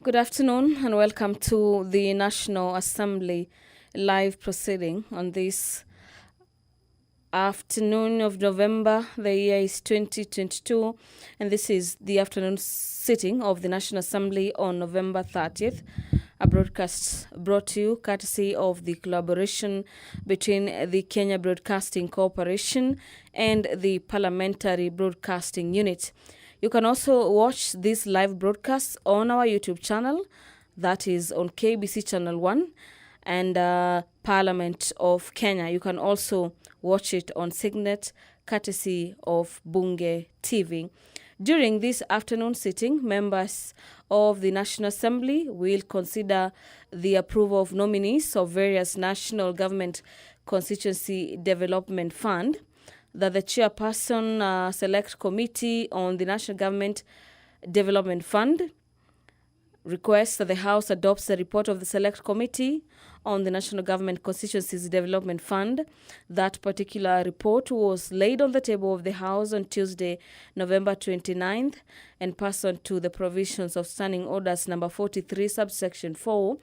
Good afternoon and welcome to the National Assembly live proceeding on this afternoon of November. The year is 2022 and this is the afternoon sitting of the National Assembly on November 30th. A broadcast brought to you courtesy of the collaboration between the Kenya Broadcasting Corporation and the Parliamentary Broadcasting Unit. You can also watch this live broadcast on our YouTube channel, that is on KBC Channel 1 and Parliament of Kenya. You can also watch it on Signet, courtesy of Bunge TV. During this afternoon sitting, members of the National Assembly will consider the approval of nominees of various national government constituency development fund, that the chairperson select committee on the National Government Development Fund requests that the House adopts the report of the Select Committee on the National Government Constituencies Development Fund. That particular report was laid on the table of the House on Tuesday, November 29th, and pursuant to the provisions of Standing Orders number 43, subsection 4,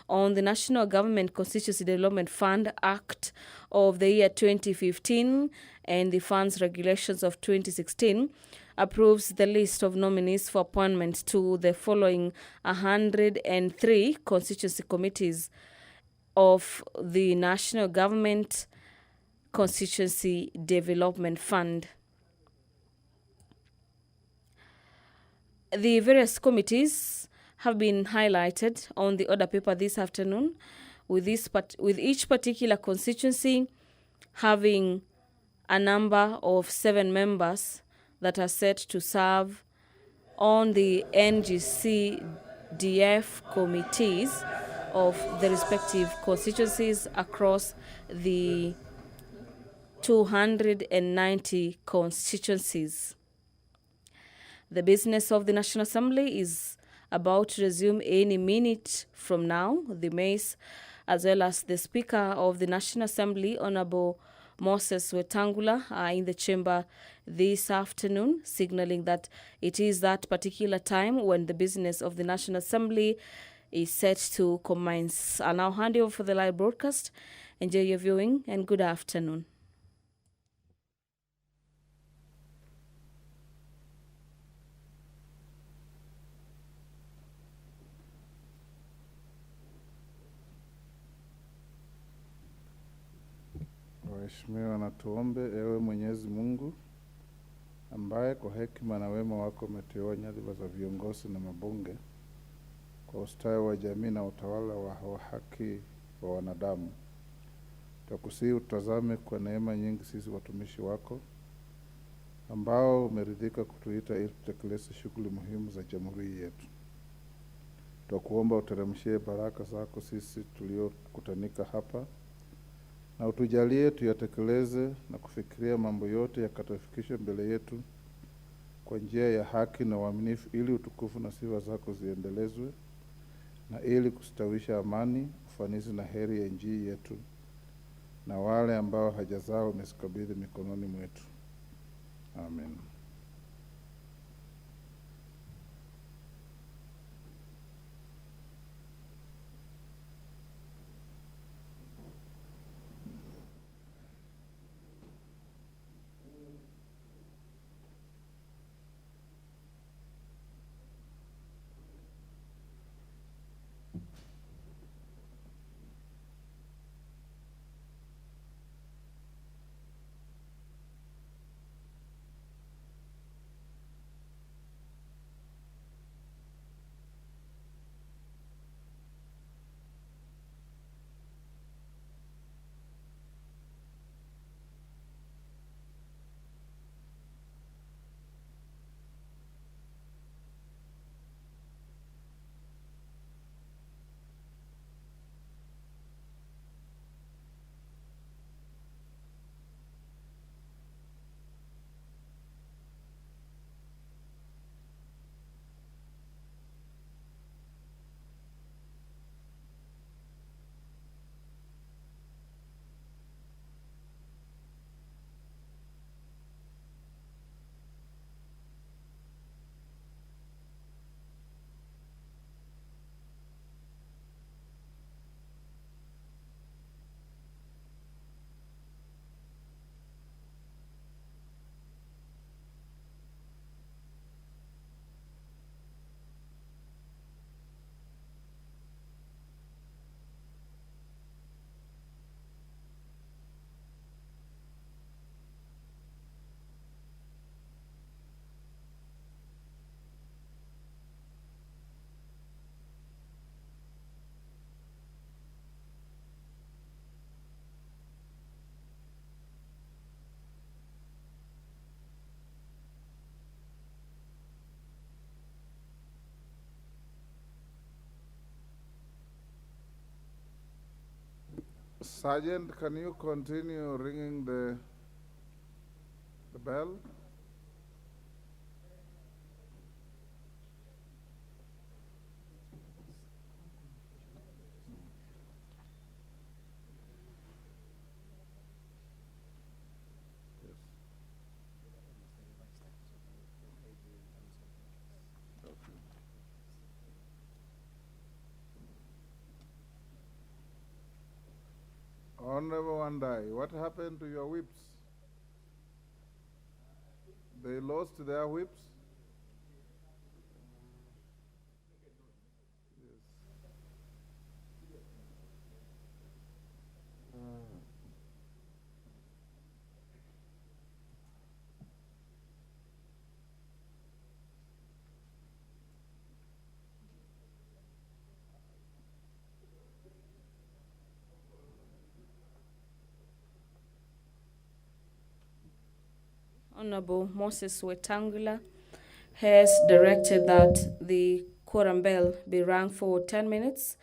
on the National Government Constituency Development Fund Act of the year 2015 and the Funds Regulations of 2016, approves the list of nominees for appointment to the following 103 constituency committees of the National Government Constituency Development Fund. The various committees have been highlighted on the order paper this afternoon, with each particular constituency having a number of 7 members that are set to serve on the NGCDF committees of the respective constituencies across the 290 constituencies. The business of the National Assembly is about to resume any minute from now. The Mayor, as well as the Speaker of the National Assembly, Honorable Moses Wetangula, are in the chamber this afternoon, signaling that it is that particular time when the business of the National Assembly is set to commence. I'll now hand you over for the live broadcast. Enjoy your viewing and good afternoon. Waheshimiwa, na tuombe. Ewe Mwenyezi Mungu, ambaye kwa hekima na wema wako umeteua nyadhifa za viongozi na mabunge kwa ustawi wa jamii na utawala wa haki wa wanadamu, tukusihi utazame kwa neema nyingi sisi watumishi wako ambao umeridhika kutuita ili tutekeleze shughuli muhimu za jamhuri yetu. Tukuomba uteremshie baraka zako sisi tuliokutanika hapa, na utujalie tuyatekeleze na kufikiria mambo yote yakatufikishe mbele yetu kwa njia ya haki na uaminifu, ili utukufu na sifa zako ziendelezwe, na ili kustawisha amani, ufanisi na heri ya nchi yetu na wale ambao haja zao umezikabidhi mikononi mwetu. Amen. Sergeant, can you continue ringing the bell? Yes. Okay. Honorable Wandai, what happened to your whips? They lost their whips? Yes. Honorable Moses Wetangula has directed that the quorum bell be rung for 10 minutes,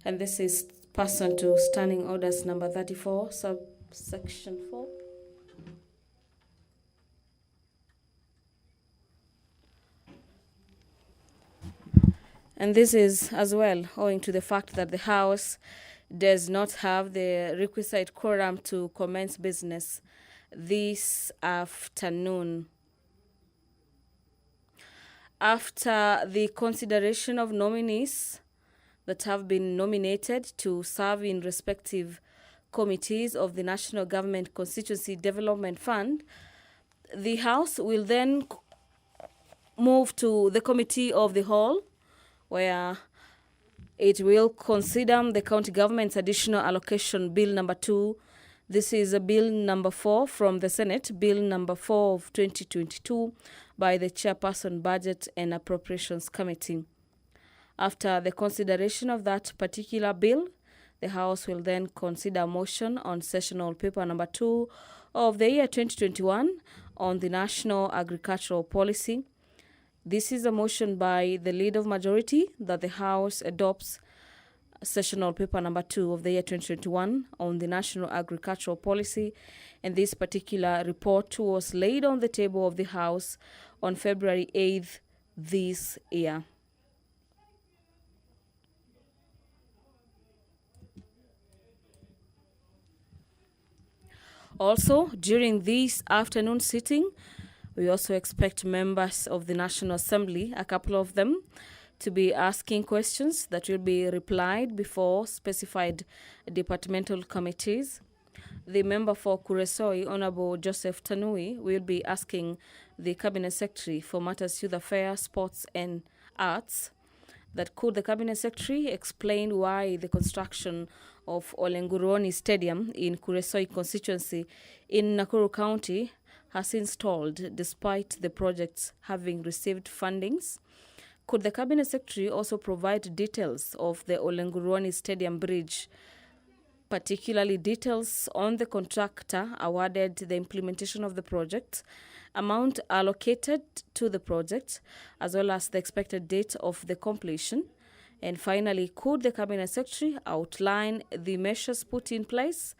and this is pursuant to Standing Orders number 34, subsection 4. And this is as well owing to the fact that the House does not have the requisite quorum to commence business this afternoon. After the consideration of nominees that have been nominated to serve in respective committees of the National Government Constituency Development Fund, the House will then move to the Committee of the Whole, where it will consider the County Government's Additional Allocation Bill number 2. This is a Bill number 4 from the Senate, Bill number 4 of 2022 by the Chairperson Budget and Appropriations Committee. After the consideration of that particular bill, the House will then consider a motion on sessional paper number 2 of the year 2021 on the National Agricultural Policy. This is a motion by the Leader of Majority that the House adopts sessional paper number 2 of the year 2021 on the National Agricultural Policy, and this particular report was laid on the table of the House on February 8th this year. Also, during this afternoon sitting, we also expect members of the National Assembly, a couple of them, to be asking questions that will be replied before specified departmental committees. The member for Kuresoi, Honorable Joseph Tanui, will be asking the Cabinet Secretary for Matters Youth Affairs, Sports and Arts that could the Cabinet Secretary explain why the construction of Olenguroni Stadium in Kuresoi constituency in Nakuru County has installed despite the projects having received fundings? Could the Cabinet Secretary also provide details of the Olenguroni Stadium bridge, particularly details on the contractor awarded the implementation of the project, amount allocated to the project, as well as the expected date of the completion? And finally, could the Cabinet Secretary outline the measures put in place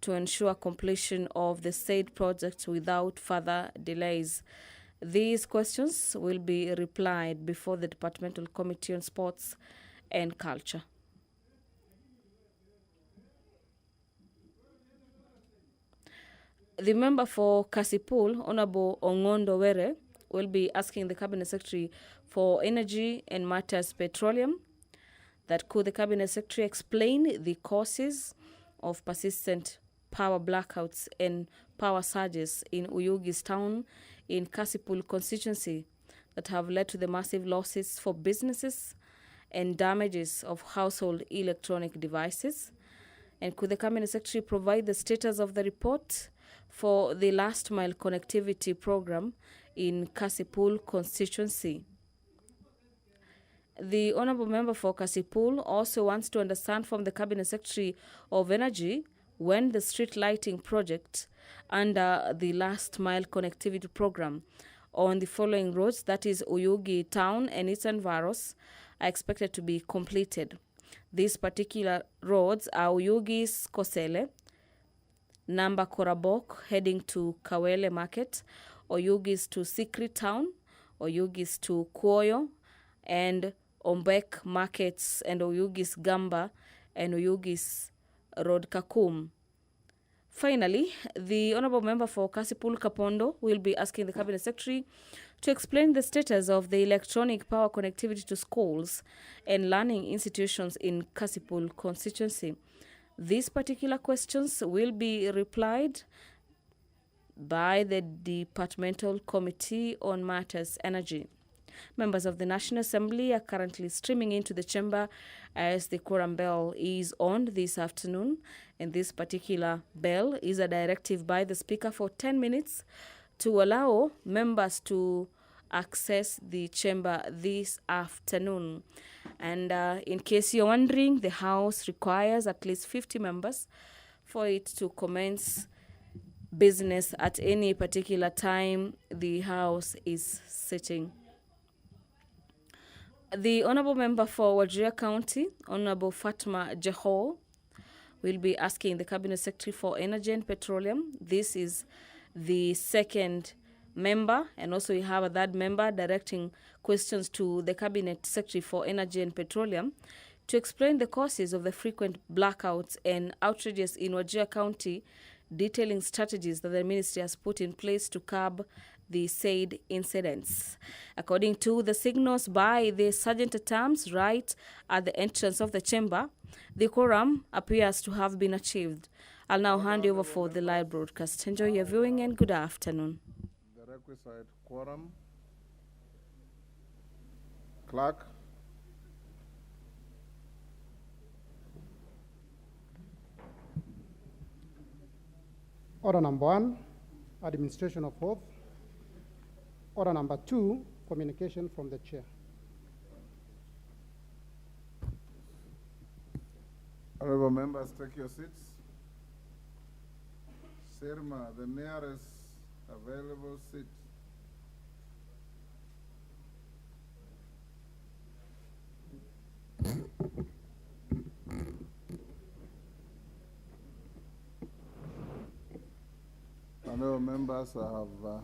to ensure completion of the said project without further delays? These questions will be replied before the Departmental Committee on Sports and Culture. The member for Kasipul, Honorable Ongondo Were, will be asking the Cabinet Secretary for Energy and Matters Petroleum that could the Cabinet Secretary explain the causes of persistent power blackouts and power surges in Uyugis town in Kasipul constituency that have led to the massive losses for businesses and damages of household electronic devices? And could the Cabinet Secretary provide the status of the report for the last mile connectivity program in Kasipul constituency? The Honourable Member for Kasipul also wants to understand from the Cabinet Secretary of Energy when the street lighting project under the last mile connectivity program on the following roads, that is Uyugi Town and its environs, are expected to be completed. These particular roads are Oyugis Kosele, Namba Korabok heading to Kawele Market, Oyugis to Sikri Town, Oyugis to Kuoyo, and Ombek Markets, and Oyugis Gamba, and Oyugis Road Kakum. Finally, the Honourable Member for Kasipul Kapondo will be asking the Cabinet Secretary to explain the status of the electronic power connectivity to schools and learning institutions in Kasipul constituency. These particular questions will be replied by the Departmental Committee on Matters Energy. Members of the National Assembly are currently streaming into the chamber as the quorum bell is on this afternoon. And this particular bell is a directive by the Speaker for 10 minutes to allow members to access the chamber this afternoon. And in case you're wondering, the House requires at least 50 members for it to commence business at any particular time the House is sitting. The Honourable Member for Wajir County, Honourable Fatma Jahol, will be asking the Cabinet Secretary for Energy and Petroleum. This is the second member, and also we have a third member directing questions to the Cabinet Secretary for Energy and Petroleum to explain the causes of the frequent blackouts and outrages in Wajir County, detailing strategies that the ministry has put in place to curb the said incidents. According to the signals by the sergeant at arms right at the entrance of the chamber, the quorum appears to have been achieved. I'll now hand you over for the live broadcast. Enjoy your viewing and good afternoon. The requisite quorum. Clerk. Order number 1, administration of oath. Order number 2, communication from the chair. Honorable members, take your seats. Sirma, the nearest available seat. Honorable members, I have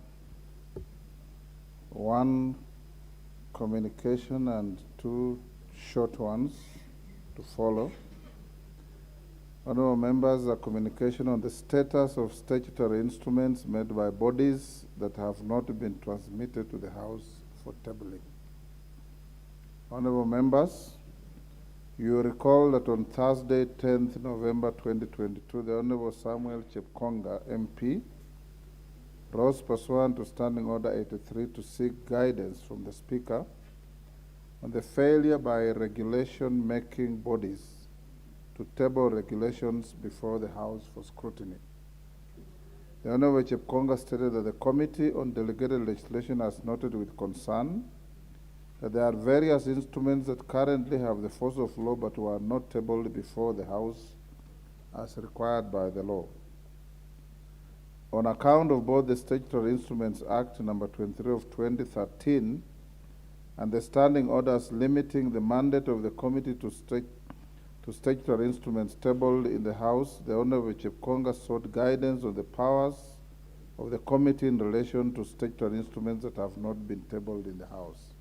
one communication and two short ones to follow. Honorable members, a communication on the status of statutory instruments made by bodies that have not been transmitted to the House for tabling. Honorable members, you recall that on Thursday, 10th November 2022, the Honorable Samuel Chepkonga, MP, rose pursuant to Standing Order 83 to seek guidance from the Speaker on the failure by regulation-making bodies to table regulations before the House for scrutiny. The Honorable Chepkonga stated that the Committee on Delegated Legislation has noted with concern that there are various instruments that currently have the force of law but were not tabled before the House as required by the law. On account of both the Statutory Instruments Act number 23 of 2013 and the standing orders limiting the mandate of the committee to statutory instruments tabled in the House, the Honorable Chepkonga sought guidance on the powers of the committee in relation to statutory instruments that have not been tabled in the House.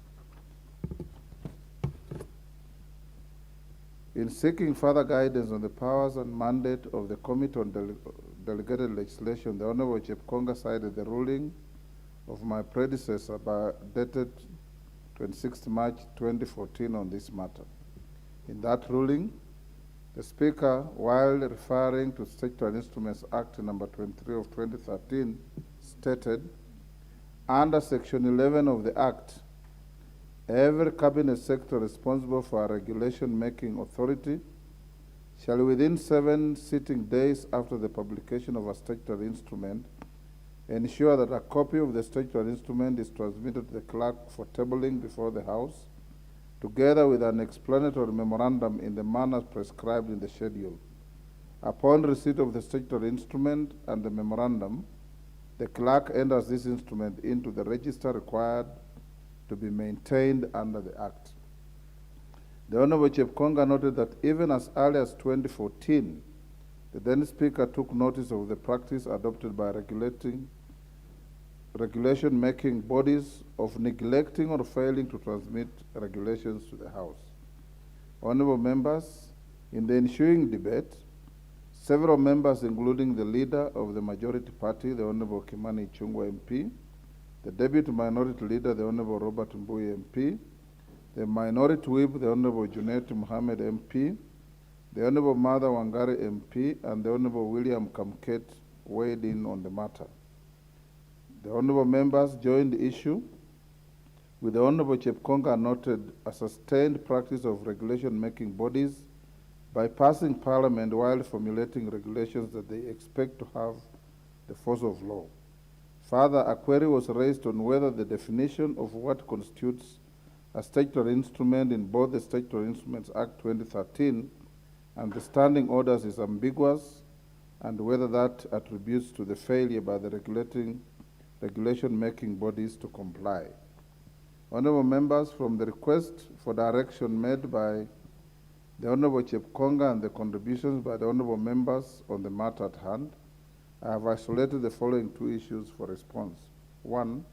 In seeking further guidance on the powers and mandate of the Committee on Delegated Legislation, the Honorable Chepkonga cited the ruling of my predecessor dated 26 March 2014 on this matter. In that ruling, the Speaker, while referring to Statutory Instruments Act number 23 of 2013, stated, under Section 11 of the Act, every cabinet secretary responsible for a regulation-making authority shall within 7 sitting days after the publication of a statutory instrument ensure that a copy of the statutory instrument is transmitted to the clerk for tabling before the House, together with an explanatory memorandum in the manner prescribed in the schedule. Upon receipt of the statutory instrument and the memorandum, the clerk enters this instrument into the register required to be maintained under the Act. The Honorable Chepkonga noted that even as early as 2014, the then Speaker took notice of the practice adopted by regulation-making bodies of neglecting or failing to transmit regulations to the House. Honorable members, in the ensuing debate, several members, including the leader of the majority party, the Honorable Kimani Ichung'wah MP, the Deputy Minority Leader, the Honorable Robert Mbui MP, the Minority Whip, the Honorable Junet Mohammed MP, the Honorable Martha Wangari MP, and the Honorable William Kamket weighed in on the matter. The Honorable members joined the issue with the Honorable Chepkonga noted a sustained practice of regulation-making bodies bypassing Parliament while formulating regulations that they expect to have the force of law. Further, a query was raised on whether the definition of what constitutes a statutory instrument in both the Statutory Instruments Act 2013 and the standing orders is ambiguous, and whether that attributes to the failure by the regulation-making bodies to comply. Honorable members, from the request for direction made by the Honorable Chepkonga and the contributions by the Honorable members on the matter at hand, I have isolated the following two issues for response. One,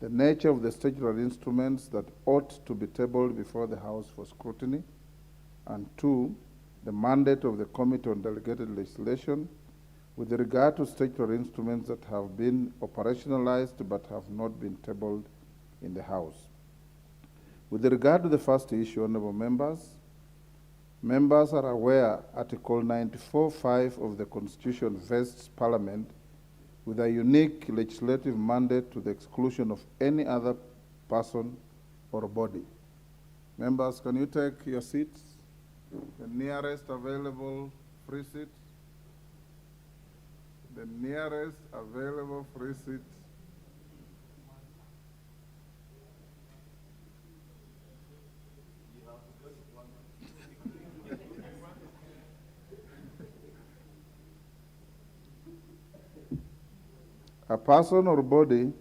the nature of the statutory instruments that ought to be tabled before the House for scrutiny. And two, the mandate of the Committee on Delegated Legislation with regard to statutory instruments that have been operationalized but have not been tabled in the House. With regard to the first issue, honorable members are aware Article 94(5) of the Constitution vests Parliament with a unique legislative mandate to the exclusion of any other person or body. Members, can you take your seats? The nearest available free seat. The nearest available free seat. A person or body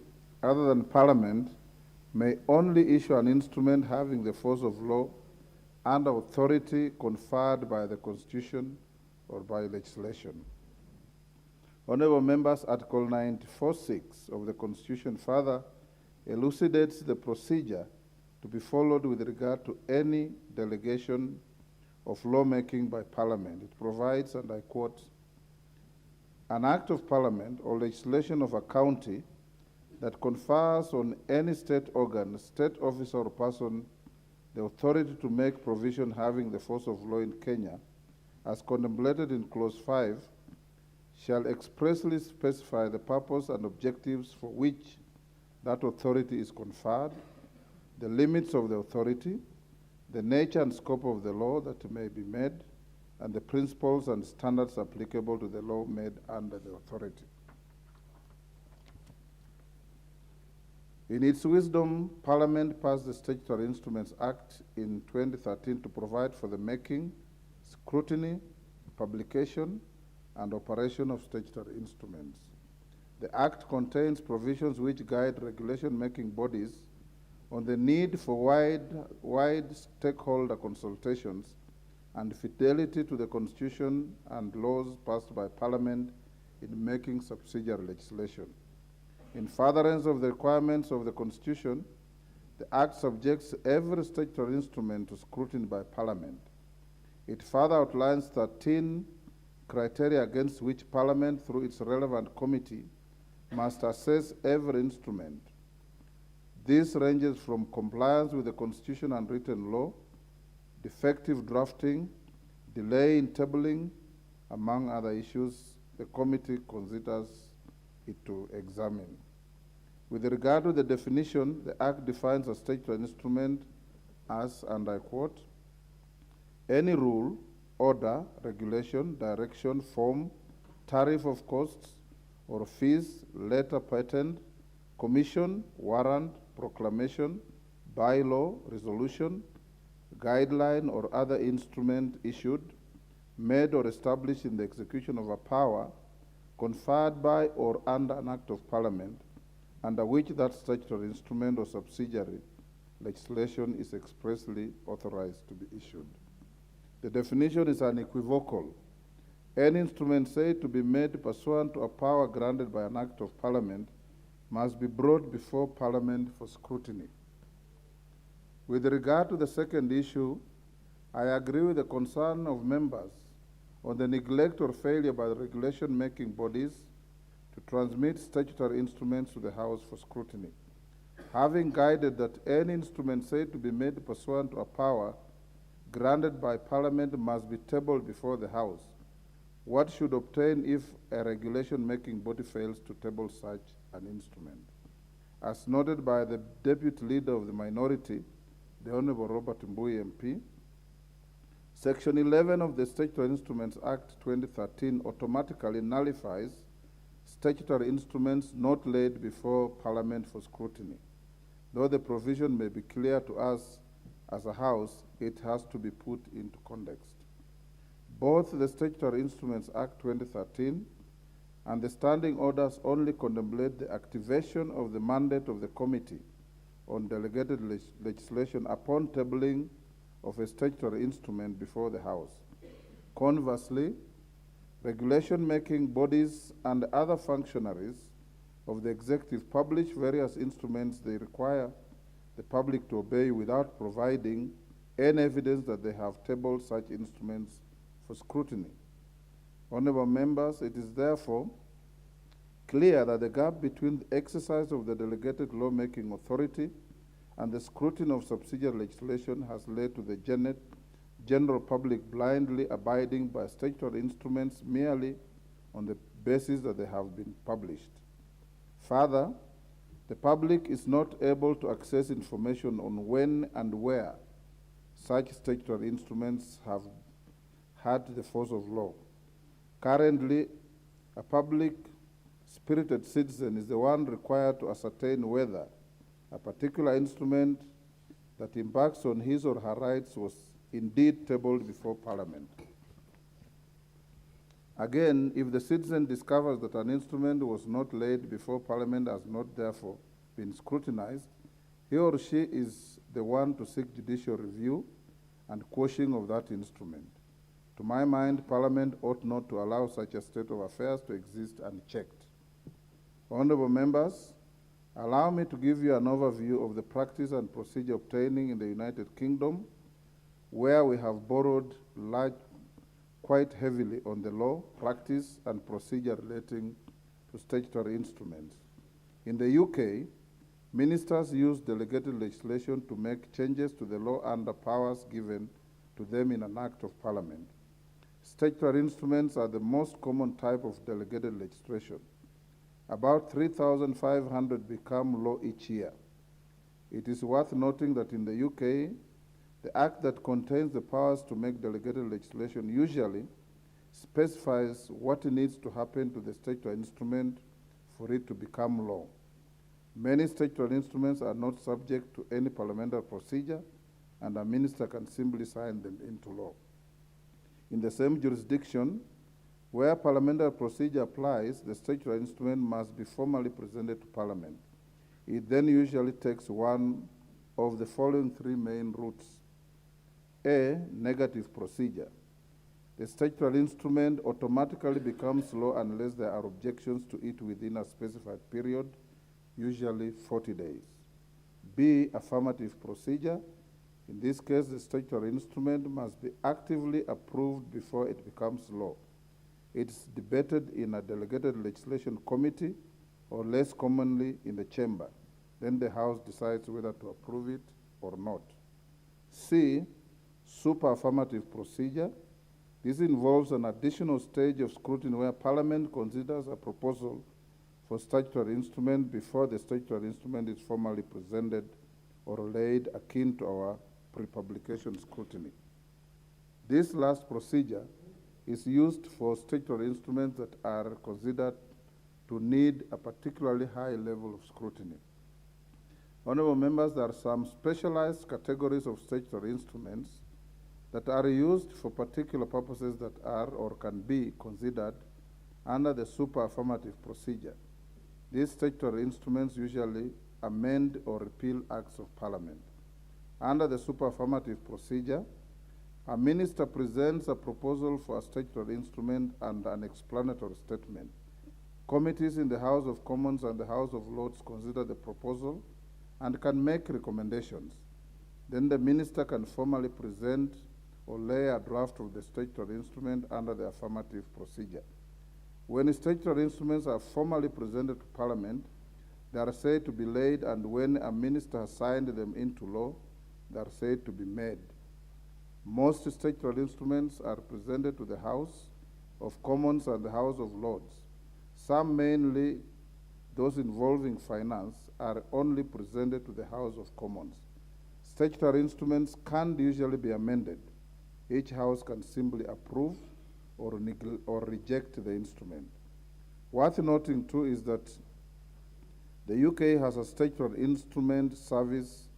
other than Parliament may only issue an instrument having the force of law and authority conferred by the Constitution or by legislation. Honorable members, Article 94(6) of the Constitution further elucidates the procedure to be followed with regard to any delegation of lawmaking by Parliament. It provides, and I quote, "An act of Parliament or legislation of a county that confers on any state organ, state officer or person the authority to make provision having the force of law in Kenya, as contemplated in Clause 5, shall expressly specify the purpose and objectives for which that authority is conferred, the limits of the authority, the nature and scope of the law that may be made, and the principles and standards applicable to the law made under the authority." In its wisdom, Parliament passed the Statutory Instruments Act in 2013 to provide for the making, scrutiny, publication, and operation of statutory instruments. The Act contains provisions which guide regulation-making bodies on the need for wide stakeholder consultations and fidelity to the Constitution and laws passed by Parliament in making subsidiary legislation. In furtherance of the requirements of the Constitution, the Act subjects every statutory instrument to scrutiny by Parliament. It further outlines 13 criteria against which Parliament, through its relevant committee, must assess every instrument. This ranges from compliance with the Constitution and written law, defective drafting, delay in tabling, among other issues the committee considers it to examine. With regard to the definition, the Act defines a statutory instrument as, and I quote, "any rule, order, regulation, direction, form, tariff of costs or fees, letter patent, commission, warrant, proclamation, bylaw, resolution, guideline, or other instrument issued, made or established in the execution of a power conferred by or under an act of Parliament, under which that statutory instrument or subsidiary legislation is expressly authorized to be issued. The definition is unequivocal. Any instrument said to be made pursuant to a power granted by an act of Parliament must be brought before Parliament for scrutiny. With regard to the second issue, I agree with the concern of members on the neglect or failure by the regulation-making bodies to transmit statutory instruments to the House for scrutiny. Having guided that any instrument said to be made pursuant to a power granted by Parliament must be tabled before the House, what should obtain if a regulation-making body fails to table such an instrument? As noted by the Deputy Leader of the Minority, the Honorable Robert Mbui MP, Section 11 of the Statutory Instruments Act 2013 automatically nullifies statutory instruments not laid before Parliament for scrutiny. Though the provision may be clear to us as a House, it has to be put into context. Both the Statutory Instruments Act 2013 and the standing orders only contemplate the activation of the mandate of the Committee on Delegated Legislation upon tabling of a statutory instrument before the House. Conversely, regulation-making bodies and other functionaries of the executive publish various instruments they require the public to obey without providing any evidence that they have tabled such instruments for scrutiny. Honorable members, it is therefore clear that the gap between the exercise of the delegated lawmaking authority and the scrutiny of subsidiary legislation has led to the general public blindly abiding by statutory instruments merely on the basis that they have been published. Further, the public is not able to access information on when and where such statutory instruments have had the force of law. Currently, a public-spirited citizen is the one required to ascertain whether a particular instrument that impacts on his or her rights was indeed tabled before Parliament. Again, if the citizen discovers that an instrument was not laid before Parliament has not therefore been scrutinized, he or she is the one to seek judicial review and quashing of that instrument. To my mind, Parliament ought not to allow such a state of affairs to exist unchecked. Honorable members, allow me to give you an overview of the practice and procedure obtaining in the United Kingdom, where we have borrowed quite heavily on the law, practice, and procedure relating to statutory instruments. In the UK, ministers use delegated legislation to make changes to the law under powers given to them in an act of Parliament. Statutory instruments are the most common type of delegated legislation. About 3,500 become law each year. It is worth noting that in the UK, the act that contains the powers to make delegated legislation usually specifies what needs to happen to the statutory instrument for it to become law. Many statutory instruments are not subject to any parliamentary procedure, and a minister can simply sign them into law. In the same jurisdiction, where parliamentary procedure applies, the statutory instrument must be formally presented to Parliament. It then usually takes one of the following three main routes. A, negative procedure. The statutory instrument automatically becomes law unless there are objections to it within a specified period, usually 40 days. B, affirmative procedure. In this case, the statutory instrument must be actively approved before it becomes law. It's debated in a delegated legislation committee or less commonly in the chamber. Then the House decides whether to approve it or not. C, super affirmative procedure. This involves an additional stage of scrutiny where Parliament considers a proposal for statutory instrument before the statutory instrument is formally presented or laid, akin to our pre-publication scrutiny. This last procedure is used for statutory instruments that are considered to need a particularly high level of scrutiny. Honorable members, there are some specialized categories of statutory instruments that are used for particular purposes that are or can be considered under the super affirmative procedure. These statutory instruments usually amend or repeal acts of Parliament. Under the super affirmative procedure, a minister presents a proposal for a statutory instrument and an explanatory statement. Committees in the House of Commons and the House of Lords consider the proposal and can make recommendations. Then the minister can formally present or lay a draft of the statutory instrument under the affirmative procedure. When statutory instruments are formally presented to Parliament, they are said to be laid, and when a minister has signed them into law, they are said to be made. Most statutory instruments are presented to the House of Commons and the House of Lords. Some, mainly those involving finance, are only presented to the House of Commons. Statutory instruments can't usually be amended. Each House can simply approve or reject the instrument. Worth noting too is that the UK has a statutory instrument service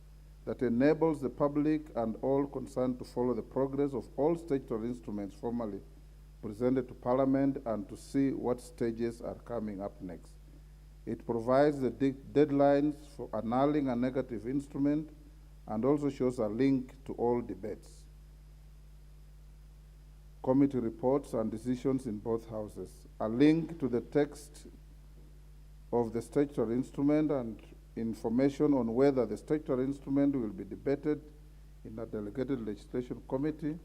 that enables the public and all concerned to follow the progress of all statutory instruments formally presented to Parliament and to see what stages are coming up next. It provides the deadlines for annulling a negative instrument and also shows a link to all debates, committee reports, and decisions in both houses, a link to the text of the statutory instrument, and information on whether the statutory instrument will be debated in a delegated legislation committee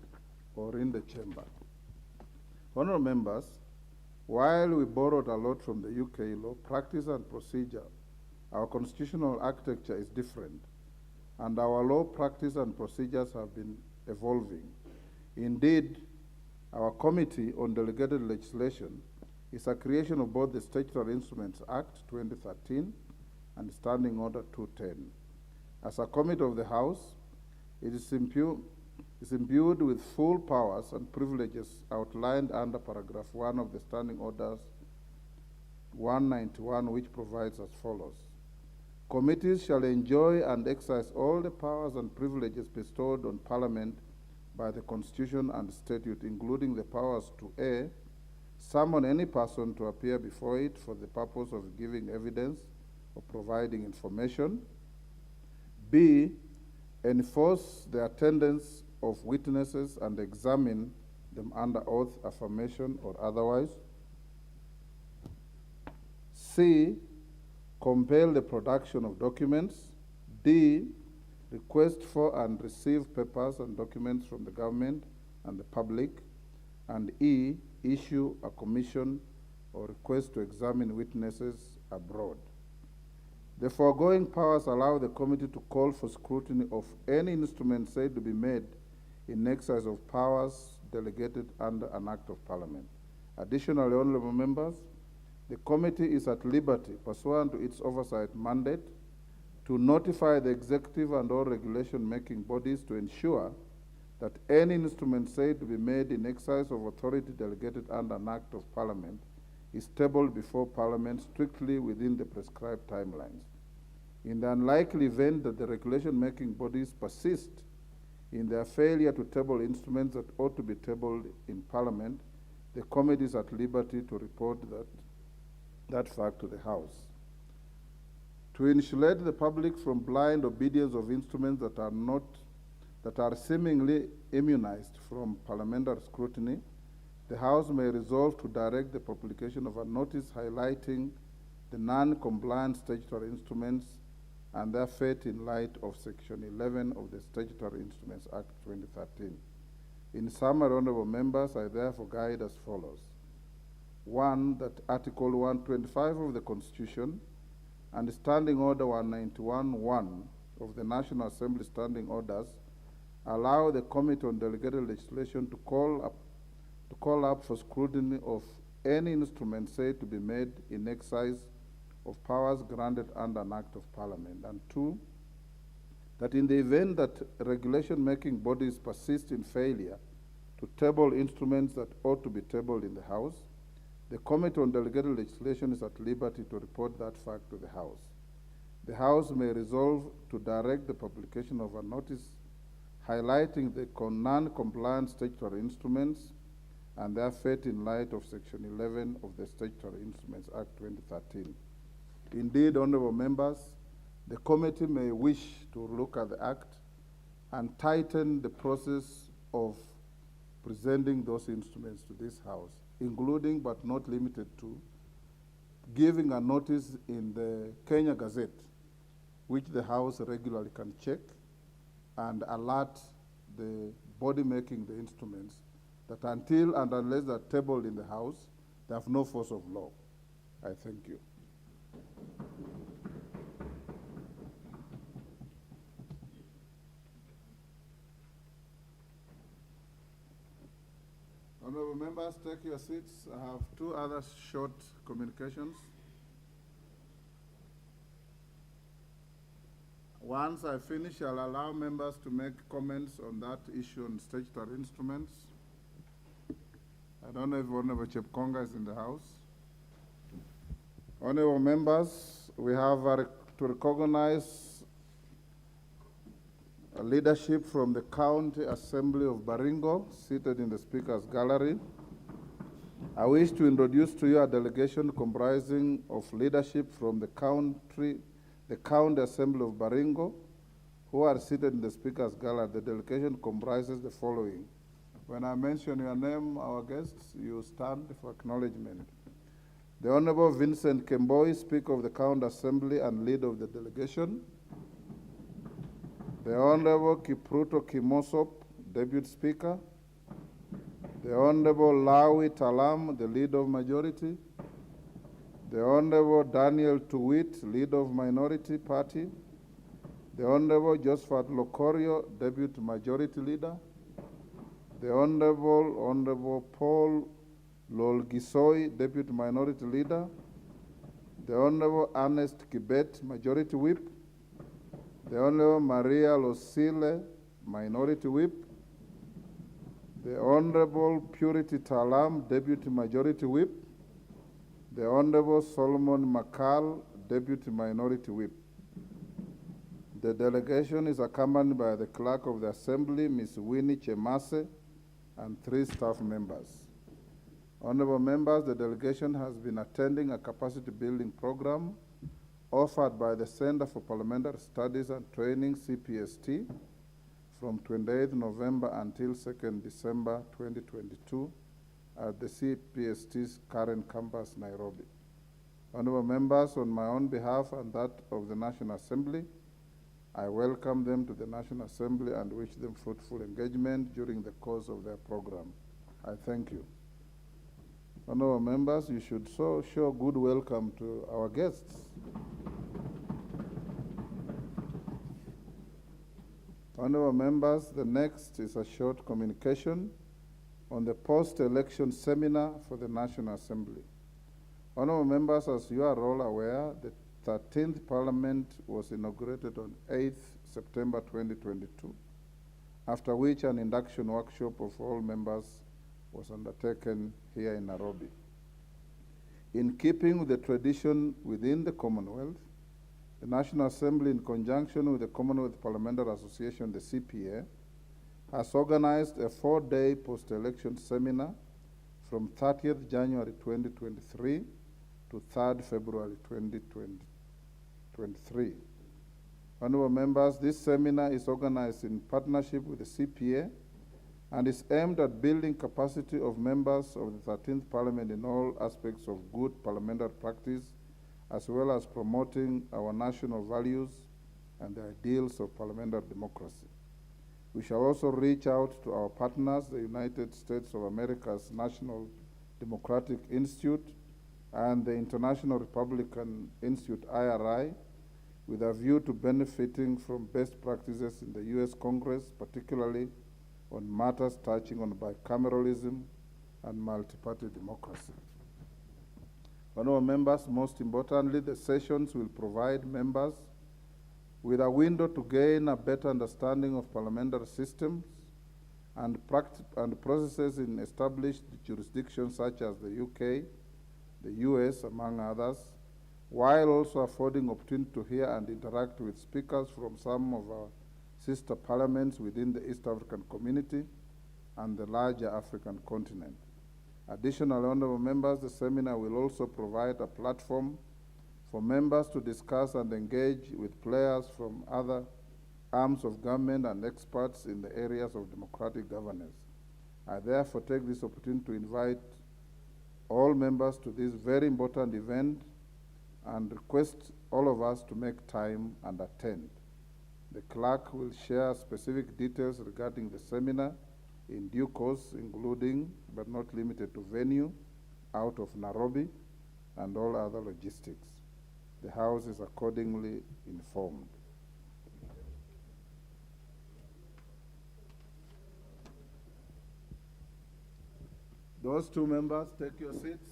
or in the chamber. Honourable members, while we borrowed a lot from the UK law, practice and procedure, our constitutional architecture is different, and our law practice and procedures have been evolving. Indeed, our Committee on Delegated Legislation is a creation of both the Statutory Instruments Act 2013 and Standing Order 210. As a committee of the House, it is imbued with full powers and privileges outlined under paragraph 1 of the Standing Orders 191, which provides as follows. Committees shall enjoy and exercise all the powers and privileges bestowed on Parliament by the Constitution and Statute, including the powers to A, summon any person to appear before it for the purpose of giving evidence or providing information, B, enforce the attendance of witnesses and examine them under oath, affirmation, or otherwise, C, compel the production of documents, D, request for and receive papers and documents from the government and the public, and E, issue a commission or request to examine witnesses abroad. The foregoing powers allow the committee to call for scrutiny of any instrument said to be made in exercise of powers delegated under an Act of Parliament. Additionally, honourable members, the committee is at liberty, pursuant to its oversight mandate, to notify the executive and all regulation-making bodies to ensure that any instrument said to be made in exercise of authority delegated under an Act of Parliament is tabled before Parliament strictly within the prescribed timelines. In the unlikely event that the regulation-making bodies persist in their failure to table instruments that ought to be tabled in Parliament, the committee is at liberty to report that fact to the House. To insulate the public from blind obedience of instruments that are seemingly immunized from parliamentary scrutiny, the House may resolve to direct the publication of a notice highlighting the non-compliant statutory instruments and their fate in light of Section 11 of the Statutory Instruments Act 2013. In summary, honourable members, I therefore guide as follows. 1, that Article 125 of the Constitution and Standing Order 191(1) of the National Assembly Standing Orders allow the Committee on Delegated Legislation to call up for scrutiny of any instrument said to be made in exercise of powers granted under an Act of Parliament. And 2, that in the event that regulation-making bodies persist in failure to table instruments that ought to be tabled in the House, the Committee on Delegated Legislation is at liberty to report that fact to the House. The House may resolve to direct the publication of a notice highlighting the non-compliant statutory instruments and their fate in light of Section 11 of the Statutory Instruments Act 2013. Indeed, honourable members, the committee may wish to look at the Act and tighten the process of presenting those instruments to this House, including but not limited to giving a notice in the Kenya Gazette, which the House regularly can check and alert the body making the instruments that until and unless they're tabled in the House, they have no force of law. I thank you. Honorable members, take your seats. I have two other short communications. Once I finish, I'll allow members to make comments on that issue on statutory instruments. I don't know if Honorable Chepkonga is in the House. Honorable members, we have to recognize a leadership from the County Assembly of Baringo, seated in the Speaker's Gallery. I wish to introduce to you a delegation comprising of leadership from the County Assembly of Baringo, who are seated in the Speaker's Gallery. The delegation comprises the following. When I mention your name, our guests, you stand for acknowledgement. The Honorable Vincent Kemboi, Speaker of the County Assembly and leader of the delegation. The Honorable Kipruto Kimosop, Deputy Speaker. The Honorable Lawi Talam, the leader of majority. The Honorable Daniel Tuwit, leader of Minority Party. The Honorable Josephat Lokorio, Deputy Majority Leader. The Honorable Paul Lolgisoi, Deputy Minority Leader. The Honorable Ernest Kibet, Majority Whip. The Honorable Maria Losile, Minority Whip. The Honorable Purity Talam, Deputy Majority Whip. The Honorable Solomon Makal, Deputy Minority Whip. The delegation is accompanied by the Clerk of the Assembly, Ms. Winnie Chemase, and 3 staff members. Honorable members, the delegation has been attending a capacity building program offered by the Center for Parliamentary Studies and Training, CPST, from 28th November until 2nd December 2022 at the CPST's current campus, Nairobi. Honorable members, on my own behalf and that of the National Assembly, I welcome them to the National Assembly and wish them fruitful engagement during the course of their program. I thank you. Honorable members, you should show good welcome to our guests. Honorable members, the next is a short communication on the post-election seminar for the National Assembly. Honorable members, as you are all aware, the 13th Parliament was inaugurated on 8th September 2022, after which an induction workshop of all members was undertaken here in Nairobi. In keeping with the tradition within the Commonwealth, the National Assembly, in conjunction with the Commonwealth Parliamentary Association, the CPA, has organized a 4-day post-election seminar from 30th January 2023 to 3rd February 2023. Honorable members, this seminar is organized in partnership with the CPA and is aimed at building capacity of members of the 13th Parliament in all aspects of good parliamentary practice, as well as promoting our national values and the ideals of parliamentary democracy. We shall also reach out to our partners, the United States of America's National Democratic Institute and the International Republican Institute, IRI, with a view to benefiting from best practices in the US Congress, particularly on matters touching on bicameralism and multi-party democracy. Honorable members, most importantly, the sessions will provide members with a window to gain a better understanding of parliamentary systems and processes in established jurisdictions such as the UK, the US, among others, while also affording opportunity to hear and interact with speakers from some of our sister parliaments within the East African community and the larger African continent. Additionally, honorable members, the seminar will also provide a platform for members to discuss and engage with players from other arms of government and experts in the areas of democratic governance. I therefore take this opportunity to invite all members to this very important event and request all of us to make time and attend. The clerk will share specific details regarding the seminar in due course, including but not limited to venue out of Nairobi and all other logistics. The House is accordingly informed. Those two members, take your seats.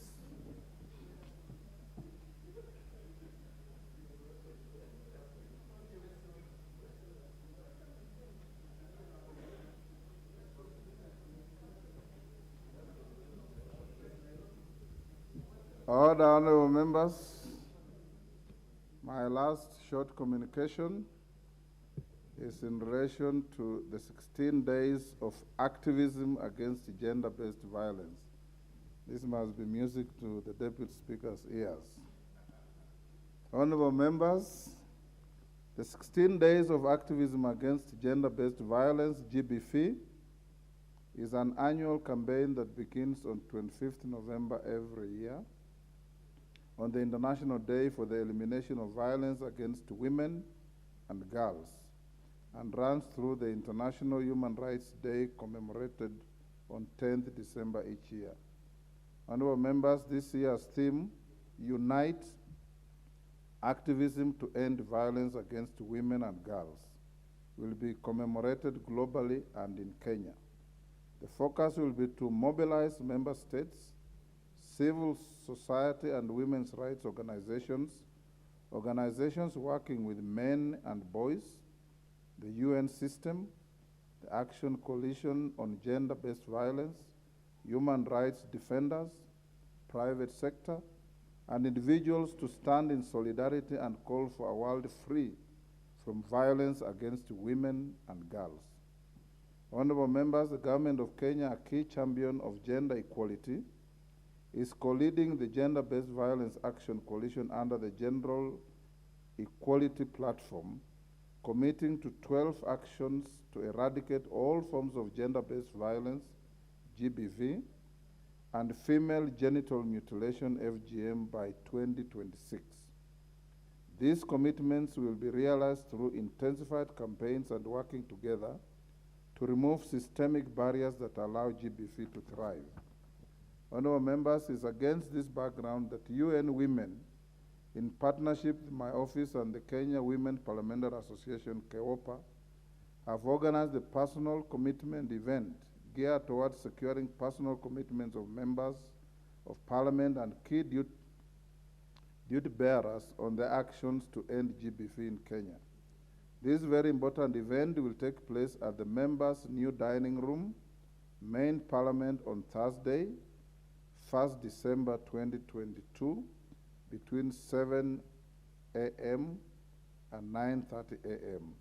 Order, honorable members. My last short communication is in relation to the 16 days of activism against gender-based violence. This must be music to the Deputy Speaker's ears. Honorable members, the 16 days of activism against gender-based violence, GBV, is an annual campaign that begins on 25th November every year on the International Day for the Elimination of Violence Against Women and Girls, and runs through the International Human Rights Day commemorated on 10th December each year. Honorable members, this year's theme, Unite Activism to End Violence Against Women and Girls, will be commemorated globally and in Kenya. The focus will be to mobilize member states, civil society and women's rights organizations, organizations working with men and boys, the UN system, the Action Coalition on Gender-Based Violence, human rights defenders, private sector, and individuals to stand in solidarity and call for a world free from violence against women and girls. Honorable members, the government of Kenya, a key champion of gender equality, is co-leading the Gender-Based Violence Action Coalition under the General Equality Platform, committing to 12 actions to eradicate all forms of gender-based violence, GBV, and female genital mutilation, FGM, by 2026. These commitments will be realized through intensified campaigns and working together to remove systemic barriers that allow GBV to thrive. Honorable members, it's against this background that UN Women, in partnership with my office and the Kenya Women Parliamentary Association, KEOPA, have organized a personal commitment event geared towards securing personal commitments of members of parliament and key duty bearers on their actions to end GBV in Kenya. This very important event will take place at the members' new dining room, main parliament, on Thursday, 1st December 2022, between 7 a.m. and 9:30 a.m.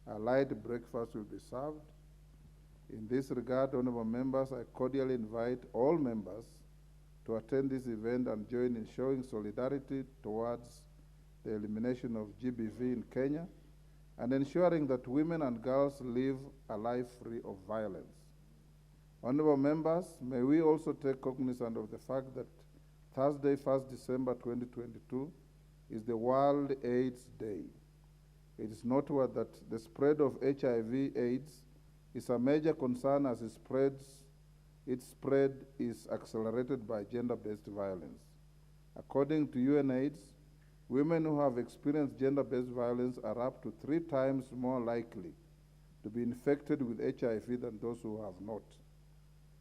A light breakfast will be served. In this regard, honorable members, I cordially invite all members to attend this event and join in showing solidarity towards the elimination of GBV in Kenya and ensuring that women and girls live a life free of violence. Honorable members, may we also take cognizance of the fact that Thursday, 1st December 2022, is the World AIDS Day. It is noteworthy that the spread of HIV/AIDS is a major concern as its spread is accelerated by gender-based violence. According to UNAIDS, women who have experienced gender-based violence are up to 3 times more likely to be infected with HIV than those who have not.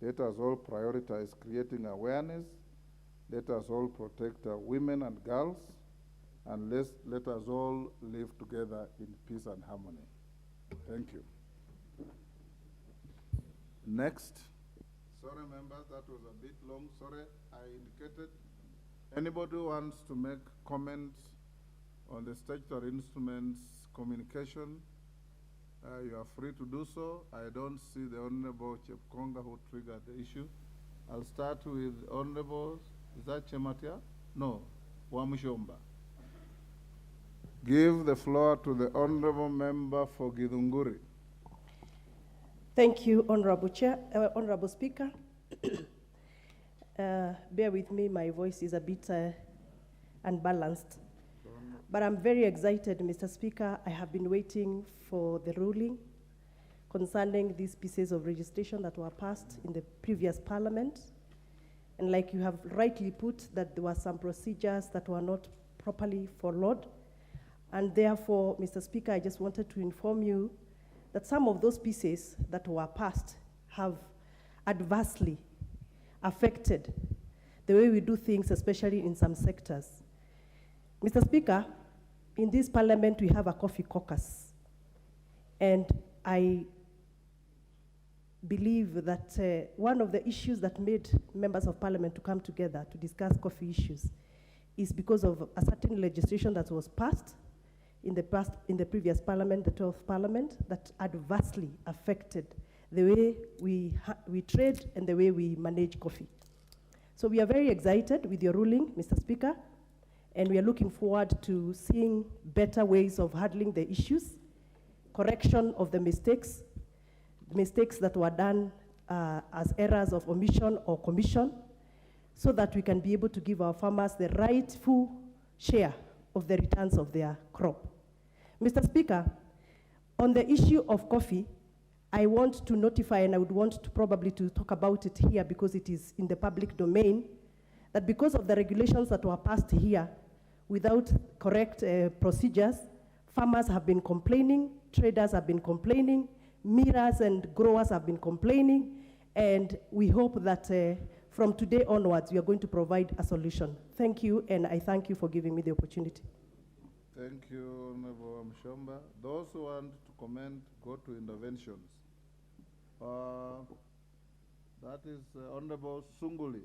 Let us all prioritize creating awareness. Let us all protect our women and girls, and let us all live together in peace and harmony. Thank you. Next. Sorry, members, that was a bit long. Sorry, I indicated. Anybody who wants to make comments on the statutory instruments communication, you are free to do so. I don't see the Honorable Chepkonga who triggered the issue. I'll start with Honorable, is that Chematia? No, Wamshomba. Give the floor to the Honorable Member for Githunguri. Thank you, Honorable Chair, Honorable Speaker. Bear with me, my voice is a bit unbalanced. But I'm very excited, Mr. Speaker. I have been waiting for the ruling concerning these pieces of registration that were passed in the previous parliament. And like you have rightly put, that there were some procedures that were not properly followed. And therefore, Mr. Speaker, I just wanted to inform you that some of those pieces that were passed have adversely affected the way we do things, especially in some sectors. Mr. Speaker, in this parliament, we have a coffee caucus. And I believe that one of the issues that made members of parliament to come together to discuss coffee issues is because of a certain legislation that was passed in the previous parliament, the 12th parliament, that adversely affected the way we trade and the way we manage coffee. So we are very excited with your ruling, Mr. Speaker, and we are looking forward to seeing better ways of handling the issues, correction of the mistakes that were done as errors of omission or commission, so that we can be able to give our farmers the rightful share of the returns of their crop. Mr. Speaker, on the issue of coffee, I want to notify, and I would want to probably to talk about it here because it is in the public domain, that because of the regulations that were passed here, without correct procedures, farmers have been complaining, traders have been complaining, millers and growers have been complaining, and we hope that from today onwards, we are going to provide a solution. Thank you, and I thank you for giving me the opportunity. Thank you, Honorable Mshomba. Those who want to comment, go to interventions. That is Honorable Sunguli.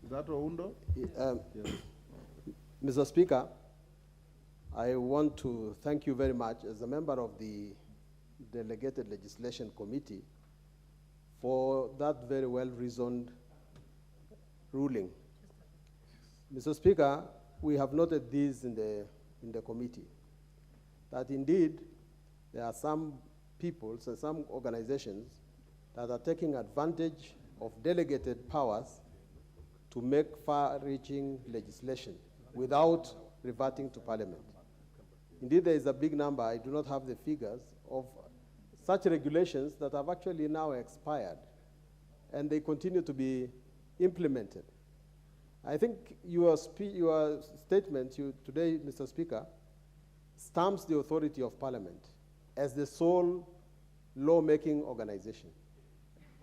Is that Oundo? Yes. Mr. Speaker, I want to thank you very much as a member of the Delegated Legislation Committee for that very well-reasoned ruling. Mr. Speaker, we have noted this in the committee, that indeed there are some people and some organizations that are taking advantage of delegated powers to make far-reaching legislation without reverting to Parliament. Indeed, there is a big number, I do not have the figures, of such regulations that have actually now expired, and they continue to be implemented. I think your statement today, Mr. Speaker, stamps the authority of Parliament as the sole law-making organization,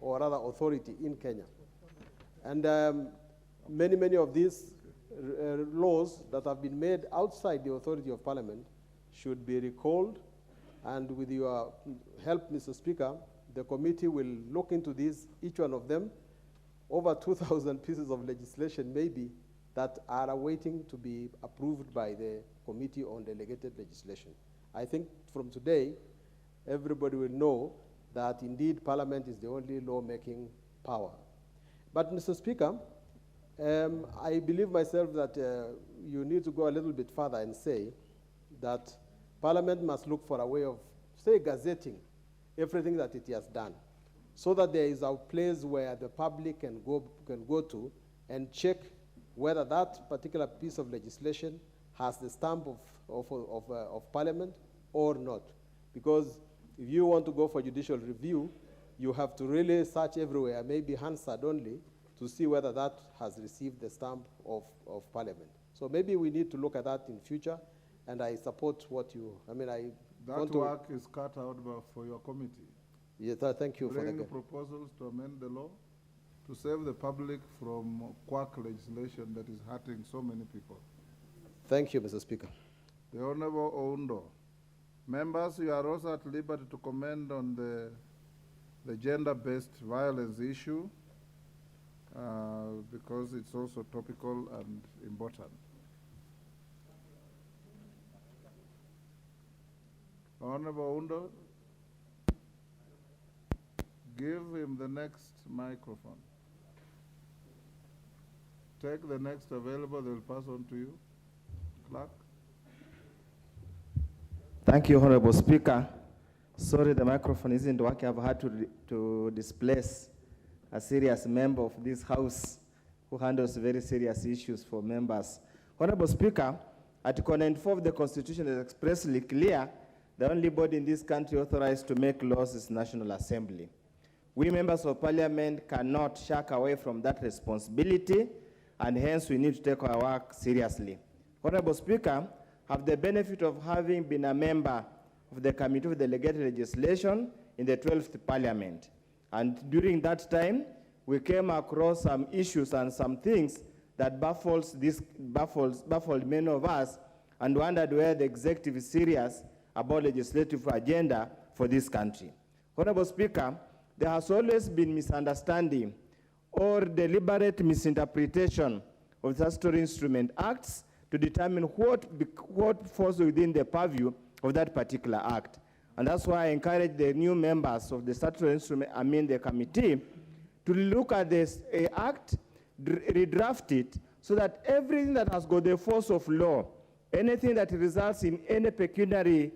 or rather authority in Kenya. And many of these laws that have been made outside the authority of Parliament should be recalled, and with your help, Mr. Speaker, the committee will look into these, each one of them, over 2,000 pieces of legislation maybe that are awaiting to be approved by the Committee on Delegated Legislation. I think from today, everybody will know that indeed Parliament is the only law-making power. But Mr. Speaker, I believe myself that you need to go a little bit further and say that Parliament must look for a way of, say, gazetting everything that it has done, so that there is a place where the public can go to and check whether that particular piece of legislation has the stamp of Parliament or not. Because if you want to go for judicial review, you have to really search everywhere, maybe Hansard only, to see whether that has received the stamp of Parliament. So maybe we need to look at that in future, and I support what you, That work is cut out for your committee. Yes, thank you for Bring that. proposals to amend the law to save the public from quack legislation that is hurting so many people. Thank you, Mr. Speaker. The Honorable Oundo. Members, you are also at liberty to comment on the gender-based violence issue because it's also topical and important. Honorable Oundo, give him the next microphone. Take the next available, they will pass on to you. Clerk. Thank you, Honorable Speaker. Sorry, the microphone isn't working. I've had to displace a serious member of this House who handles very serious issues for members. Honorable Speaker, Article 94 of the Constitution is expressly clear. The only body in this country authorized to make laws is National Assembly. We members of Parliament cannot shrink away from that responsibility, and hence we need to take our work seriously. Honorable Speaker, I have the benefit of having been a member of the Committee of Delegated Legislation in the 12th Parliament. And during that time, we came across some issues and some things that baffled many of us and wondered where the executive is serious about legislative agenda for this country. Honorable Speaker, there has always been misunderstanding or deliberate misinterpretation of the Statutory Instrument Acts to determine what falls within the purview of that particular act. And that's why I encourage the new members of the Statutory Instrument, the committee, to look at this act, redraft it, so that everything that has got the force of law, anything that results in any pecuniary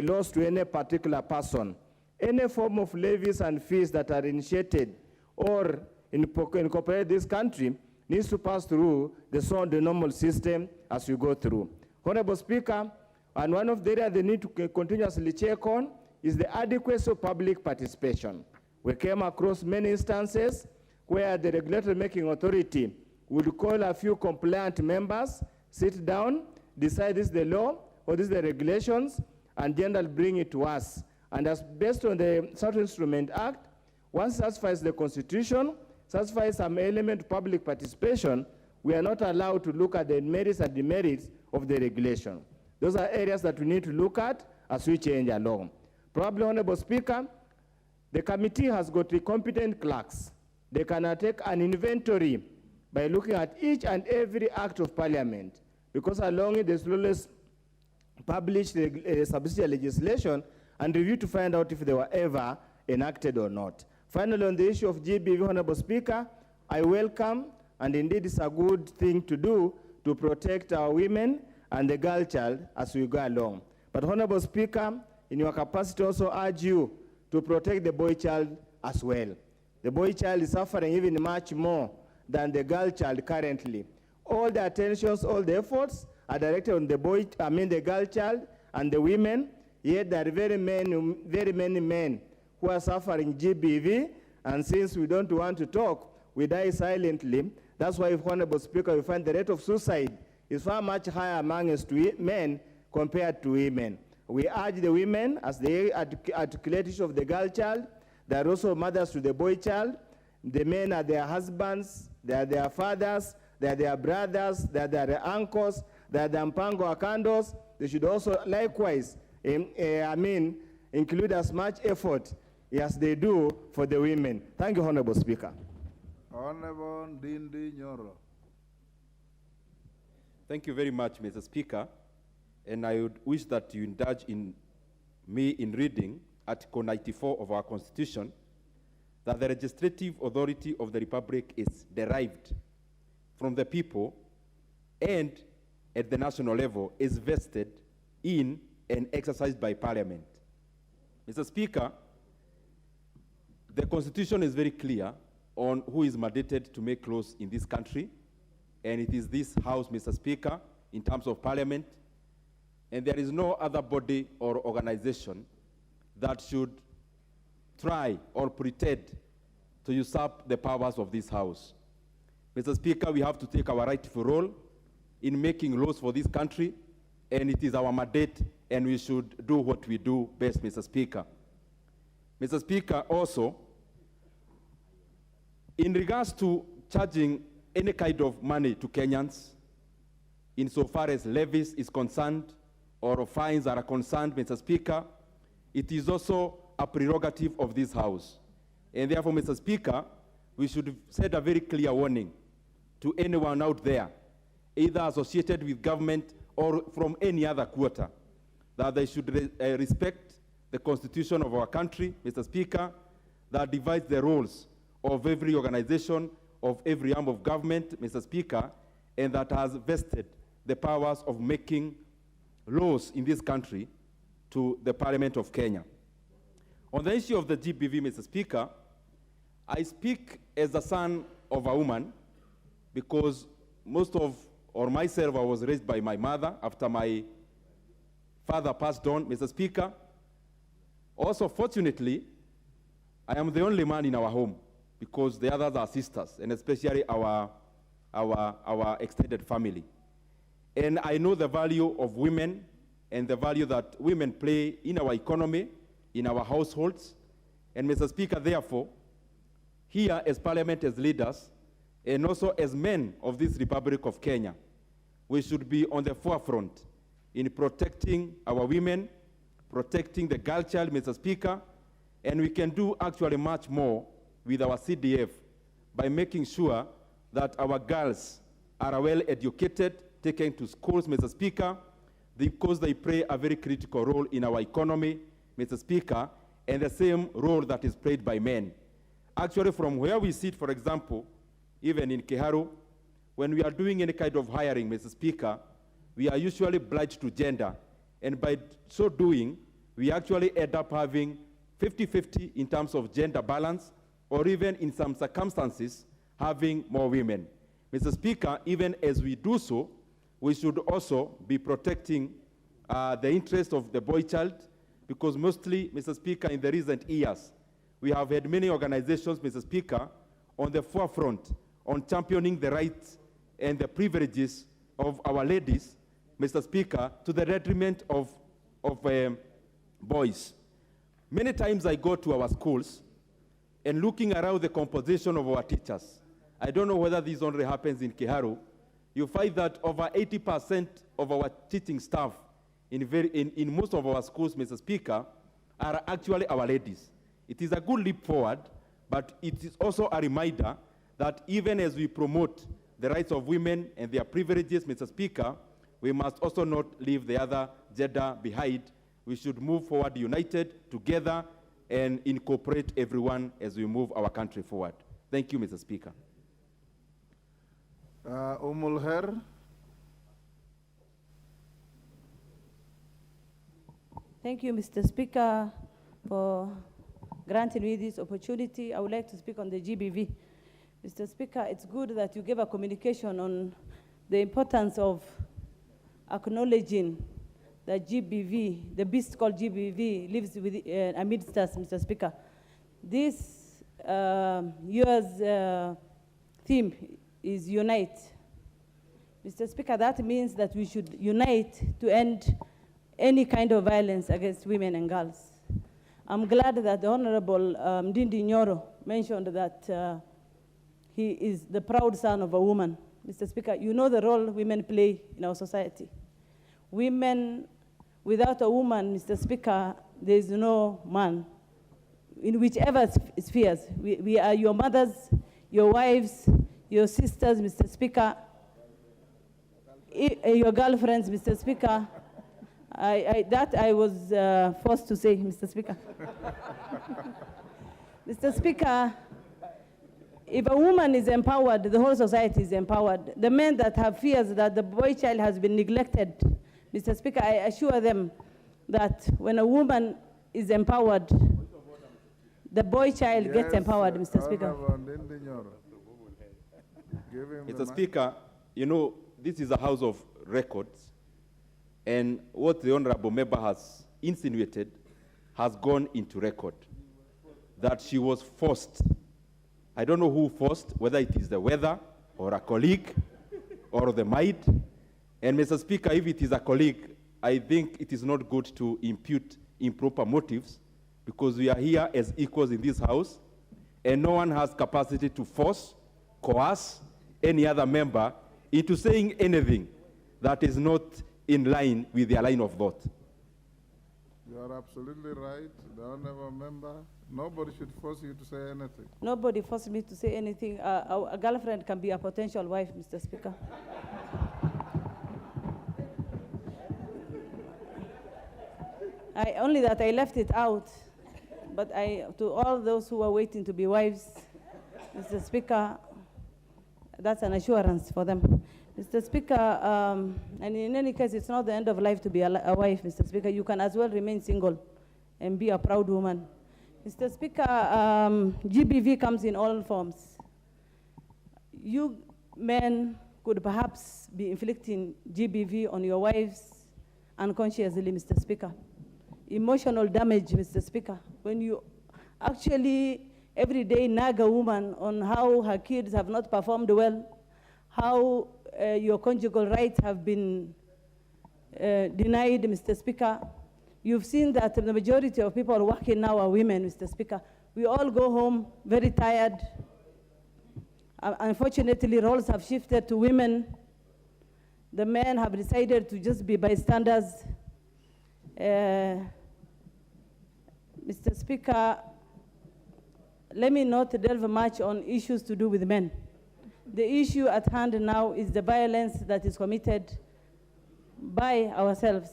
loss to any particular person, any form of levies and fees that are initiated or incorporated this country, needs to pass through the normal system as we go through. Honorable Speaker, and one of the areas they need to continuously check on is the adequacy of public participation. We came across many instances where the regulatory making authority would call a few compliant members, sit down, decide this is the law or this is the regulations, and then they'll bring it to us. And as based on the Statutory Instrument Act, once it satisfies the Constitution, satisfies some element of public participation, we are not allowed to look at the merits and demerits of the regulation. Those are areas that we need to look at as we change along. Probably, Honorable Speaker, the committee has got the competent clerks. They can take an inventory by looking at each and every act of Parliament, because along it there's always published subsidiary legislation and review to find out if they were ever enacted or not. Finally, on the issue of GBV, Honorable Speaker, I welcome, and indeed it's a good thing to do, to protect our women and the girl child as we go along. But Honorable Speaker, in your capacity also urge you to protect the boy child as well. The boy child is suffering even much more than the girl child currently. All the attentions, all the efforts are directed on the girl child and the women, yet there are very many men who are suffering GBV, and since we don't want to talk, we die silently. That's why, Honorable Speaker, we find the rate of suicide is far much higher amongst men compared to women. We urge the women, as they articulate issue of the girl child, they are also mothers to the boy child. The men are their husbands, they are their fathers, they are their brothers, they are their uncles, they are the mpango akandos. They should also likewise, include as much effort as they do for the women. Thank you, Honorable Speaker. Honorable Ndindi Nyoro. Thank you very much, Mr. Speaker. And I would wish that you indulge me in reading Article 94 of our Constitution, that the legislative authority of the Republic is derived from the people and at the national level is vested in and exercised by Parliament. Mr. Speaker, the Constitution is very clear on who is mandated to make laws in this country, and it is this House, Mr. Speaker, in terms of Parliament, and there is no other body or organization that should try or pretend to usurp the powers of this House. Mr. Speaker, we have to take our rightful role in making laws for this country, and it is our mandate, and we should do what we do best, Mr. Speaker. Mr. Speaker, also, in regards to charging any kind of money to Kenyans, insofar as levies is concerned or fines are concerned, Mr. Speaker, it is also a prerogative of this House. And therefore, Mr. Speaker, we should set a very clear warning to anyone out there, either associated with government or from any other quarter, that they should respect the Constitution of our country, Mr. Speaker, that divides the roles of every organization, of every arm of government, Mr. Speaker, and that has vested the powers of making laws in this country to the Parliament of Kenya. On the issue of the GBV, Mr. Speaker, I speak as the son of a woman because myself, I was raised by my mother after my father passed on, Mr. Speaker. Also, fortunately, I am the only man in our home because the others are sisters, and especially our extended family. And I know the value of women and the value that women play in our economy, in our households. And Mr. Speaker, therefore, here as Parliament, as leaders, and also as men of this Republic of Kenya, we should be on the forefront in protecting our women, protecting the girl child, Mr. Speaker, and we can do actually much more with our CDF by making sure that our girls are well educated, taken to schools, Mr. Speaker, because they play a very critical role in our economy, Mr. Speaker, and the same role that is played by men. Actually, from where we sit, for example, even in Kiharu, when we are doing any kind of hiring, Mr. Speaker, we are usually obliged to gender. And by so doing, we actually end up having 50-50 in terms of gender balance, or even in some circumstances, having more women. Mr. Speaker, even as we do so, we should also be protecting the interest of the boy child, because mostly, Mr. Speaker, in the recent years, we have had many organizations, Mr. Speaker, on the forefront on championing the rights and the privileges of our ladies, Mr. Speaker, to the detriment of boys. Many times I go to our schools and looking around the composition of our teachers. I don't know whether this only happens in Kiharu. You find that over 80% of our teaching staff in most of our schools, Mr. Speaker, are actually our ladies. It is a good leap forward, but it is also a reminder that even as we promote the rights of women and their privileges, Mr. Speaker, we must also not leave the other gender behind. We should move forward united, together, and incorporate everyone as we move our country forward. Thank you, Mr. Speaker. Umulher. Thank you, Mr. Speaker, for granting me this opportunity. I would like to speak on the GBV. Mr. Speaker, it's good that you gave a communication on the importance of acknowledging that GBV, the beast called GBV, lives amidst us, Mr. Speaker. This year's theme is unite. Mr. Speaker, that means that we should unite to end any kind of violence against women and girls. I'm glad that the Honorable Ndindi Nyoro mentioned that he is the proud son of a woman. Mr. Speaker, you know the role women play in our society. Women, without a woman, Mr. Speaker, there is no man. In whichever spheres, we are your mothers, your wives, your sisters, Mr. Speaker, your girlfriends, Mr. Speaker. That I was forced to say, Mr. Speaker. Mr. Speaker, if a woman is empowered, the whole society is empowered. The men that have fears that the boy child has been neglected, Mr. Speaker, I assure them that when a woman is empowered, the boy child gets empowered, Mr. Speaker. Mr. Speaker, you know, this is a house of records, and what the honorable member has insinuated has gone into record, that she was forced. I don't know who forced, whether it is the weather or a colleague or the maid. And Mr. Speaker, if it is a colleague, I think it is not good to impute improper motives, because we are here as equals in this house, and no one has capacity to force, coerce any other member into saying anything that is not in line with their line of thought. You are absolutely right. The honorable member, nobody should force you to say anything. Nobody forced me to say anything. A girlfriend can be a potential wife, Mr. Speaker. Only that I left it out. But to all those who are waiting to be wives, Mr. Speaker, that's an assurance for them. Mr. Speaker, and in any case, it's not the end of life to be a wife, Mr. Speaker. You can as well remain single and be a proud woman. Mr. Speaker, GBV comes in all forms. You men could perhaps be inflicting GBV on your wives unconsciously, Mr. Speaker. Emotional damage, Mr. Speaker. When you actually every day nag a woman on how her kids have not performed well, how your conjugal rights have been denied, Mr. Speaker. You've seen that the majority of people working now are women, Mr. Speaker. We all go home very tired. Unfortunately, roles have shifted to women. The men have decided to just be bystanders. Mr. Speaker, let me not delve much on issues to do with men. The issue at hand now is the violence that is committed by ourselves,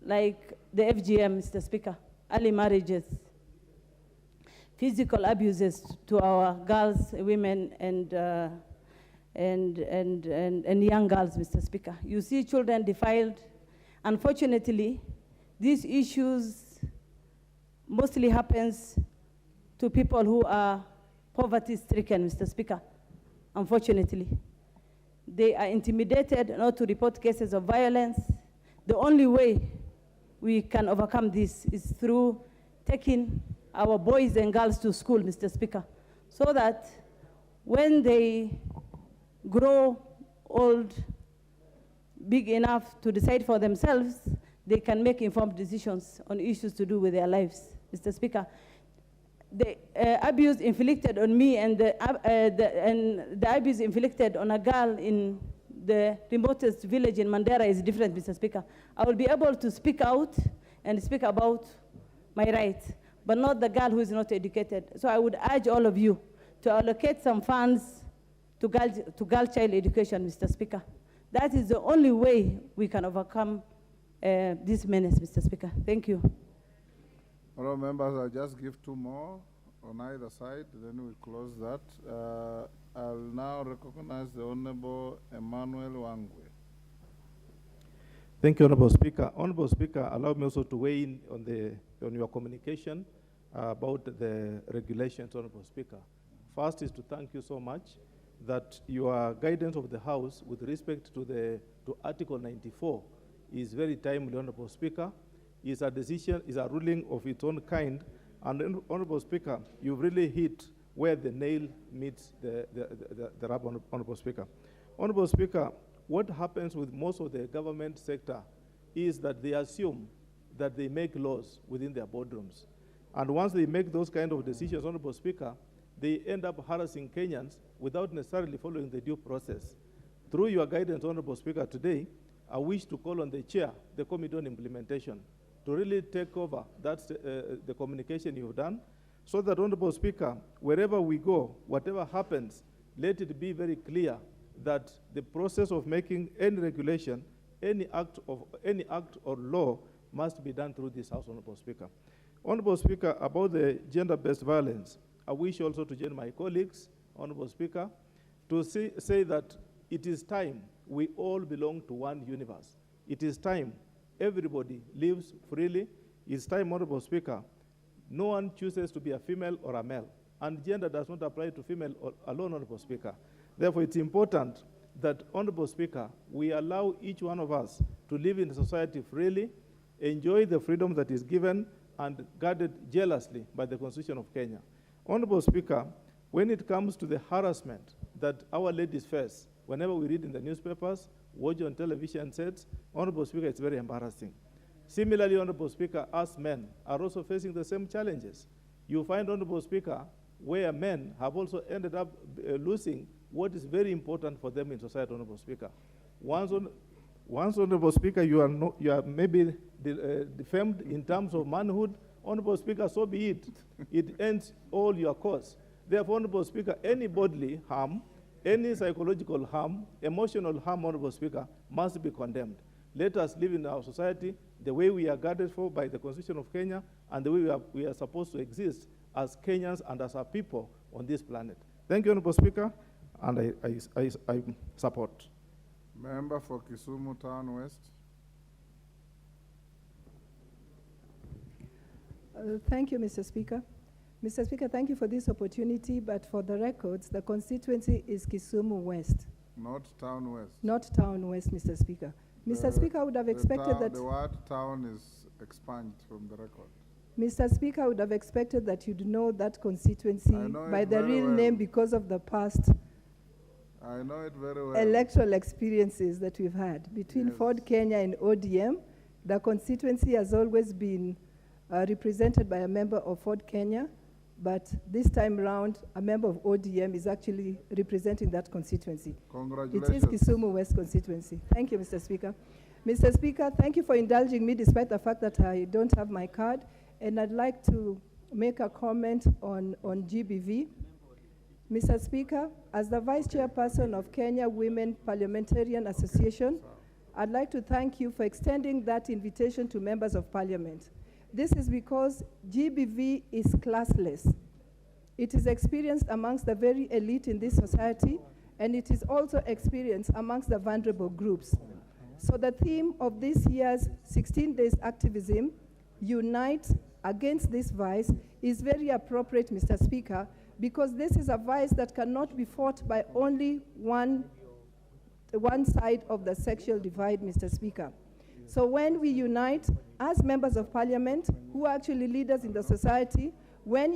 like the FGM, Mr. Speaker, early marriages, physical abuses to our girls, women, and young girls, Mr. Speaker. You see children defiled. Unfortunately, these issues mostly happens to people who are poverty-stricken, Mr. Speaker. Unfortunately, they are intimidated not to report cases of violence. The only way we can overcome this is through taking our boys and girls to school, Mr. Speaker, so that when they grow old, big enough to decide for themselves, they can make informed decisions on issues to do with their lives, Mr. Speaker. The abuse inflicted on me and the abuse inflicted on a girl in the remotest village in Mandera is different, Mr. Speaker. I will be able to speak out and speak about my rights, but not the girl who is not educated. So I would urge all of you to allocate some funds to girl child education, Mr. Speaker. That is the only way we can overcome this menace, Mr. Speaker. Thank you. Honourable members, I'll just give two more on either side, then we close that. I'll now recognize the Honourable Emmanuel Wangwe. Thank you, Honourable Speaker. Honourable Speaker, allow me also to weigh in on your communication about the regulations, Honourable Speaker. First is to thank you so much that your guidance of the House with respect to Article 94 is very timely, Honourable Speaker. Is a decision, is a ruling of its own kind. And Honourable Speaker, you've really hit where the nail meets the rubber, Honourable Speaker. Honourable Speaker, what happens with most of the government sector is that they assume that they make laws within their boardrooms. And once they make those kind of decisions, Honourable Speaker, they end up harassing Kenyans without necessarily following the due process. Through your guidance, Honourable Speaker, today, I wish to call on the chair, the Committee on Implementation, to really take over the communication you've done, so that, Honourable Speaker, wherever we go, whatever happens, let it be very clear that the process of making any regulation, any act or law must be done through this House, Honourable Speaker. Honourable Speaker, about the gender-based violence, I wish also to join my colleagues, Honourable Speaker, to say that it is time we all belong to one universe. It is time everybody lives freely. It's time, Honourable Speaker, no one chooses to be a female or a male, and gender does not apply to female alone, Honourable Speaker. Therefore, it's important that, Honourable Speaker, we allow each one of us to live in society freely, enjoy the freedom that is given and guarded jealously by the Constitution of Kenya. Honourable Speaker, when it comes to the harassment that our ladies face, whenever we read in the newspapers, watch on television sets, Honourable Speaker, it's very embarrassing. Similarly, Honourable Speaker, us men are also facing the same challenges. You find, Honourable Speaker, where men have also ended up losing what is very important for them in society, Honourable Speaker. Once, Honourable Speaker, you are maybe defamed in terms of manhood, Honourable Speaker, so be it. It ends all your cause. Therefore, Honourable Speaker, any bodily harm, any psychological harm, emotional harm, Honourable Speaker, must be condemned. Let us live in our society the way we are guarded for by the Constitution of Kenya and the way we are supposed to exist as Kenyans and as a people on this planet. Thank you, Honourable Speaker. and I support. Member for Kisumu Town West. Thank you, Mr. Speaker. Mr. Speaker, thank you for this opportunity, but for the records, the constituency is Kisumu West. Not Town West. Not Town West, Mr. Speaker. Mr. Speaker, I would have expected that... The word town is expunged from the record. Mr. Speaker, I would have expected that you'd know that constituency by the real name because of the past I know it very well. electoral experiences that we've had. Between Ford Kenya and ODM, the constituency has always been represented by a member of Ford Kenya, but this time round, a member of ODM is actually representing that constituency. Congratulations. It is Kisumu West constituency. Thank you, Mr. Speaker. Mr. Speaker, thank you for indulging me despite the fact that I don't have my card, and I'd like to make a comment on GBV. Mr. Speaker, as the Vice Chairperson of Kenya Women Parliamentarian Association, I'd like to thank you for extending that invitation to members of Parliament. This is because GBV is classless. It is experienced amongst the very elite in this society, and it is also experienced amongst the vulnerable groups. So the theme of this year's 16 days activism, Unite Against this Vice, is very appropriate, Mr. Speaker, because this is a vice that cannot be fought by only one side of the sexual divide, Mr. Speaker. So when we unite as members of Parliament, who are actually leaders in the society, when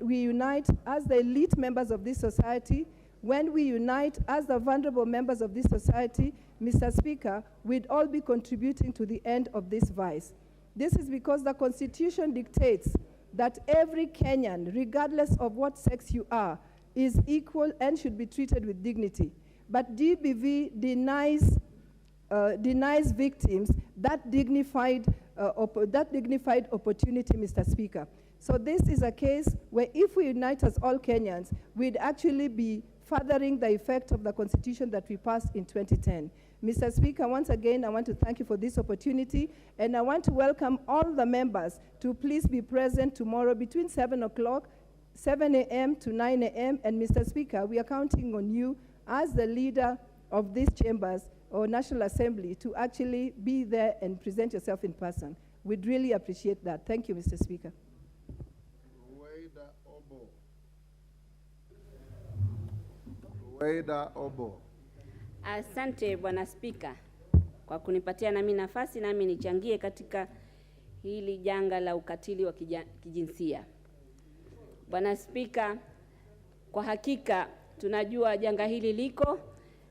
we unite as the elite members of this society, when we unite as the vulnerable members of this society, Mr. Speaker, we'd all be contributing to the end of this vice. This is because the Constitution dictates that every Kenyan, regardless of what sex you are, is equal and should be treated with dignity. But GBV denies victims that dignified opportunity, Mr. Speaker. So this is a case where if we unite as all Kenyans, we'd actually be furthering the effect of the Constitution that we passed in 2010. Mr. Speaker, once again, I want to thank you for this opportunity, and I want to welcome all the members to please be present tomorrow between 7 a.m. to 9 a.m. And Mr. Speaker, we are counting on you as the leader of these chambers or National Assembly to actually be there and present yourself in person. We'd really appreciate that. Thank you, Mr. Speaker. Weda Obo. Asante Bwana Spika kwa kunipatia nami nafasi nami nichangie katika hili janga la ukatili wa kijinsia. Bwana Spika, kwa hakika tunajua janga hili liko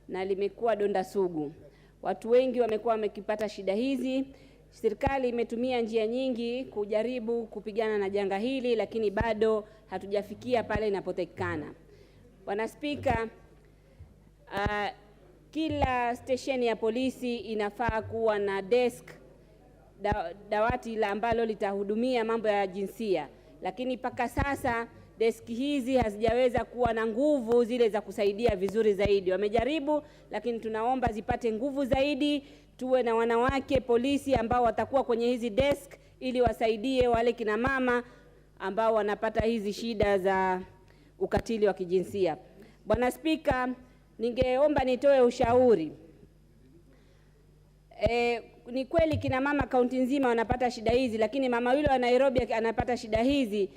na limekuwa donda sugu. Watu wengi wamekuwa wamekipata shida hizi. Serikali imetumia njia nyingi kujaribu kupigana na janga hili, lakini bado hatujafikia pale inapotakikana. Bwana Spika, kila station ya polisi inafaa kuwa na desk, dawati la ambalo litahudumia mambo ya jinsia, lakini mpaka sasa deski hizi hazijaweza kuwa na nguvu zile za kusaidia vizuri zaidi. Wamejaribu, lakini tunaomba zipate nguvu zaidi, tuwe na wanawake polisi ambao watakuwa kwenye hizi desk ili wasaidie wale kina mama ambao wanapata hizi shida za ukatili wa kijinsia. Bwana Spika, ningeomba nitoe ushauri. Ni kweli kina mama kaunti nzima wanapata shida hizi, lakini mama yule wa Nairobi anapata shida hizi,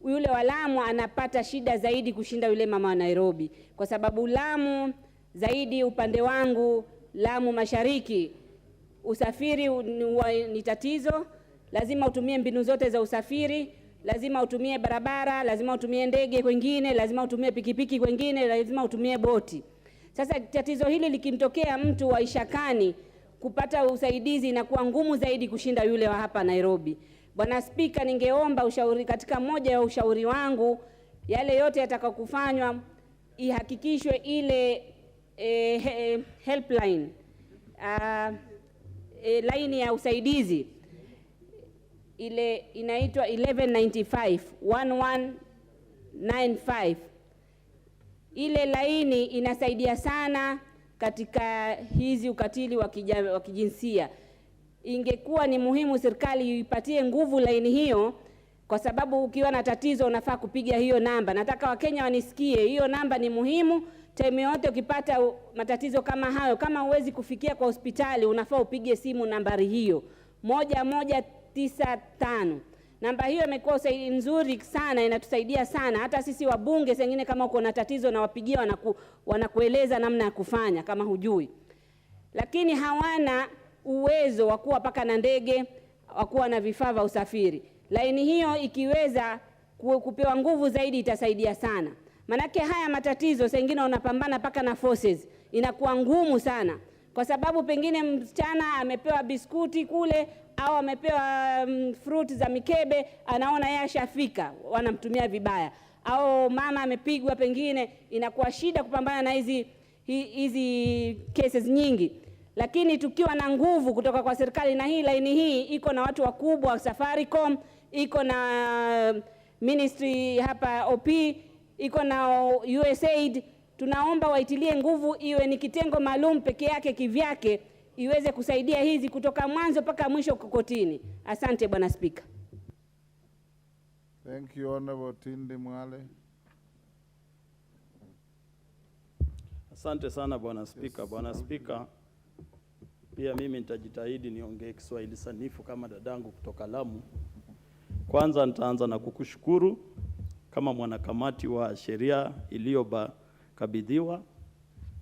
yule wa Lamu anapata shida zaidi kushinda yule mama wa Nairobi, kwa sababu Lamu zaidi upande wangu Lamu Mashariki, usafiri ni tatizo. Lazima utumie mbinu zote za usafiri, lazima utumie barabara, lazima utumie ndege kwingine, lazima utumie pikipiki kwingine, lazima utumie boti. Sasa tatizo hili likimtokea mtu wa Ishakani, kupata usaidizi inakuwa ngumu zaidi kushinda yule wa hapa Nairobi. Bwana Spika, ningeomba ushauri katika moja ya ushauri wangu, yale yote yatakayokufanywa ihakikishwe ile helpline, line ya usaidizi ile inaitwa 1195 ile laini inasaidia sana katika hizi ukatili wa kijinsia. Ingekuwa ni muhimu serikali ipatie nguvu laini hiyo, kwa sababu ukiwa na tatizo unafaa kupiga hiyo namba. Nataka Wakenya wanisikie, hiyo namba ni muhimu time yote ukipata matatizo kama hayo, kama huwezi kufikia kwa hospitali, unafaa upige simu nambari hiyo 1195. Namba hiyo imekuwa nzuri sana, inatusaidia sana. Hata sisi wabunge sengine kama uko na tatizo na wapigia, wanakueleza namna ya kufanya kama hujui. Lakini hawana uwezo wa kuwa paka na ndege, wa kuwa na vifaa vya usafiri. Laini hiyo ikiweza kupewa nguvu zaidi itasaidia sana. Manake haya matatizo sengine unapambana paka na forces, inakuwa ngumu sana. Kwa sababu pengine msichana amepewa biskuti kule au amepewa fruit za mikebe, anaona yeye ashafika, wanamtumia vibaya. Au mama amepigwa, pengine inakuwa shida kupambana na hizi cases nyingi. Lakini tukiwa na nguvu kutoka kwa serikali, na hii laini hii iko na watu wakubwa, Safaricom, iko na ministry hapa OP, iko na USAID, tunaomba waitilie nguvu, iwe ni kitengo maalum peke yake kivyake, iweze kusaidia hizi kutoka mwanzo mpaka mwisho kokotini. Asante Bwana Speaker. Thank you, Honorable Tindi Mwale. Asante sana Bwana Speaker. Bwana Speaker, pia mimi nitajitahidi niongee Kiswahili sanifu kama dadangu kutoka Lamu. Kwanza nitaanza na kukushukuru kama mwanakamati wa sheria iliyokabidhiwa.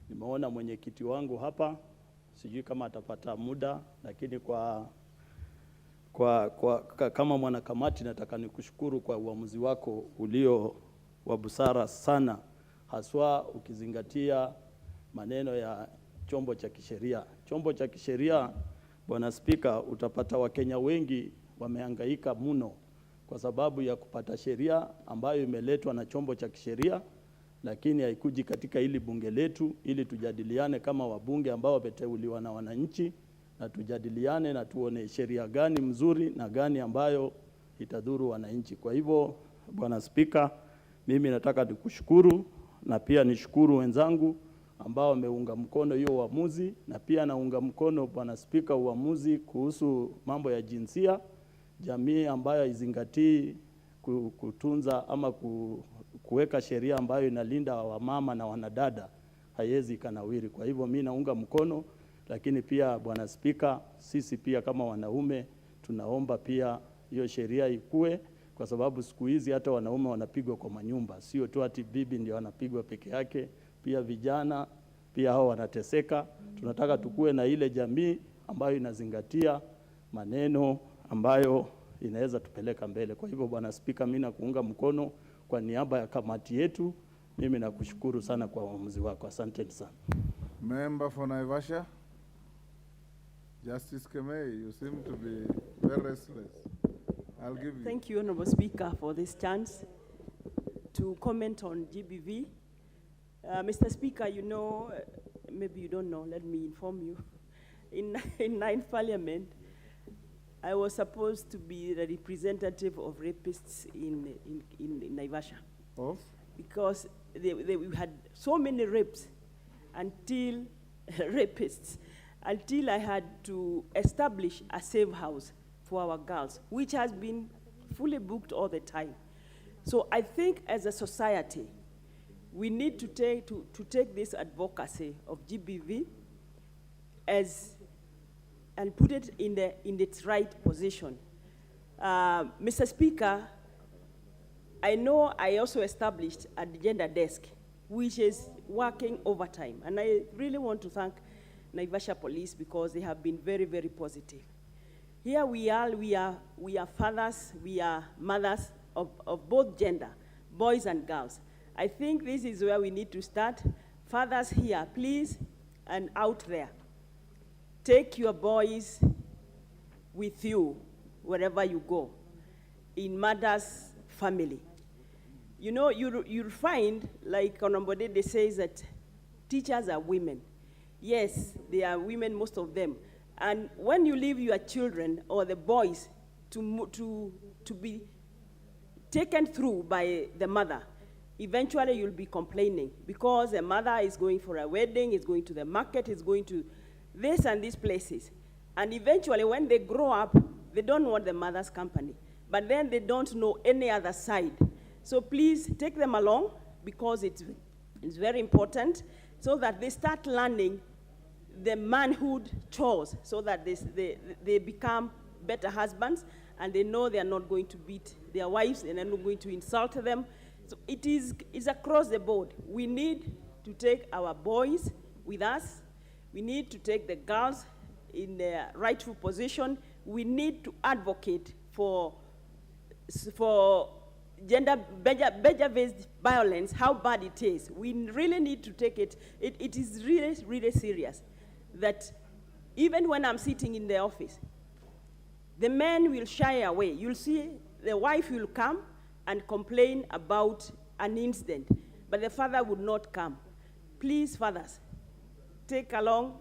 Nimeona mwenyekiti wangu hapa, sijui kama atapata muda, lakini kama mwanakamati nataka nikushukuru kwa uamuzi wako ulio wa busara sana, haswa ukizingatia maneno ya chombo cha kisheria. Chombo cha kisheria, Bwana Speaker, utapata Wakenya wengi wamehangaika mno kwa sababu ya kupata sheria ambayo imeletwa na chombo cha kisheria, lakini haikuji katika hili bunge letu ili tujadiliane kama wabunge ambao wameteuliwa na wananchi, na tujadiliane na tuone sheria gani mzuri na gani ambayo itadhuru wananchi. Kwa hivyo Bwana Speaker, mimi nataka nikushukuru, na pia nishukuru wenzangu ambao wameunga mkono hiyo uamuzi, na pia naunga mkono Bwana Speaker uamuzi kuhusu mambo ya jinsia. Jamii ambayo izingatii kutunza ama kuweka sheria ambayo inalinda wamama na wanadada haiwezi kanawiri. Kwa hivyo mimi naunga mkono, lakini pia Bwana Speaker, sisi pia kama wanaume tunaomba pia hiyo sheria ikue, kwa sababu siku hizi hata wanaume wanapigwa kwa manyumba, sio tu ati bibi ndio wanapigwa peke yake, pia vijana pia hao wanateseka. Tunataka tukue na ile jamii ambayo inazingatia maneno ambayo inaweza tupeleka mbele. Kwa hivyo Bwana Speaker, mimi nakuunga mkono kwa niaba ya kamati yetu. Mimi nakushukuru sana kwa uamuzi wako. Asante sana. Member for Naivasha. Justice Kemei, you seem to be very restless. I'll give you. Thank you, Honorable Speaker, for this chance to comment on GBV. Mr. Speaker, you know, maybe you don't know, let me inform you. In 9th Parliament, I was supposed to be the representative of rapists in Naivasha. Of? Because we had so many rapes until rapists, until I had to establish a safe house for our girls, which has been fully booked all the time. So I think as a society, we need to take this advocacy of GBV and put it in its right position. Mr. Speaker, I know I also established a gender desk, which is working overtime. And I really want to thank Naivasha Police because they have been very, very positive. Here we are fathers, we are mothers of both gender, boys and girls. I think this is where we need to start. Fathers here, please, and out there, take your boys with you wherever you go, in mother's family. You know, you'll find, like Honorable Dede says, that teachers are women. Yes, they are women, most of them. And when you leave your children or the boys to be taken through by the mother, eventually you'll be complaining because the mother is going for a wedding, is going to the market, is going to this and these places. And eventually when they grow up, they don't want the mother's company. But then they don't know any other side. So please take them along because it's It's very important so that they start learning the manhood chores, so that they become better husbands, and they know they are not going to beat their wives and they're not going to insult them. So it's across the board. We need to take our boys with us. We need to take the girls in their rightful position. We need to advocate for gender-based violence, how bad it is. We really need to take it. It is really, really serious. That even when I'm sitting in the office, the men will shy away. You'll see the wife will come and complain about an incident, but the father would not come. Please, fathers, take along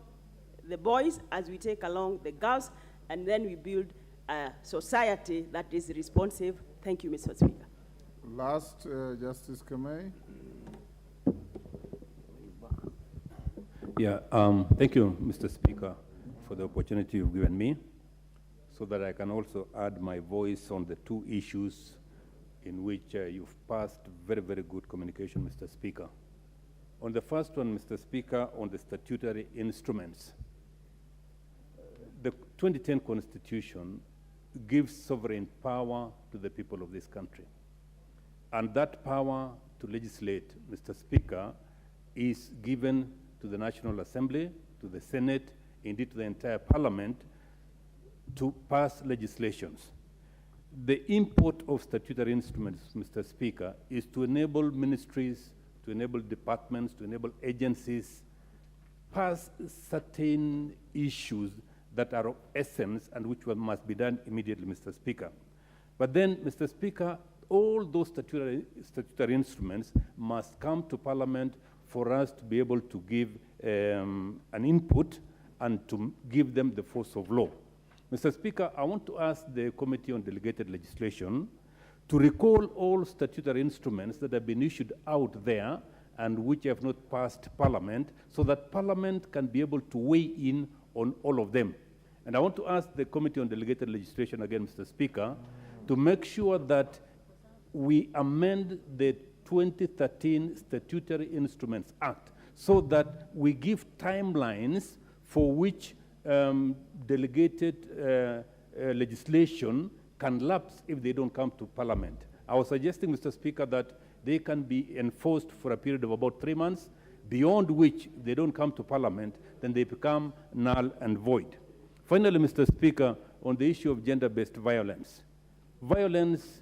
the boys as we take along the girls, and then we build a society that is responsive. Thank you, Mr. Speaker. Last, Justice Kamei. Yeah, thank you, Mr. Speaker, for the opportunity you've given me, so that I can also add my voice on the two issues in which you've passed very, very good communication, Mr. Speaker. On the first one, Mr. Speaker, on the statutory instruments, the 2010 Constitution gives sovereign power to the people of this country. And that power to legislate, Mr. Speaker, is given to the National Assembly, to the Senate, indeed to the entire Parliament, to pass legislations. The import of statutory instruments, Mr. Speaker, is to enable ministries, to enable departments, to enable agencies, pass certain issues that are of essence and which must be done immediately, Mr. Speaker. But then, Mr. Speaker, all those statutory instruments must come to Parliament for us to be able to give an input and to give them the force of law. Mr. Speaker, I want to ask the Committee on Delegated Legislation to recall all statutory instruments that have been issued out there and which have not passed Parliament, so that Parliament can be able to weigh in on all of them. And I want to ask the Committee on Delegated Legislation again, Mr. Speaker, to make sure that we amend the 2013 Statutory Instruments Act so that we give timelines for which delegated legislation can lapse if they don't come to Parliament. I was suggesting, Mr. Speaker, that they can be enforced for a period of about 3 months, beyond which if they don't come to Parliament, then they become null and void. Finally, Mr. Speaker, on the issue of gender-based violence. Violence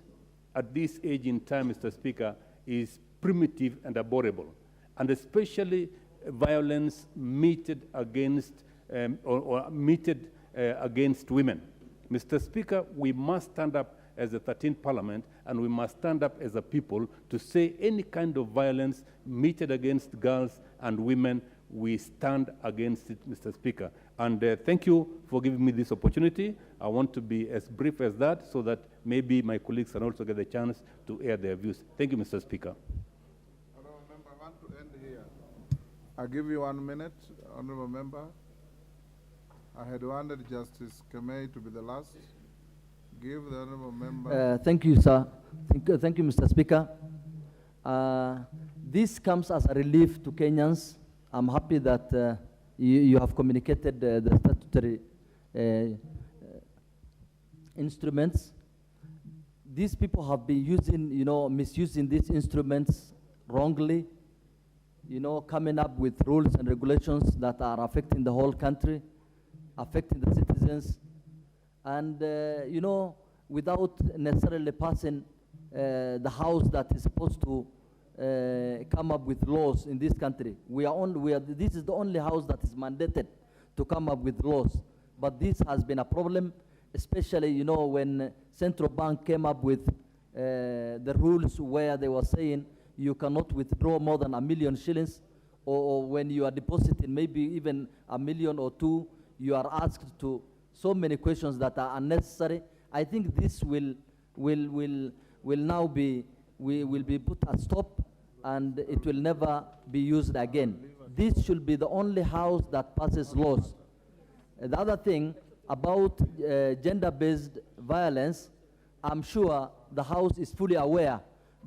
at this age in time, Mr. Speaker, is primitive and abhorrible, and especially violence meted against against women. Mr. Speaker, we must stand up as the 13th Parliament, and we must stand up as a people to say any kind of violence meted against girls and women, we stand against it, Mr. Speaker. And thank you for giving me this opportunity. I want to be as brief as that so that maybe my colleagues can also get the chance to air their views. Thank you, Mr. Speaker. Honourable Member, I want to end here. I'll give you 1 minute, Honourable Member. I had wanted Justice Kamei to be the last. Give the Honourable Member. Thank you, sir. Thank you, Mr. Speaker. This comes as a relief to Kenyans. I'm happy that you have communicated the statutory instruments. These people have been using, misusing these instruments wrongly, coming up with rules and regulations that are affecting the whole country, affecting the citizens, and, without necessarily passing the house that is supposed to come up with laws in this country. This is the only house that is mandated to come up with laws. But this has been a problem, especially, when Central Bank came up with the rules where they were saying you cannot withdraw more than 1 million shillings, or when you are depositing maybe even 1 million or 2, you are asked to so many questions that are unnecessary. I think this will now be put a stop, and it will never be used again. This should be the only house that passes laws. The other thing about gender-based violence, I'm sure the House is fully aware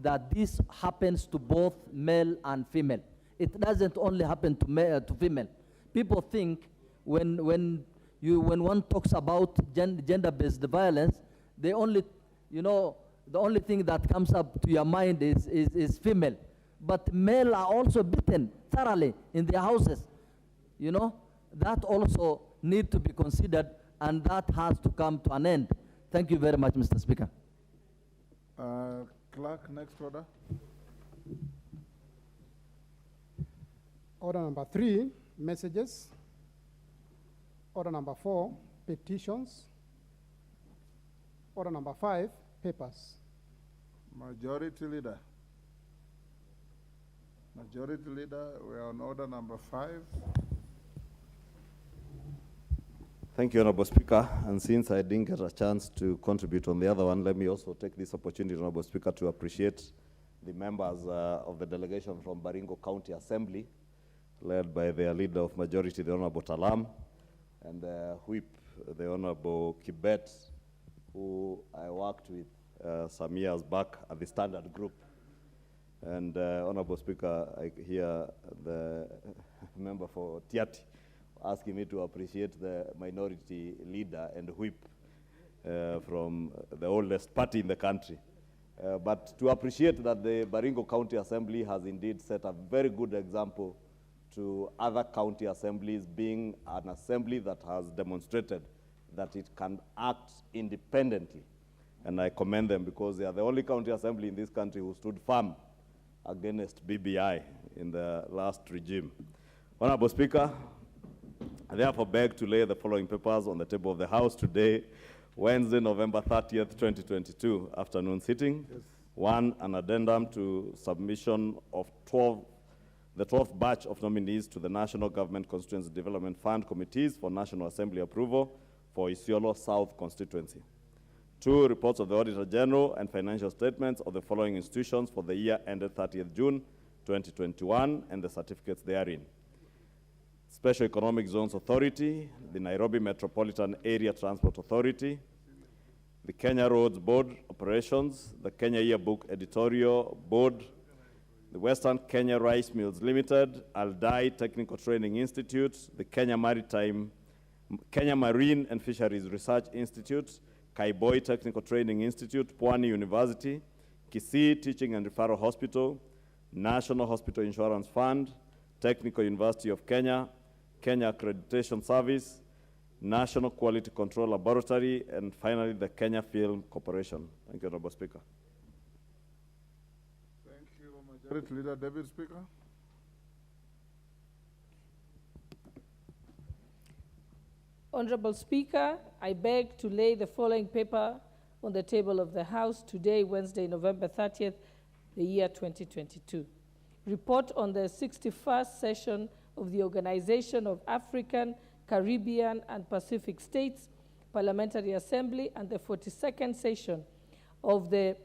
that this happens to both male and female. It doesn't only happen to female. People think when one talks about gender-based violence, they only, the only thing that comes up to your mind is female. But male are also beaten thoroughly in their houses. That also need to be considered, and that has to come to an end. Thank you very much, Mr. Speaker. Clerk, next order. Order number 3, messages. Order number 4, petitions. Order number 5, papers. Majority Leader. Majority Leader, we are on order number 5. Thank you, Honorable Speaker. And since I didn't get a chance to contribute on the other one, let me also take this opportunity, Honorable Speaker, to appreciate the members of the delegation from Baringo County Assembly, led by their leader of majority, the Honorable Talam, and whip, the Honorable Kibet, who I worked with some years back at the Standard Group. And Honorable Speaker, I hear the member for Tiati asking me to appreciate the minority leader and whip from the oldest party in the country. But to appreciate that the Baringo County Assembly has indeed set a very good example to other county assemblies, being an assembly that has demonstrated that it can act independently. And I commend them because they are the only county assembly in this country who stood firm against BBI in the last regime. Honorable Speaker, I therefore beg to lay the following papers on the table of the House today, Wednesday, November 30th, 2022, afternoon sitting. Yes. 1, an addendum to submission of the 12th batch of nominees to the National Government Constituency Development Fund committees for National Assembly approval for Isiolo South constituency. 2, reports of the Auditor General and financial statements of the following institutions for the year ended 30th June 2021 and the certificates therein. Special Economic Zones Authority, the Nairobi Metropolitan Area Transport Authority, the Kenya Roads Board Operations, the Kenya Yearbook Editorial Board, the Western Kenya Rice Mills Limited, Aldai Technical Training Institute, the Kenya Marine and Fisheries Research Institute, Kaiboi Technical Training Institute, Pwani University, Kisii Teaching and Referral Hospital, National Hospital Insurance Fund, Technical University of Kenya, Kenya Accreditation Service, National Quality Control Laboratory, and finally the Kenya Film Corporation. Thank you, Honorable Speaker. Thank you, Majority Leader. Deputy Speaker. Honorable Speaker, I beg to lay the following paper on the table of the House today, Wednesday, November 30th, the year 2022. Report on the 61st session of the Organization of African, Caribbean, and Pacific States Parliamentary Assembly and the 42nd session of the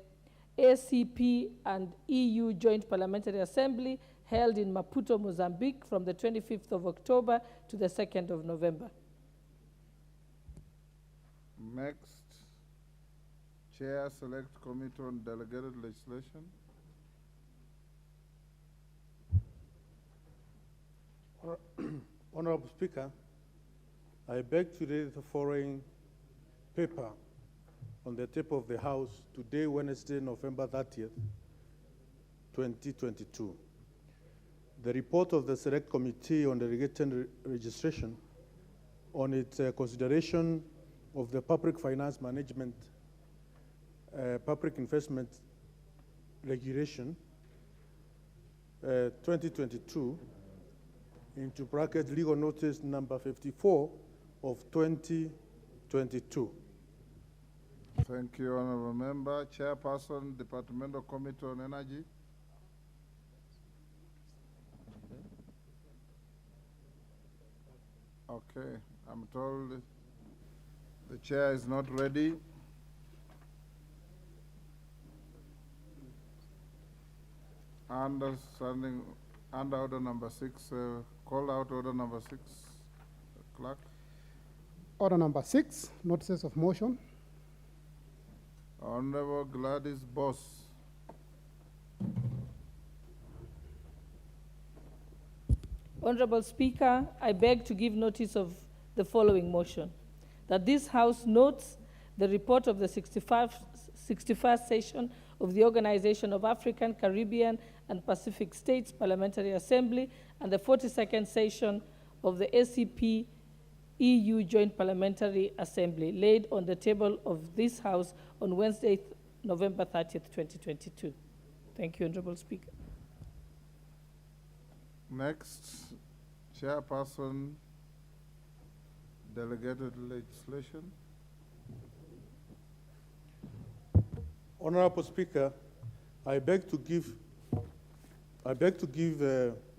ACP and EU Joint Parliamentary Assembly held in Maputo, Mozambique from the 25th of October to the 2nd of November. Next, Chair Select Committee on Delegated Legislation. Honorable Speaker, I beg to read the following paper on the table of the House today, Wednesday, November 30th, 2022. The report of the Select Committee on Delegated Registration on its consideration of the Public Finance Management Public Investment Regulation 2022 into bracket legal notice number 54 of 2022. Thank you, Honorable Member. Chairperson, Departmental Committee on Energy. Okay, I'm told the chair is not ready. Understanding under order number 6, call out order number 6, clerk. Order number 6, notices of motion. Honorable Gladys Boss. Honorable Speaker, I beg to give notice of the following motion. That this House notes the report of the 61st session of the Organization of African, Caribbean, and Pacific States Parliamentary Assembly and the 42nd session of the ACP EU Joint Parliamentary Assembly laid on the table of this House on Wednesday, November 30th, 2022. Thank you, Honorable Speaker. Next, Chairperson, Delegated Legislation. Honorable Speaker, I beg to give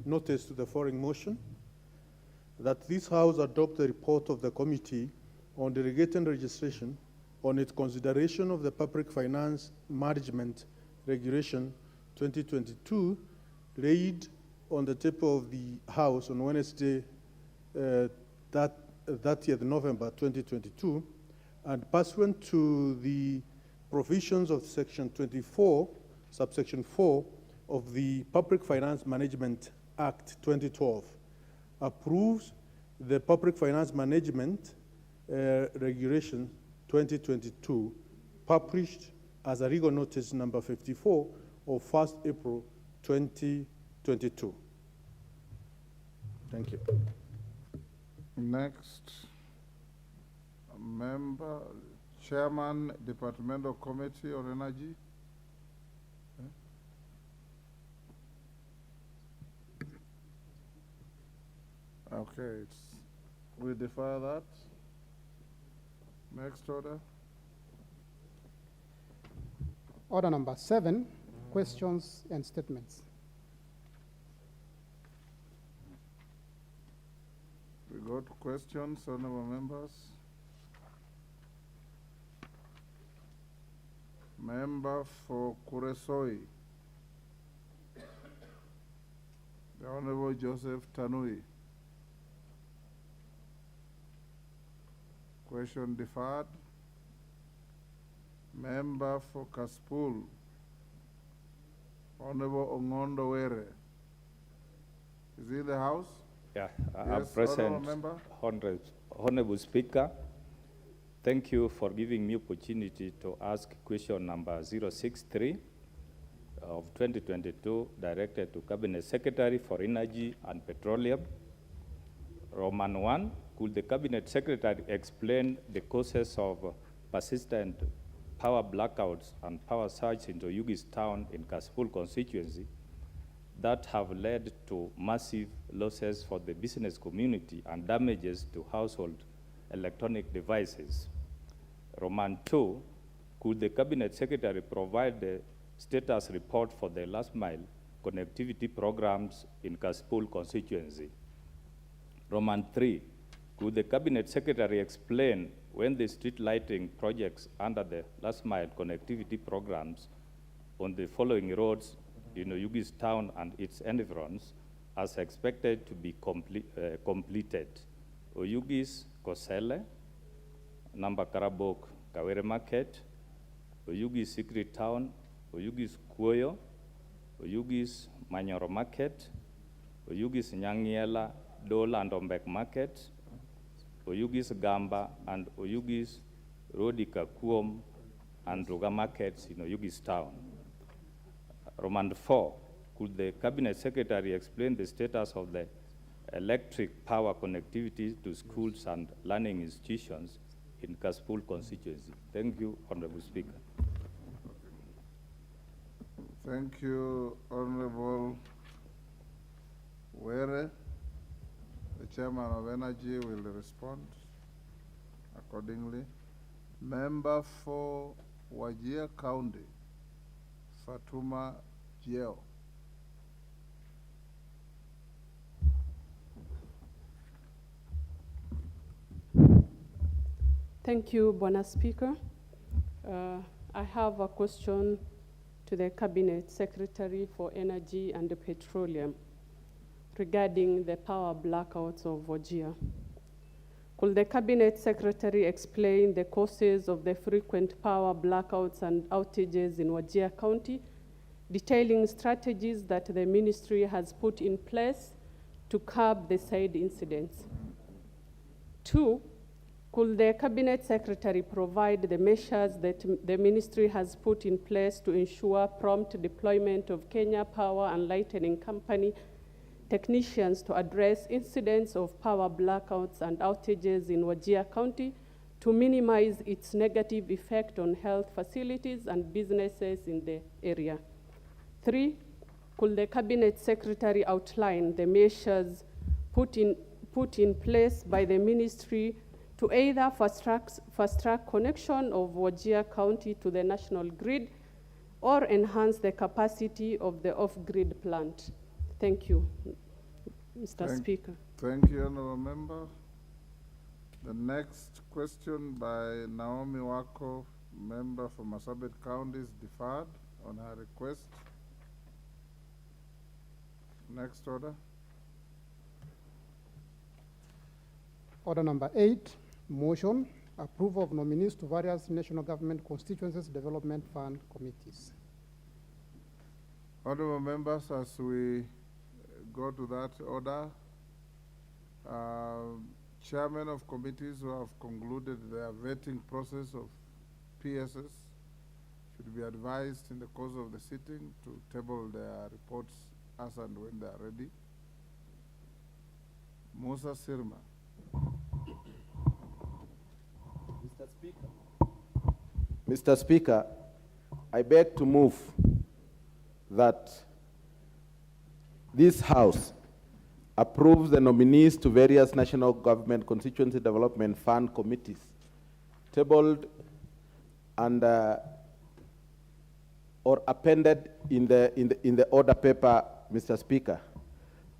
notice to the following motion that this House adopt the report of the Committee on Delegated Legislation on its consideration of the Public Finance Management Regulation 2022 laid on the table of the House on Wednesday, 30th November 2022, and pursuant to the provisions of Section 24, subsection 4 of the Public Finance Management Act 2012, approves the Public Finance Management Regulation 2022, published as a legal notice number 54 of 1st April 2022. Thank you. Next, Chairman, Departmental Committee on Energy. Okay, we defer that. Next order. Order number 7, questions and statements. We go to questions, honorable members. Member for Kuresoi, the Honorable Joseph Tanui. Question deferred. Member for Kaspul, Honorable Ongondo Were. Is he in the House? Yeah, Yes, I'm present. Honorable Member. Honorable Speaker, thank you for giving me opportunity to ask question number 063 of 2022 directed to Cabinet Secretary for Energy and Petroleum. Roman 1, could the Cabinet Secretary explain the causes of persistent power blackouts and power surge into Yugis town in Kaspul constituency that have led to massive losses for the business community and damages to household electronic devices? Roman 2, could the Cabinet Secretary provide the status report for the last mile connectivity programs in Kaspul constituency? Roman 3, could the Cabinet Secretary explain when the street lighting projects under the last mile connectivity programs on the following roads in Oyugis town and its environs as expected to be completed? Oyugis Kosele, Namba Karabok Kawere Market, Oyugis Secret Town, Oyugis Kuoyo, Oyugis Manyoro Market, Oyugis Nyangiela Dole and Ombek Market, Oyugis Gamba and Oyugis Rodika Kuom and Ruga Markets in Oyugis town. Roman 4, could the Cabinet Secretary explain the status of the electric power connectivity to schools and learning institutions in Kaspul constituency? Thank you, Honorable Speaker. Thank you, Honorable Were. The Chairman of Energy will respond accordingly. Member for Wajir County, Fatuma Jiao. Thank you, Bwana Speaker. I have a question to the Cabinet Secretary for Energy and Petroleum regarding the power blackouts of Wajir. Could the Cabinet Secretary explain the causes of the frequent power blackouts and outages in Wajir County, detailing strategies that the ministry has put in place to curb the said incidents? 2, could the Cabinet Secretary provide the measures that the ministry has put in place to ensure prompt deployment of Kenya Power and Lighting Company technicians to address incidents of power blackouts and outages in Wajir County to minimize its negative effect on health facilities and businesses in the area? 3, could the Cabinet Secretary outline the measures put in place by the ministry to either fast-track connection of Wajir County to the national grid or enhance the capacity of the off-grid plant? Thank you, Mr. Speaker. Thank you, Honourable Member. The next question by Naomi Wako, member for Marsabit County, is deferred on her request. Next order. Order number 8, motion, approval of nominees to various national government constituencies development fund committees. Honourable members, as we go to that order, chairmen of committees who have concluded their vetting process of PSS should be advised in the course of the sitting to table their reports as and when they are ready. Musa Sirma. Mr. Speaker, I beg to move that this House approves the nominees to various national government constituency development fund committees tabled and or appended in the order paper, Mr. Speaker,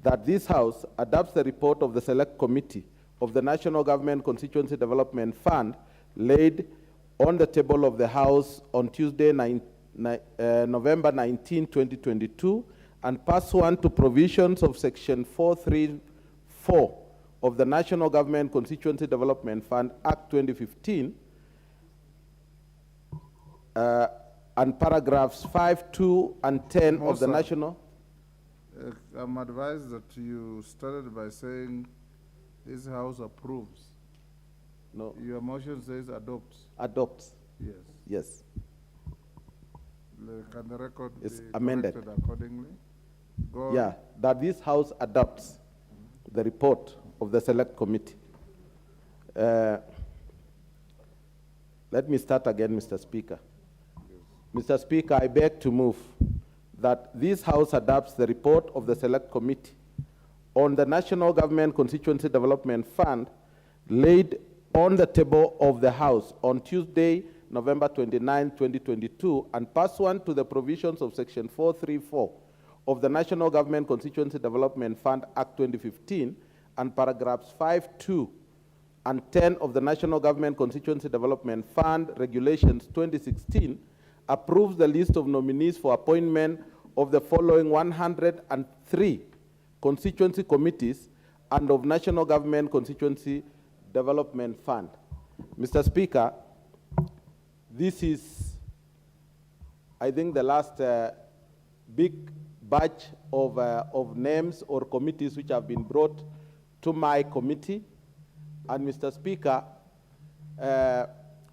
that this House adopts the report of the Select Committee of the National Government Constituency Development Fund laid on the table of the House on Tuesday, November 19, 2022, and pursuant to provisions of Section 434 of the National Government Constituency Development Fund Act 2015, and paragraphs 5, 2, and 10 of the National... I'm advised that you started by saying this House approves. No. Your motion says adopts. Adopts. Yes. Yes. Can the record it's be amended corrected accordingly? Go yeah, that this House adopts the report of the Select Committee. Let me start again, Mr. Speaker. Yes. Mr. Speaker, I beg to move that this House adopts the report of the Select Committee on the National Government Constituency Development Fund laid on the table of the House on Tuesday, November 29, 2022, and pursuant to the provisions of Section 434 of the National Government Constituency Development Fund Act 2015 and paragraphs 5, 2, and 10 of the National Government Constituency Development Fund Regulations 2016, approves the list of nominees for appointment of the following 103 constituency committees and of National Government Constituency Development Fund. Mr. Speaker, this is, I think, the last big batch of names or committees which have been brought to my committee. And Mr. Speaker,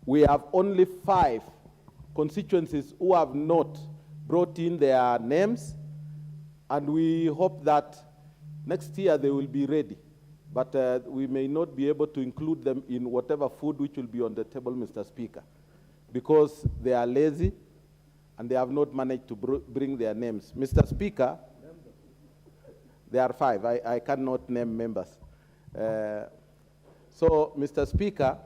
we have only 5 constituencies who have not brought in their names, and we hope that next year they will be ready. But we may not be able to include them in whatever food which will be on the table, Mr. Speaker, because they are lazy and they have not managed to bring their names. Mr. Speaker, there are 5. I cannot name members. So, Mr. Speaker,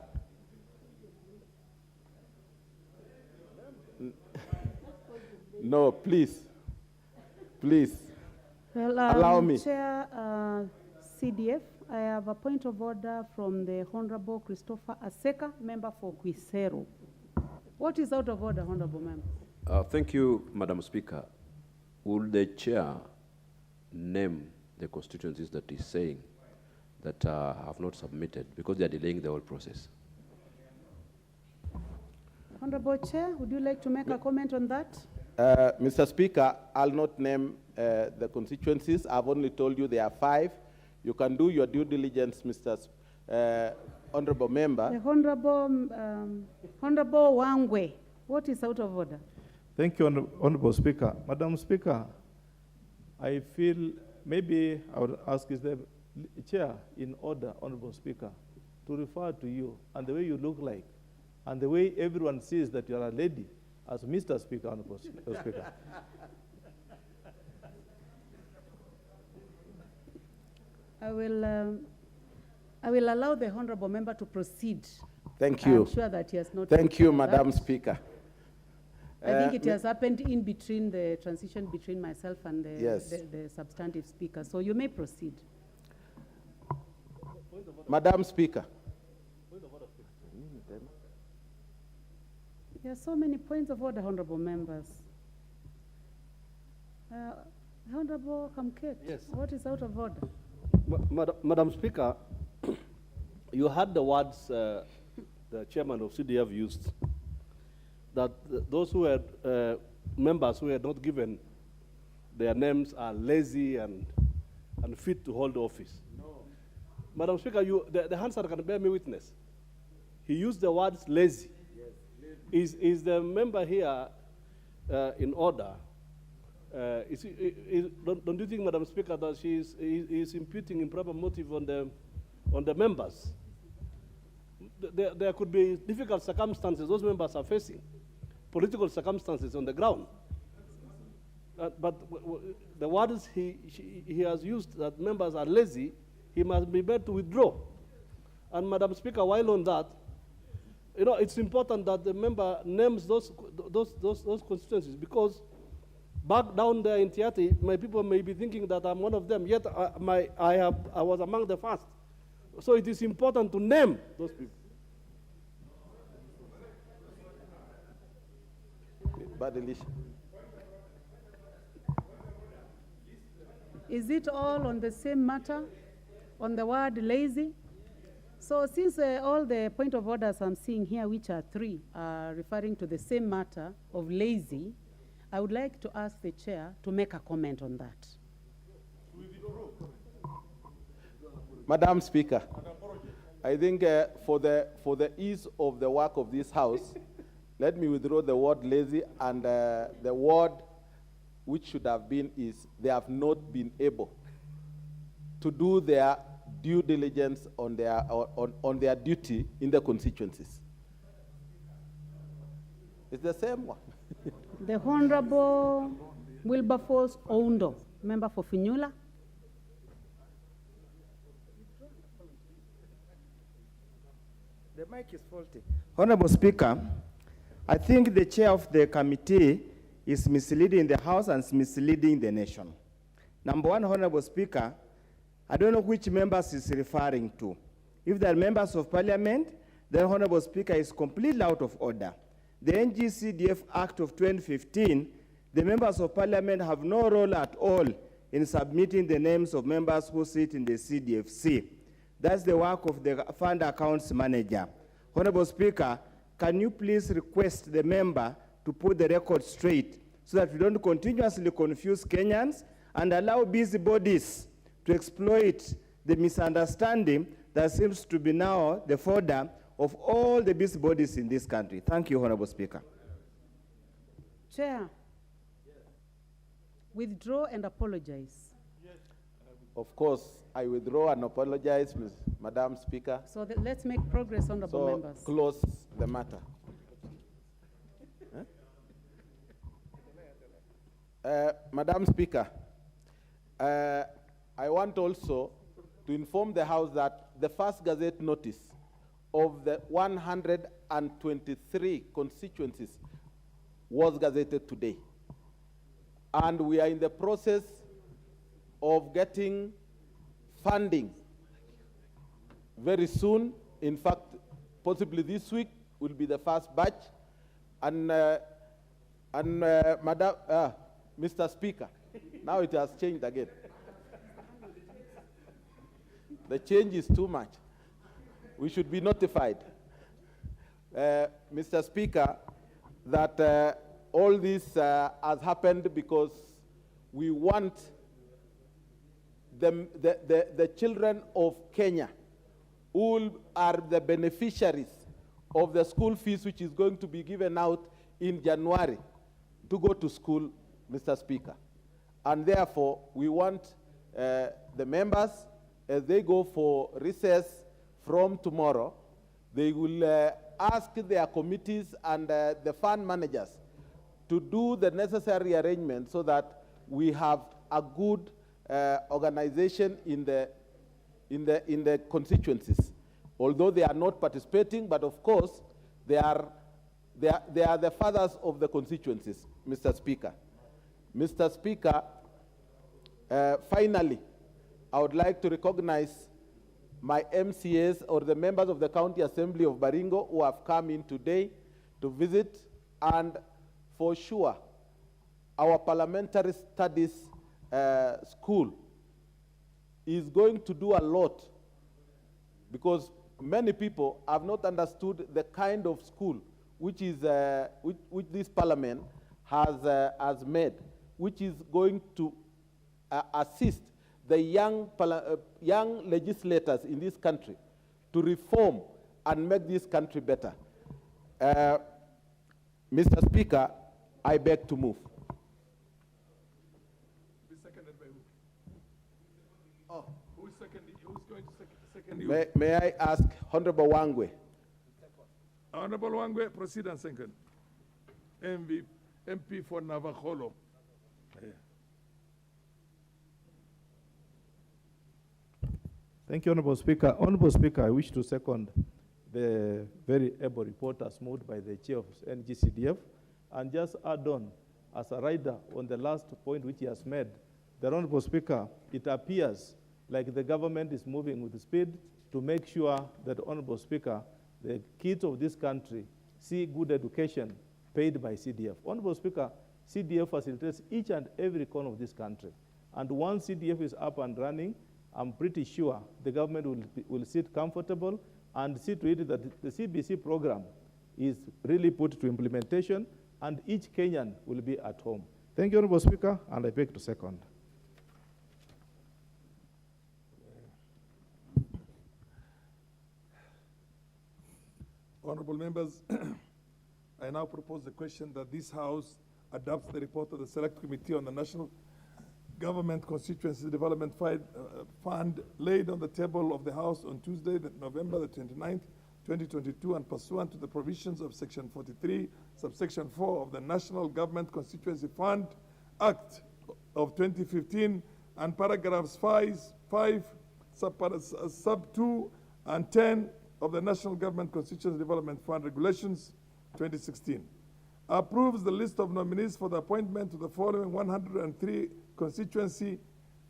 no, please, well, allow me. Chair, CDF, I have a point of order from the Honorable Christopher Aseka, member for Quisero. What is out of order, Honorable Member? Thank you, Madam Speaker. Will the chair name the constituencies that is saying that have not submitted because they are delaying the whole process? Honorable Chair, would you like to make a comment on that? Mr. Speaker, I'll not name the constituencies. I've only told you there are 5 You can do your due diligence, Mr. Honorable Member. The Honorable Wangwe, what is out of order? Thank you, Honorable Speaker. Madam Speaker, I feel maybe I would ask is the chair in order, Honorable Speaker, to refer to you and the way you look like and the way everyone sees that you are a lady as Mr. Speaker, Honorable Speaker. I will allow the honorable member to proceed. Thank you. I'm sure that he has not. Thank you, Madam Speaker. I think it has happened in between the transition between myself and the, Yes. the substantive speaker. So you may proceed. Madam Speaker. There are so many points of order, honorable members. Honorable Kamket, Yes. what is out of order? Madam Speaker, you heard the words the chairman of CDF used, that those who had members who had not given their names are lazy and fit to hold office. No. Madam Speaker, the Hansard can bear me witness. He used the words lazy. Yes, lazy. Is the member here in order? Don't you think, Madam Speaker, that she is imputing improper motive on the members? There could be difficult circumstances those members are facing, political circumstances on the ground. But the words he has used, that members are lazy, he must be made to withdraw. And Madam Speaker, while on that, it's important that the member names those constituencies, because back down there in Tiati, my people may be thinking that I'm one of them, yet I was among the first. So it is important to name those people. Is it all on the same matter, on the word lazy? So since all the point of orders I'm seeing here, which are 3, are referring to the same matter of lazy, I would like to ask the chair to make a comment on that. Madam Speaker, I think for the ease of the work of this House, let me withdraw the word lazy, and the word which should have been is they have not been able to do their due diligence on their duty in the constituencies. It's the same one. The Honorable Wilberforce Oundo, member for Finyula. The mic is faulty. Honorable Speaker, I think the chair of the committee is misleading the House and misleading the nation. Number one, Honorable Speaker, I don't know which members he's referring to. If they're members of parliament, the Honorable Speaker is completely out of order. The NGCDF Act of 2015, the members of parliament have no role at all in submitting the names of members who sit in the CDFC. That's the work of the fund accounts manager. Honorable Speaker, can you please request the member to put the record straight so that we don't continuously confuse Kenyans and allow busybodies to exploit the misunderstanding that seems to be now the fodder of all the busybodies in this country. Thank you, Honorable Speaker. Chair, withdraw and apologize. Of course, I withdraw and apologize, Madam Speaker. So let's make progress, honorable members. Close the matter. Madam Speaker, I want also to inform the House that the first Gazette notice of the 123 constituencies was gazetted today. And we are in the process of getting funding very soon. In fact, possibly this week will be the first batch. And Mr. Speaker, now it has changed again. The change is too much. We should be notified, Mr. Speaker, that all this has happened because we want the children of Kenya who are the beneficiaries of the school fees which is going to be given out in January to go to school, Mr. Speaker. And therefore, we want the members, as they go for recess from tomorrow, they will ask their committees and the fund managers to do the necessary arrangements so that we have a good organization in the constituencies. Although they are not participating, but of course, they are the fathers of the constituencies, Mr. Speaker. Mr. Speaker, finally, I would like to recognize my MCAs or the members of the County Assembly of Baringo who have come in today to visit, and for sure, our parliamentary studies school is going to do a lot, because many people have not understood the kind of school which is which this parliament has made, which is going to assist the young legislators in this country to reform and make this country better. Mr. Speaker, I beg to move. Who's going to second you? May I ask Honorable Wangwe? Honorable Wangwe, proceed and second. MP for Navakholo. Thank you, Honorable Speaker. Honorable Speaker, I wish to second the very able report as moved by the chair of NGCDF, and just add on, as a rider on the last point which he has made, the Honorable Speaker, it appears like the government is moving with speed to make sure that, Honorable Speaker, the kids of this country see good education paid by CDF. Honorable Speaker, CDF facilitates each and every corner of this country. And once CDF is up and running, I'm pretty sure the government will sit comfortable and see to it that the CBC program is really put to implementation and each Kenyan will be at home. Thank you, Honorable Speaker, and I beg to second. Honorable members, I now propose the question that this House adopts the report of the Select Committee on the National Government Constituency Development Fund laid on the table of the House on Tuesday, November the 29th, 2022, and pursuant to the provisions of Section 43, subsection 4 of the National Government Constituency Fund Act of 2015, and paragraphs 5 sub 2 and 10 of the National Government Constituency Development Fund Regulations 2016. Approves the list of nominees for the appointment to the following 103 constituency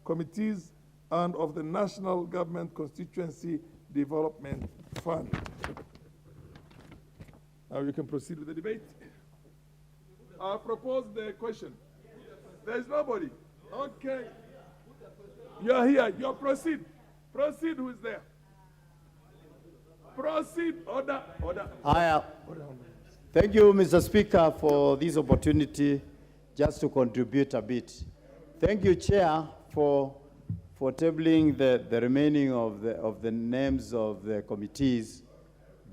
committees and of the National Government Constituency Development Fund. Now you can proceed with the debate. I propose the question. There is nobody. Okay. You are here. You proceed. Proceed. Who is there? Proceed. Order. Thank you, Mr. Speaker, for this opportunity just to contribute a bit. Thank you, Chair, for tabling the remaining of the names of the committees.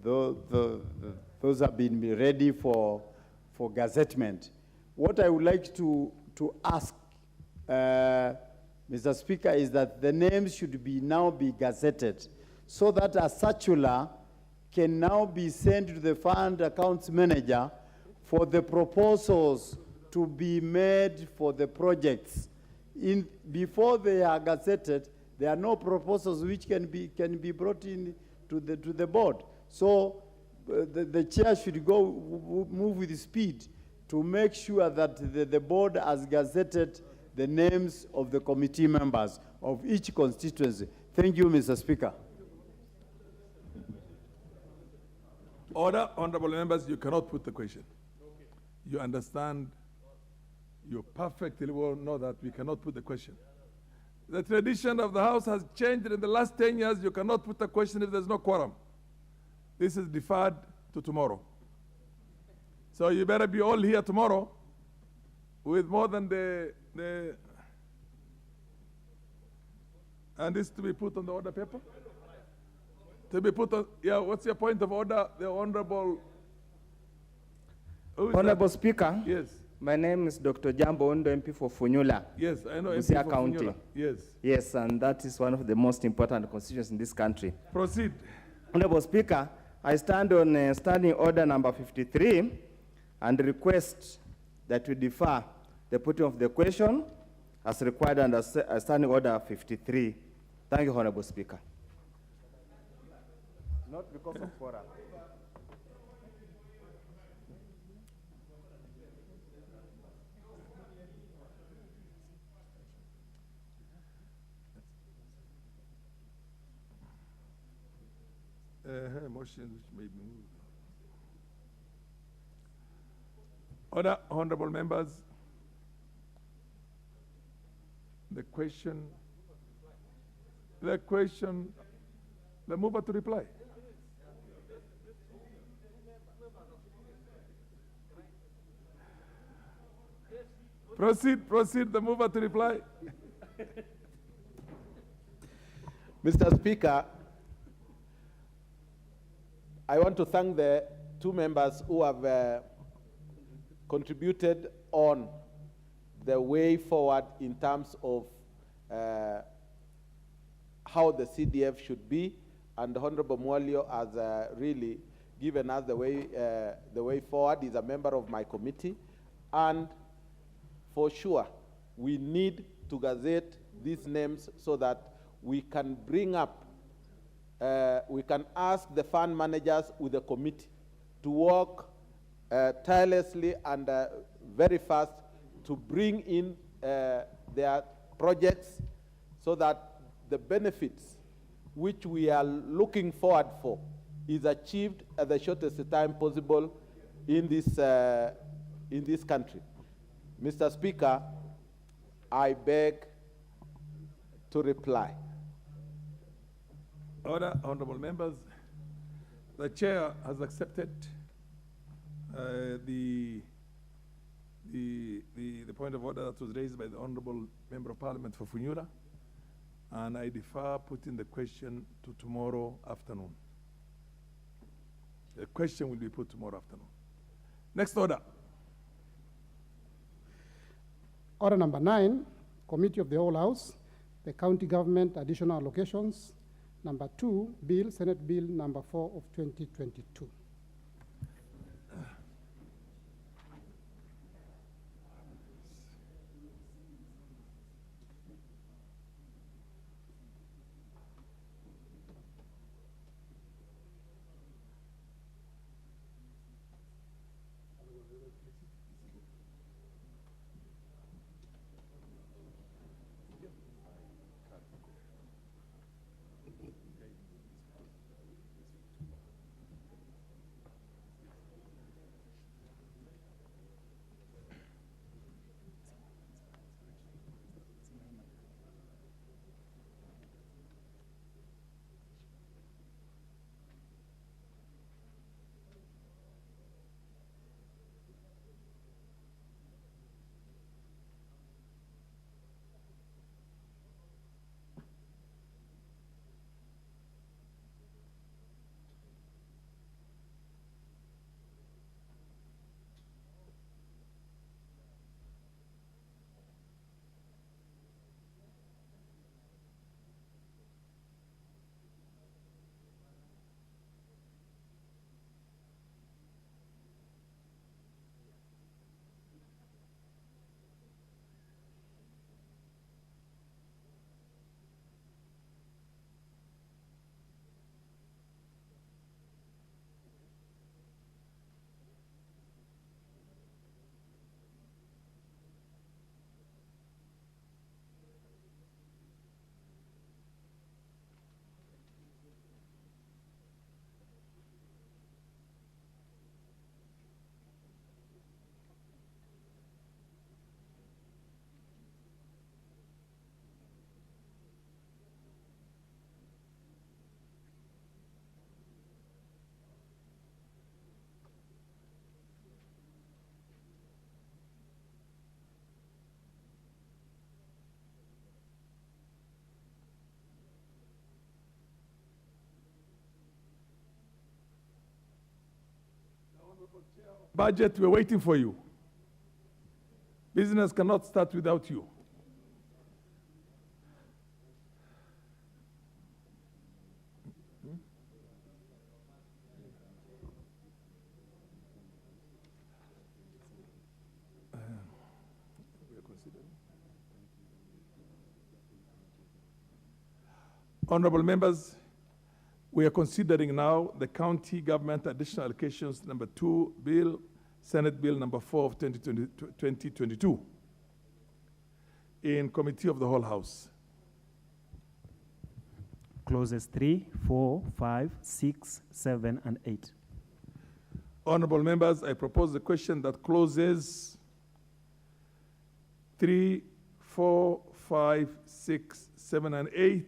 Those have been ready for gazettement. What I would like to ask, Mr. Speaker, is that the names should now be gazetted so that a circular can now be sent to the fund accounts manager for the proposals to be made for the projects. Before they are gazetted, there are no proposals which can be brought in to the board. So the chair should move with speed to make sure that the board has gazetted the names of the committee members of each constituency. Thank you, Mr. Speaker. Order. Honorable members, you cannot put the question. Okay. You understand, you perfectly well know that we cannot put the question. The tradition of the House has changed in the last 10 years. You cannot put a question if there's no quorum. This is deferred to tomorrow. So you better be all here tomorrow with more than And this to be put on the order paper? To be put on, yeah, what's your point of order? The Honorable... Who is Honorable that? Speaker. Yes. My name is Dr. Jambo Ondo, MP for Funyula. Yes, I know MP Busia for County. Funyula. Yes. Yes, and that is one of the most important constituencies in this country. Proceed. Honorable Speaker, I stand on standing order number 53 and request that we defer the putting of the question as required under standing order 53. Thank you, Honorable Speaker. Not because of forum. Motion which may be moved. Other honorable members, the mover to reply. Proceed, the mover to reply. Mr. Speaker, I want to thank the two members who have contributed on the way forward in terms of how the CDF should be, and Honorable Mwalio has really given us the way forward. He's a member of my committee, and for sure, we need to gazette these names so that we can bring up we can ask the fund managers with the committee to work tirelessly and very fast to bring in their projects so that the benefits which we are looking forward for is achieved at the shortest time possible in this country. Mr. Speaker, I beg to reply. Other honorable members, the chair has accepted the point of order that was raised by the honorable member of parliament for Funyura, and I defer putting the question to tomorrow afternoon. The question will be put tomorrow afternoon. Next order. Order number 9, Committee of the Whole House, the County Government Additional Allocations. Number 2, Bill, Senate Bill number 4 of 2022. Budget, we're waiting for you. Business cannot start without you. Honorable members, we are considering now the county government additional allocations number 2 bill, Senate Bill number 4 of 2022 in committee of the whole house. Clauses 3, 4, 5, 6, 7, and 8. Honorable members, I propose the question that clauses 3, 4, 5, 6, 7, and 8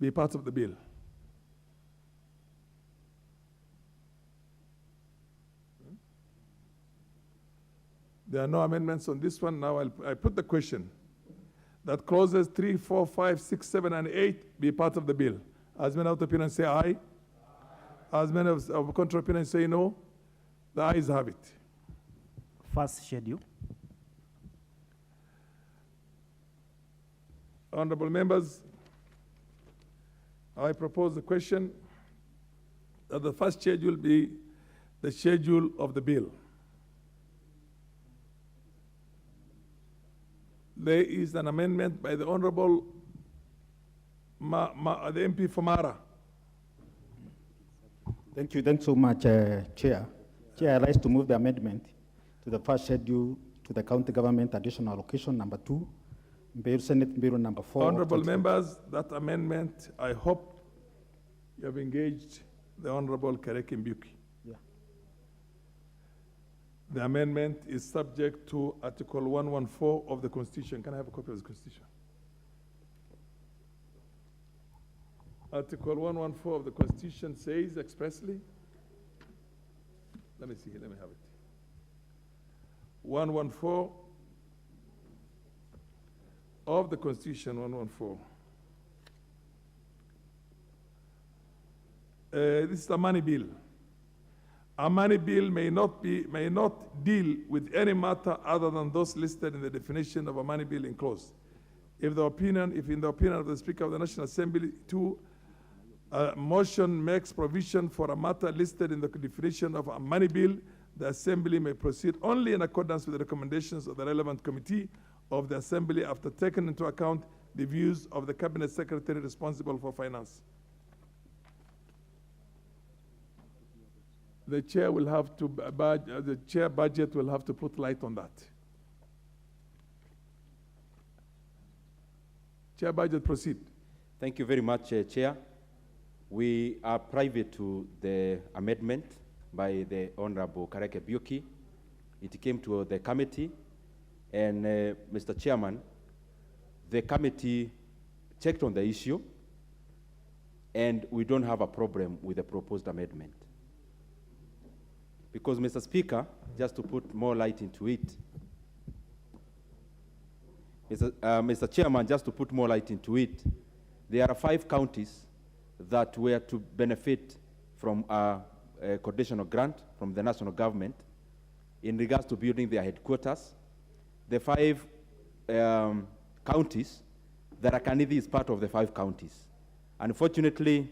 be part of the bill. There are no amendments on this one. Now I put the question that clauses 3, 4, 5, 6, 7, and 8 be part of the bill. As many of the opinions say aye. As many of contrary opinions say no. The ayes have it. First schedule. Honorable members, I propose the question that the first schedule be the schedule of the bill. There is an amendment by the Honorable the MP for Mara. Thank you. Thanks so much, Chair. Chair, I'd like to move the amendment to the first schedule to the county government additional allocation number 2, Bill Senate Bill number 4. Honorable members, that amendment, I hope you have engaged the Honorable Kareki Mbuki. Yeah. The amendment is subject to Article 114 of the Constitution. Can I have a copy of the Constitution? Article 114 of the Constitution says expressly, let me see here, let me have it. 114 of the Constitution, 114. This is a money bill. A money bill may not deal with any matter other than those listed in the definition of a money bill enclosed. If in the opinion of the Speaker of the National Assembly, 2, a motion makes provision for a matter listed in the definition of a money bill, the Assembly may proceed only in accordance with the recommendations of the relevant committee of the Assembly after taking into account the views of the Cabinet Secretary responsible for finance. The chair will have to, the chair budget will have to put light on that. Chair budget, proceed. Thank you very much, Chair. We are private to the amendment by the Honorable Kareke Buki. It came to the committee, and Mr. Chairman, the committee checked on the issue, and we don't have a problem with the proposed amendment. Because, Mr. Speaker, just to put more light into it, Mr. Chairman, just to put more light into it, there are 5 counties that were to benefit from a conditional grant from the national government in regards to building their headquarters. The 5 counties, Tharaka-Nithi is part of the 5 counties. Unfortunately,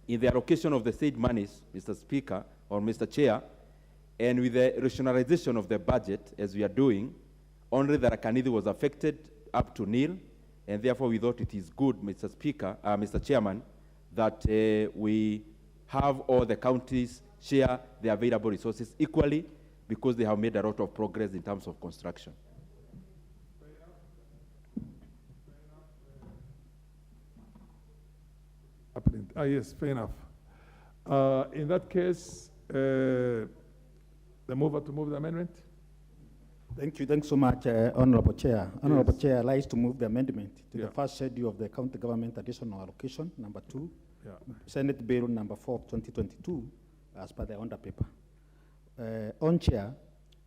in the allocation of the state monies, Mr. Speaker or Mr. Chair, and with the rationalization of the budget, as we are doing, only Tharaka-Nithi was affected up to nil, and therefore we thought it is good, Mr. Speaker, Mr. Chairman, that we have all the counties share the available resources equally because they have made a lot of progress in terms of construction. Yes, fair enough. In that case, the mover to move the amendment. Thank you. Thanks so much, Honorable Chair. Honorable Chair, I'd like to move the amendment to the first schedule of the county government additional allocation, number 2, Senate Bill number 4 of 2022, as per the under paper. On Chair,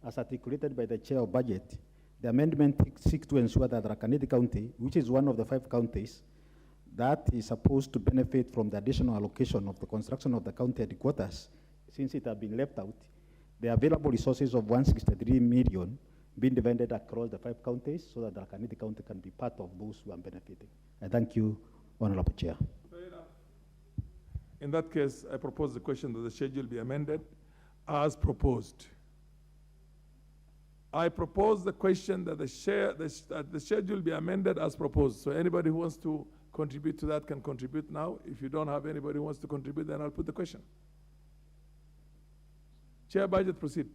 as articulated by the Chair of Budget, the amendment seeks to ensure that Tharaka-Nithi County, which is one of the 5 counties that is supposed to benefit from the additional allocation of the construction of the county headquarters, since it has been left out, the available resources of 163 million being divided across the 5 counties so that Tharaka Nithi County can be part of those who are benefiting. I thank you, Honorable Chair. In that case, I propose the question that the schedule be amended as proposed. I propose the question that the schedule be amended as proposed. So anybody who wants to contribute to that can contribute now. If you don't have anybody who wants to contribute, then I'll put the question. Chair, budget, proceed.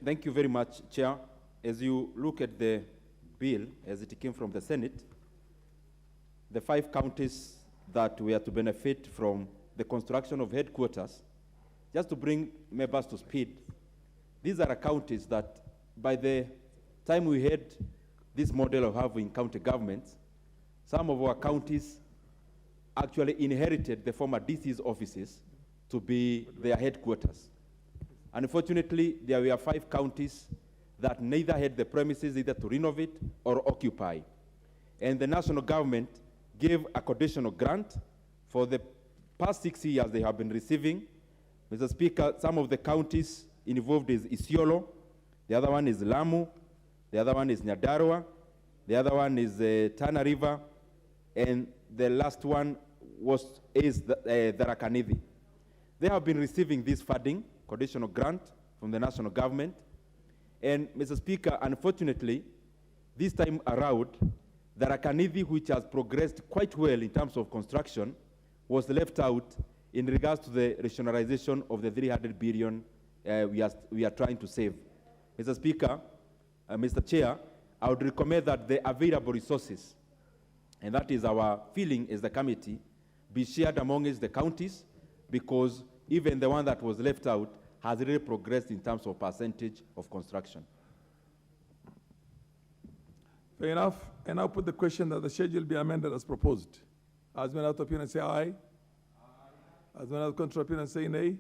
Thank you very much, Chair. As you look at the bill as it came from the Senate, the 5 counties that we are to benefit from the construction of headquarters, just to bring members to speed, these are counties that by the time we had this model of having county governments, some of our counties actually inherited the former DC's offices to be their headquarters. Unfortunately, there were 5 counties that neither had the premises either to renovate or occupy. And the national government gave a conditional grant for the past 6 years they have been receiving. Mr. Speaker, some of the counties involved is Isiolo, the other one is Lamu, the other one is Nyandarua, the other one is Tana River, and the last one is Tharaka Nithi. They have been receiving this funding, conditional grant from the national government. And Mr. Speaker, unfortunately, this time around, Tharaka Nithi, which has progressed quite well in terms of construction, was left out in regards to the rationalization of the 300 billion we are trying to save. Mr. Speaker, Mr. Chair, I would recommend that the available resources, and that is our feeling as the committee, be shared amongst the counties, because even the one that was left out has really progressed in terms of percentage of construction. Fair enough. And I'll put the question that the schedule be amended as proposed. As many out of opinion say aye. As many out contrary opinion say nay.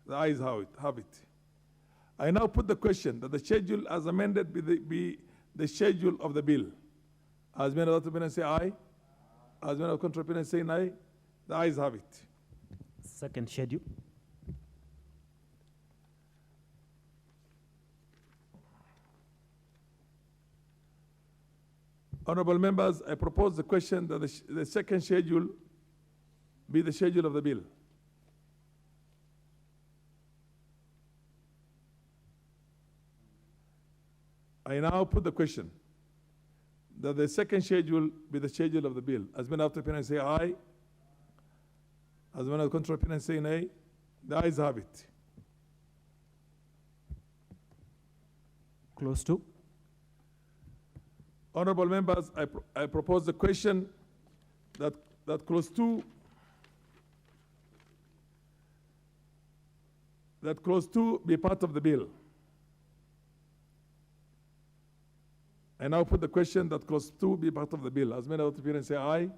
The ayes have it. I now put the question that the schedule as amended be the schedule of the bill. As many out of opinion say aye. As many out contrary opinion say nay. The ayes have it. Second schedule. Honorable members, I propose the question that the second schedule be the schedule of the bill. I now put the question that the second schedule be the schedule of the bill. As many after opinion say aye. As many contrary opinion say nay. The ayes have it. Close to. Honorable members, I propose the question that clause 2 be part of the bill. I now put the question that clause 2 be part of the bill. As many of the opinions say aye,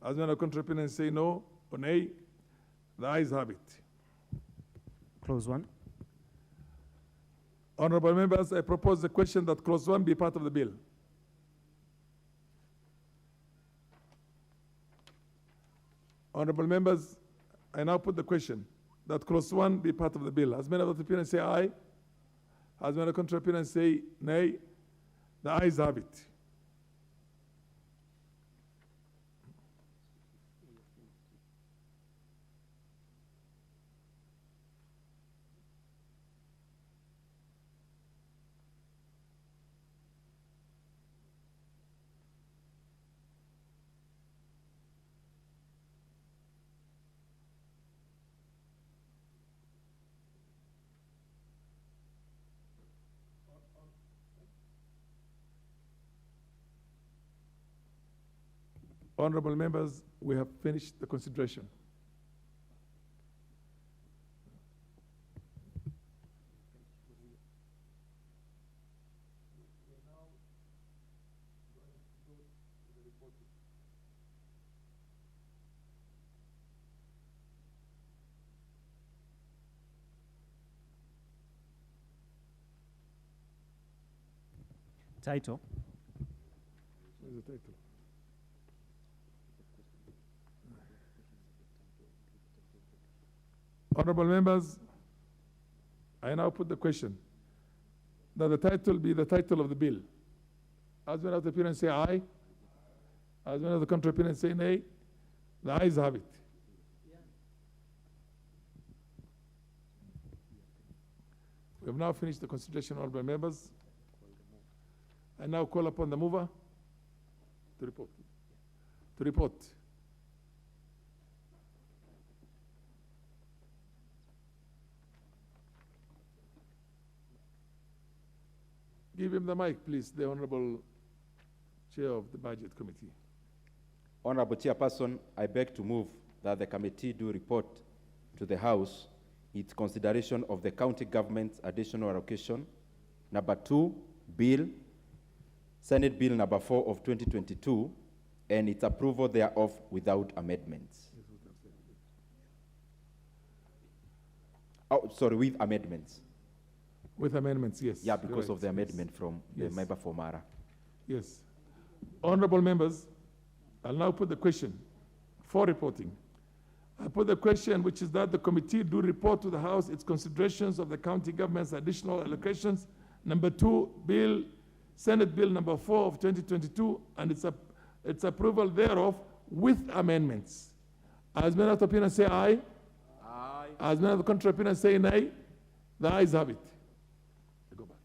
as many of contrary opinions say no or nay, the ayes have it. Clause 1. Honorable members, I propose the question that clause 1 be part of the bill. Honorable members, I now put the question that clause 1 be part of the bill. As many of the opinions say aye, as many of the contrary opinions say nay, the ayes have it. Honorable members, we have finished the consideration. Title. What is the title? Honorable members, I now put the question that the title be the title of the bill. As many of the appearance say aye. As many of the contrary opinions say nay. The ayes have it. We have now finished the consideration, honorable members. I now call upon the mover to report. To report. Give him the mic, please, the Honorable Chair of the Budget Committee. Honorable Chairperson, I beg to move that the committee do report to the House its consideration of the county government's additional allocation, number 2, Bill, Senate Bill number 4 of 2022, and its approval thereof without amendments. Oh, sorry, with amendments. With amendments, yes. Yeah, because right. of the amendment from Yes. the member for Mara. Yes. Honorable members, I'll now put the question for reporting. I put the question, which is that the committee do report to the House its considerations of the county government's additional allocations, number 2, Bill, Senate Bill number 4 of 2022, and its approval thereof with amendments. As many of the opinions say aye. Aye. As many of the contrary opinions say nay. The ayes have it. Go back.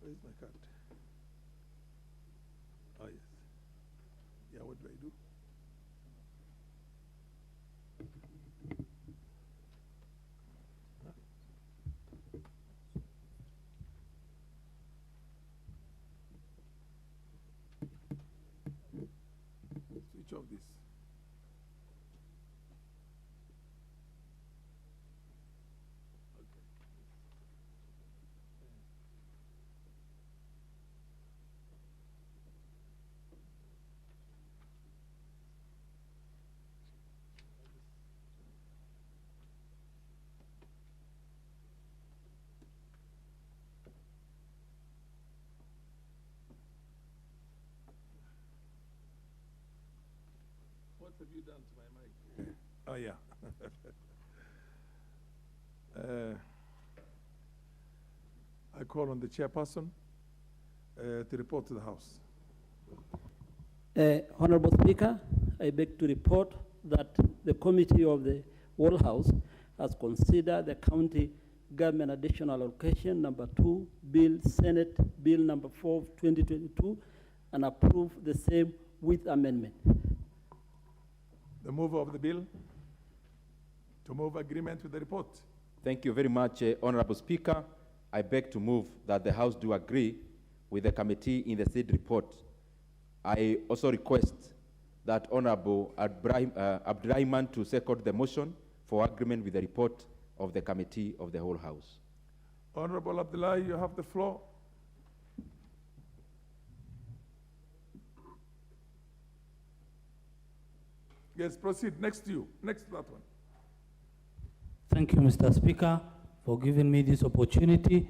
Where's my card? Oh, yes. Yeah, what do I do? Switch off this. What have you done to my mic? Oh, yeah. I call on the chairperson to report to the House. Honorable Speaker, I beg to report that the committee of the whole House has considered the county government additional allocation number 2, Bill, Senate Bill number 4 of 2022, and approved the same with amendment. The mover of the bill to move agreement with the report. Thank you very much, Honorable Speaker. I beg to move that the House do agree with the committee in the said report. I also request that Honorable Abdurrahman to second the motion for agreement with the report of the committee of the whole House. Honorable Abdullah, you have the floor. Yes, proceed. Next to you. Next to that one. Thank you, Mr. Speaker, for giving me this opportunity.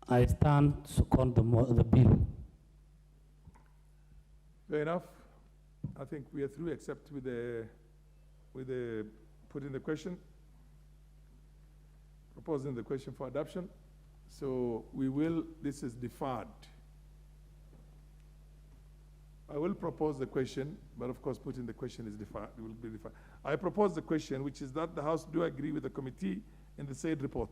I stand to second the bill. Fair enough. I think we are through, except with the putting the question, proposing the question for adoption. So we will. This is deferred. I will propose the question, but of course putting the question is deferred, it will be deferred. I propose the question, which is that the House do agree with the committee in the said report.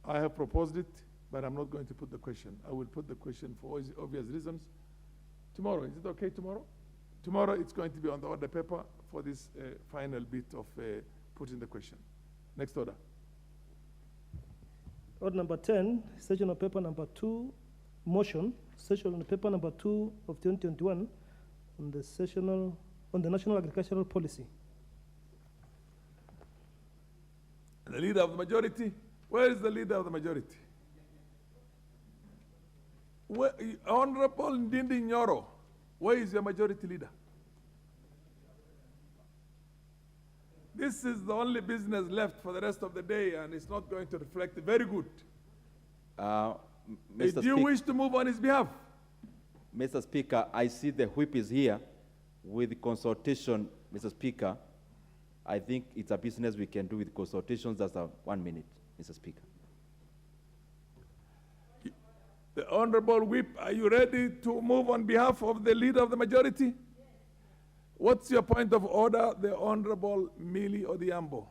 I have proposed it, but I'm not going to put the question. I will put the question for obvious reasons. Tomorrow, is it okay tomorrow? Tomorrow it's going to be on the order paper for this final bit of putting the question. Next order. Order number 10, section of paper number 2, motion, session on paper number 2 of 2021 on the National Agricultural Policy. The leader of the majority? Where is the leader of the majority? Honorable Ndindi Nyoro, where is your majority leader? This is the only business left for the rest of the day, and it's not going to reflect very good. Do you wish to move on his behalf? Mr. Speaker, I see the whip is here with consultation, Mr. Speaker. I think it's a business we can do with consultations. That's 1 minute, Mr. Speaker. The Honorable Whip, are you ready to move on behalf of the leader of the majority? What's your point of order, the Honorable Millie Odhiambo?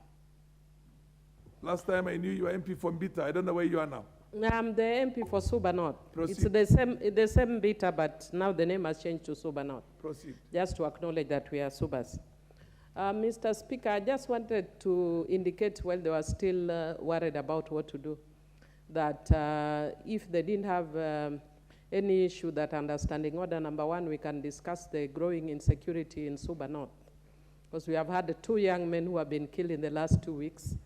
Last time I knew you were MP for Mbita. I don't know where you are now. I'm the MP for Suba North. Proceed. It's the same Mbita, but now the name has changed to Suba North. Proceed. Just to acknowledge that we are Subas. Mr. Speaker, I just wanted to indicate while they were still worried about what to do, that if they didn't have any issue that understanding order number 1, we can discuss the growing insecurity in Suba North. Because we have had 2 young men who have been killed in the last 2 weeks.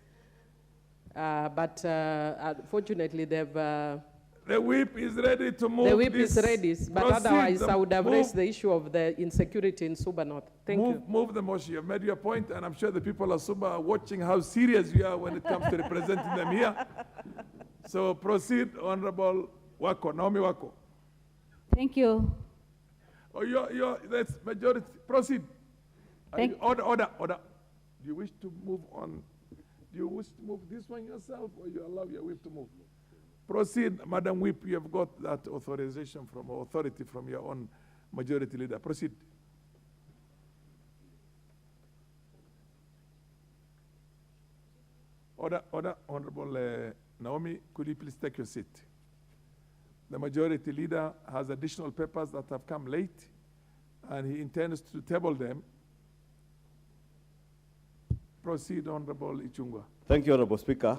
But unfortunately, they've... the whip is ready to move. The whip this. is ready, but Proceed. otherwise I would have raised the issue of the insecurity in Suba North. Thank you. Move the motion. You've made your point, and I'm sure the people of Suba are watching how serious you are when it comes to representing them here. So proceed, Honorable Wako, Naomi Wako. Thank you. Oh, that's majority. Proceed. Order. Do you wish to move on? Do you wish to move this one yourself, or you allow your whip to move? Proceed, Madam Whip. You have got that authorization from authority from your own majority leader. Proceed. Order. Honorable Naomi, could you please take your seat? The majority leader has additional papers that have come late, and he intends to table them. Proceed, Honorable Ichungwa. Thank you, Honorable Speaker,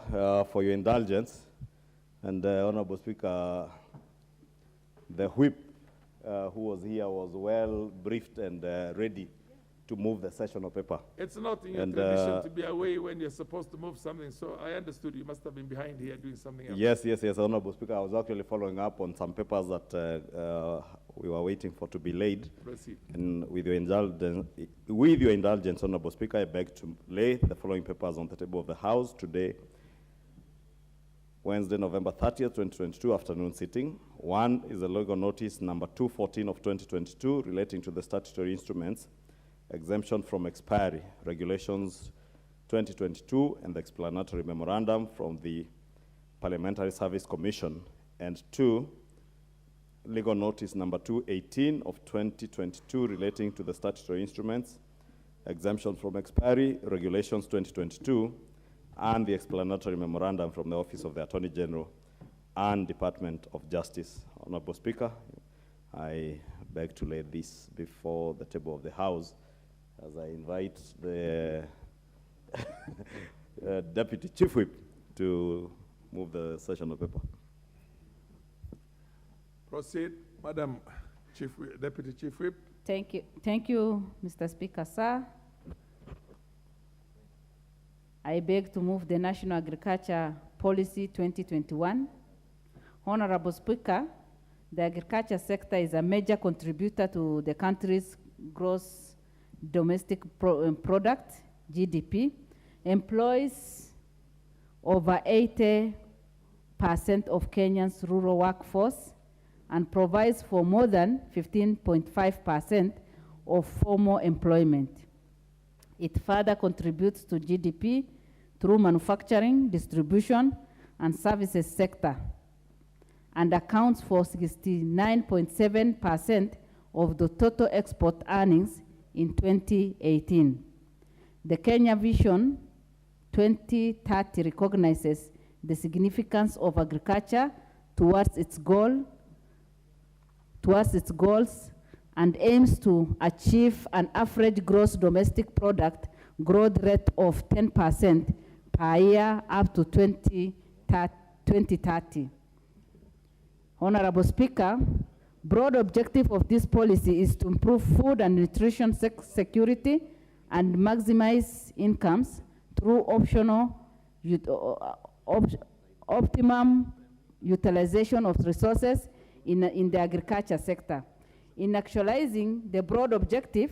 for your indulgence. And Honorable Speaker, the whip who was here was well briefed and ready to move the session of paper. It's not in your tradition to be away when you're supposed to move something, so I understood you must have been behind here doing something else. Yes, Honorable Speaker. I was actually following up on some papers that we were waiting for to be laid. Proceed. And with your indulgence, Honorable Speaker, I beg to lay the following papers on the table of the House today, Wednesday, November 30th, 2022, afternoon sitting. One is a legal notice number 214 of 2022 relating to the statutory instruments, exemption from expiry, regulations 2022, and the explanatory memorandum from the Parliamentary Service Commission. And 2, legal notice number 218 of 2022 relating to the statutory instruments, exemption from expiry, regulations 2022, and the explanatory memorandum from the Office of the Attorney General and Department of Justice. Honorable Speaker, I beg to lay this before the table of the House as I invite the Deputy Chief Whip to move the session of paper. Proceed, Madam Deputy Chief Whip. Thank you, Mr. Speaker, sir. I beg to move the National Agriculture Policy 2021. Honorable Speaker, the agriculture sector is a major contributor to the country's gross domestic product, GDP, employs over 80% of Kenya's rural workforce, and provides for more than 15.5% of formal employment. It further contributes to GDP through manufacturing, distribution, and services sector, and accounts for 69.7% of the total export earnings in 2018. The Kenya Vision 2030 recognizes the significance of agriculture towards its goals and aims to achieve an average gross domestic product growth rate of 10% per year up to 2030. Honorable Speaker, broad objective of this policy is to improve food and nutrition security and maximize incomes through optimum utilization of resources in the agriculture sector. In actualizing the broad objective,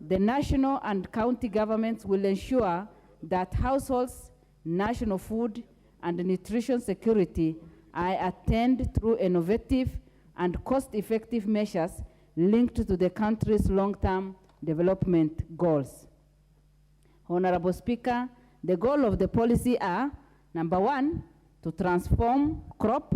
the national and county governments will ensure that households' national food and nutrition security are attained through innovative and cost-effective measures linked to the country's long-term development goals. Honorable Speaker, the goal of the policy are, number one, to transform crop,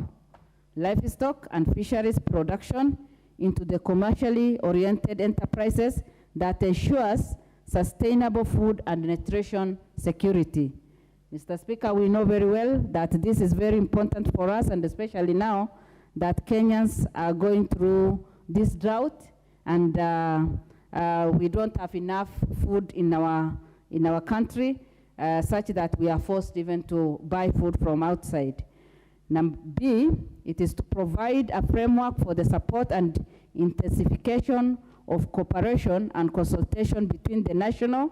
livestock, and fisheries production into the commercially oriented enterprises that ensures sustainable food and nutrition security. Mr. Speaker, we know very well that this is very important for us, and especially now that Kenyans are going through this drought, and we don't have enough food in our country, such that we are forced even to buy food from outside. Number B, it is to provide a framework for the support and intensification of cooperation and consultation between the national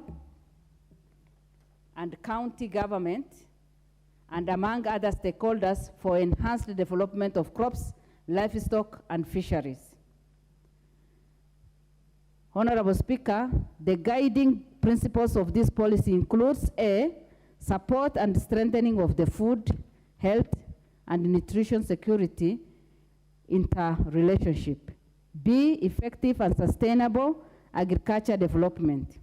and county government and among other stakeholders for enhanced development of crops, livestock, and fisheries. Honorable Speaker, the guiding principles of this policy includes A, support and strengthening of the food, health, and nutrition security interrelationship. B, effective and sustainable agriculture development.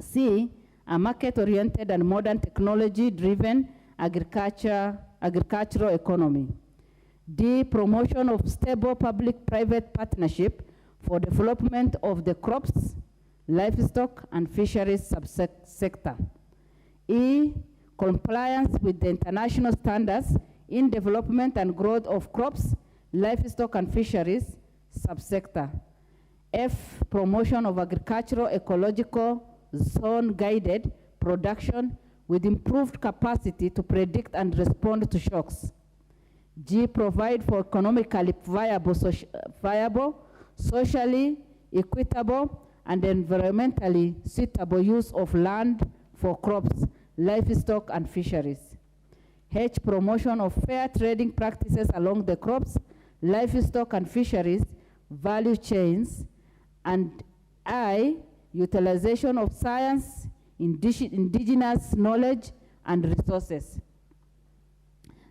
C, a market-oriented and modern technology-driven agricultural economy. D, promotion of stable public-private partnership for development of the crops, livestock, and fisheries subsector. E, compliance with the international standards in development and growth of crops, livestock, and fisheries subsector. F, promotion of agricultural ecological zone-guided production with improved capacity to predict and respond to shocks. G, provide for economically viable, socially equitable, and environmentally suitable use of land for crops, livestock, and fisheries. H, promotion of fair trading practices along the crops, livestock, and fisheries value chains. And I, utilization of science, indigenous knowledge, and resources.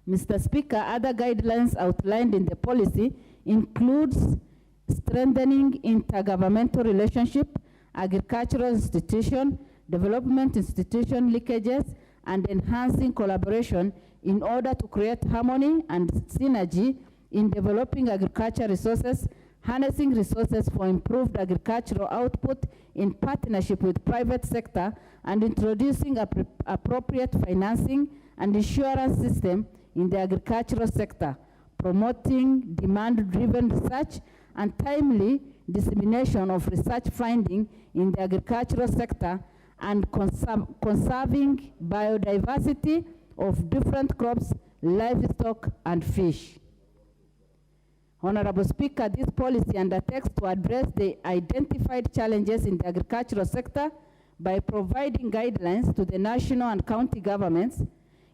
Mr. Speaker, other guidelines outlined in the policy includes strengthening intergovernmental relationship, agricultural institution, development institution linkages, and enhancing collaboration in order to create harmony and synergy in developing agriculture resources, harnessing resources for improved agricultural output in partnership with private sector, and introducing appropriate financing and insurance system in the agricultural sector, promoting demand-driven research and timely dissemination of research finding in the agricultural sector, and conserving biodiversity of different crops, livestock, and fish. Honorable Speaker, this policy undertakes to address the identified challenges in the agricultural sector by providing guidelines to the national and county governments.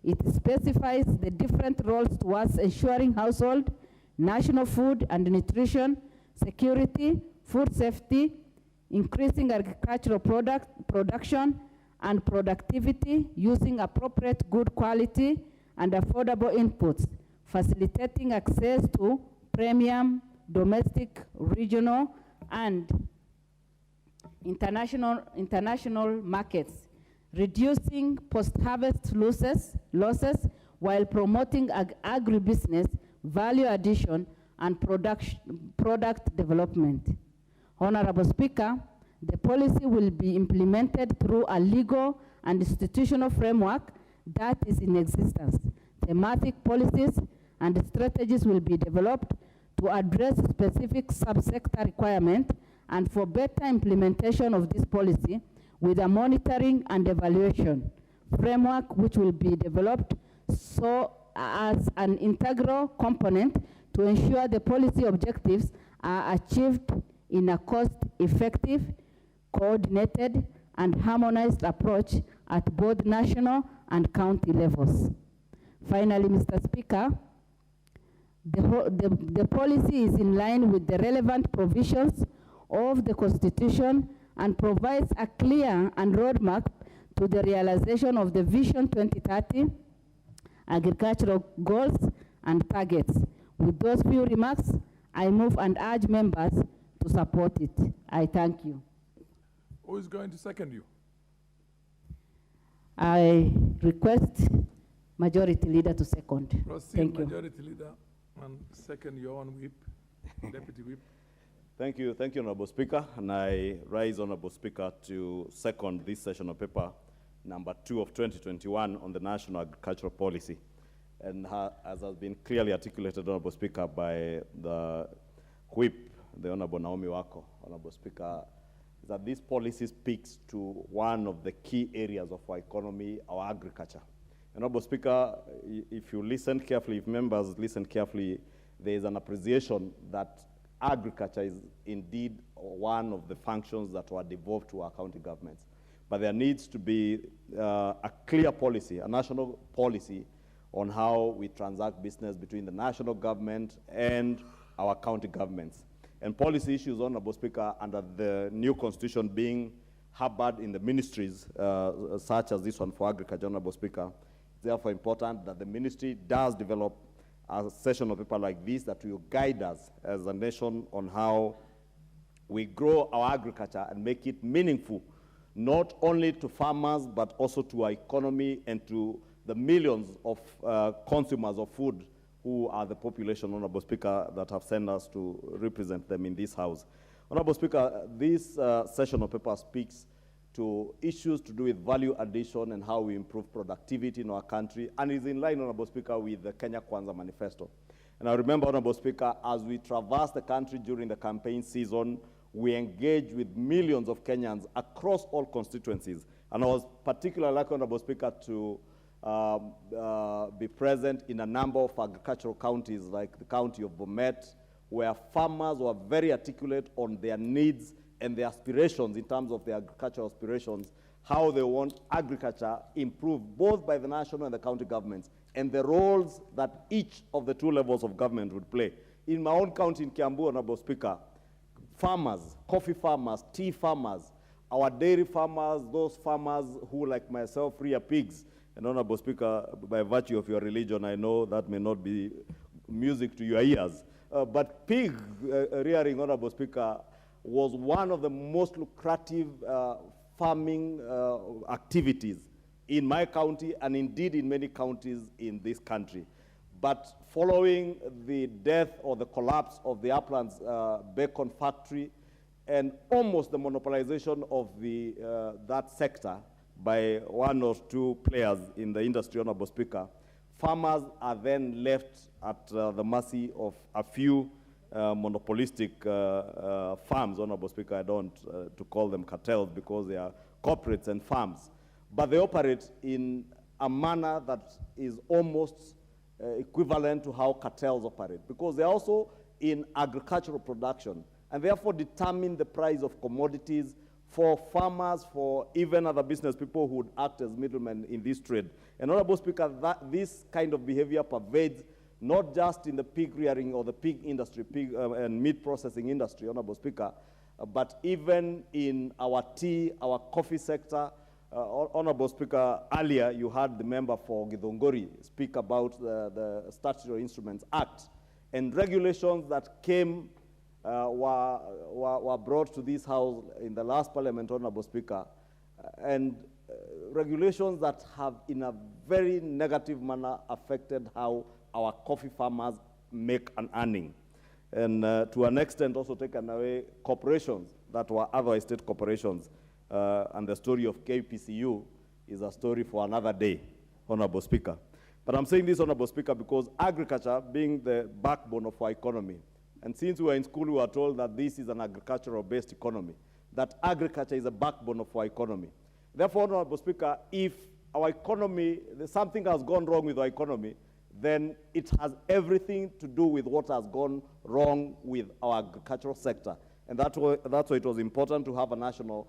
It specifies the different roles towards ensuring household, national food and nutrition security, food safety, increasing agricultural production and productivity using appropriate good quality and affordable inputs, facilitating access to premium, domestic, regional, and international markets, reducing post-harvest losses while promoting agribusiness value addition and product development. Honorable Speaker, the policy will be implemented through a legal and institutional framework that is in existence. Thematic policies and strategies will be developed to address specific subsector requirements and for better implementation of this policy with a monitoring and evaluation framework which will be developed so as an integral component to to ensure the policy objectives are achieved in a cost-effective, coordinated, and harmonized approach at both national and county levels. Finally, Mr. Speaker, the policy is in line with the relevant provisions of the Constitution and provides a clear and roadmap to the realization of the Vision 2030 agricultural goals and targets. With those few remarks, I move and urge members to support it. I thank you. Who is going to second you? I request Majority Leader to second. Proceed, Thank you. Majority Leader, and second your own whip, Deputy Whip. Thank you, Honorable Speaker. And I rise, Honorable Speaker, to second this session of paper number 2 of 2021 on the National Agricultural Policy. And as has been clearly articulated, Honorable Speaker, by the whip, the Honorable Naomi Wako, Honorable Speaker, that this policy speaks to one of the key areas of our economy, our agriculture. Honorable Speaker, if you listen carefully, if members listen carefully, there is an appreciation that agriculture is indeed one of the functions that were devolved to our county governments. But there needs to be a clear policy, a national policy on how we transact business between the national government and our county governments. And policy issues, Honorable Speaker, under the new constitution being harbored in the ministries, such as this one for agriculture, Honorable Speaker, it's therefore important that the ministry does develop a session of paper like this that will guide us as a nation on how we grow our agriculture and make it meaningful, not only to farmers, but also to our economy and to the millions of consumers of food who are the population, Honorable Speaker, that have sent us to represent them in this House. Honorable Speaker, this session of paper speaks to issues to do with value addition and how we improve productivity in our country, and is in line, Honorable Speaker, with the Kenya Kwanza Manifesto. And I remember, Honorable Speaker, as we traverse the country during the campaign season, we engage with millions of Kenyans across all constituencies. And I was particularly lucky, Honorable Speaker, to be present in a number of agricultural counties, like the county of Bomet, where farmers were very articulate on their needs and their aspirations in terms of their agricultural aspirations, how they want agriculture improved both by the national and the county governments, and the roles that each of the two levels of government would play. In my own county in Kiambu, Honorable Speaker, farmers, coffee farmers, tea farmers, our dairy farmers, those farmers who, like myself, rear pigs. And Honorable Speaker, by virtue of your religion, I know that may not be music to your ears, but pig rearing, Honorable Speaker, was one of the most lucrative farming activities in my county and indeed in many counties in this country. But following the death or the collapse of the Uplands bacon factory and almost the monopolization of that sector by one or two players in the industry, Honorable Speaker, farmers are then left at the mercy of a few monopolistic farms, Honorable Speaker. I don't to call them cartels because they are corporates and farms. But they operate in a manner that is almost equivalent to how cartels operate, because they're also in agricultural production and therefore determine the price of commodities for farmers, for even other business people who would act as middlemen in this trade. And Honorable Speaker, this kind of behavior pervades not just in the pig rearing or the pig industry, pig and meat processing industry, Honorable Speaker, but even in our tea, our coffee sector. Honorable Speaker, earlier you heard the member for Githongori speak about the Statutory Instruments Act, and regulations that came were brought to this House in the last Parliament, Honorable Speaker, and regulations that have in a very negative manner affected how our coffee farmers make an earning, and to an extent also taken away corporations that were otherwise state corporations. And the story of KPCU is a story for another day, Honorable Speaker. But I'm saying this, Honorable Speaker, because agriculture being the backbone of our economy, and since we were in school, we were told that this is an agricultural-based economy, that agriculture is a backbone of our economy. Therefore, Honorable Speaker, if our economy, something has gone wrong with our economy, then it has everything to do with what has gone wrong with our agricultural sector. And that's why it was important to have a national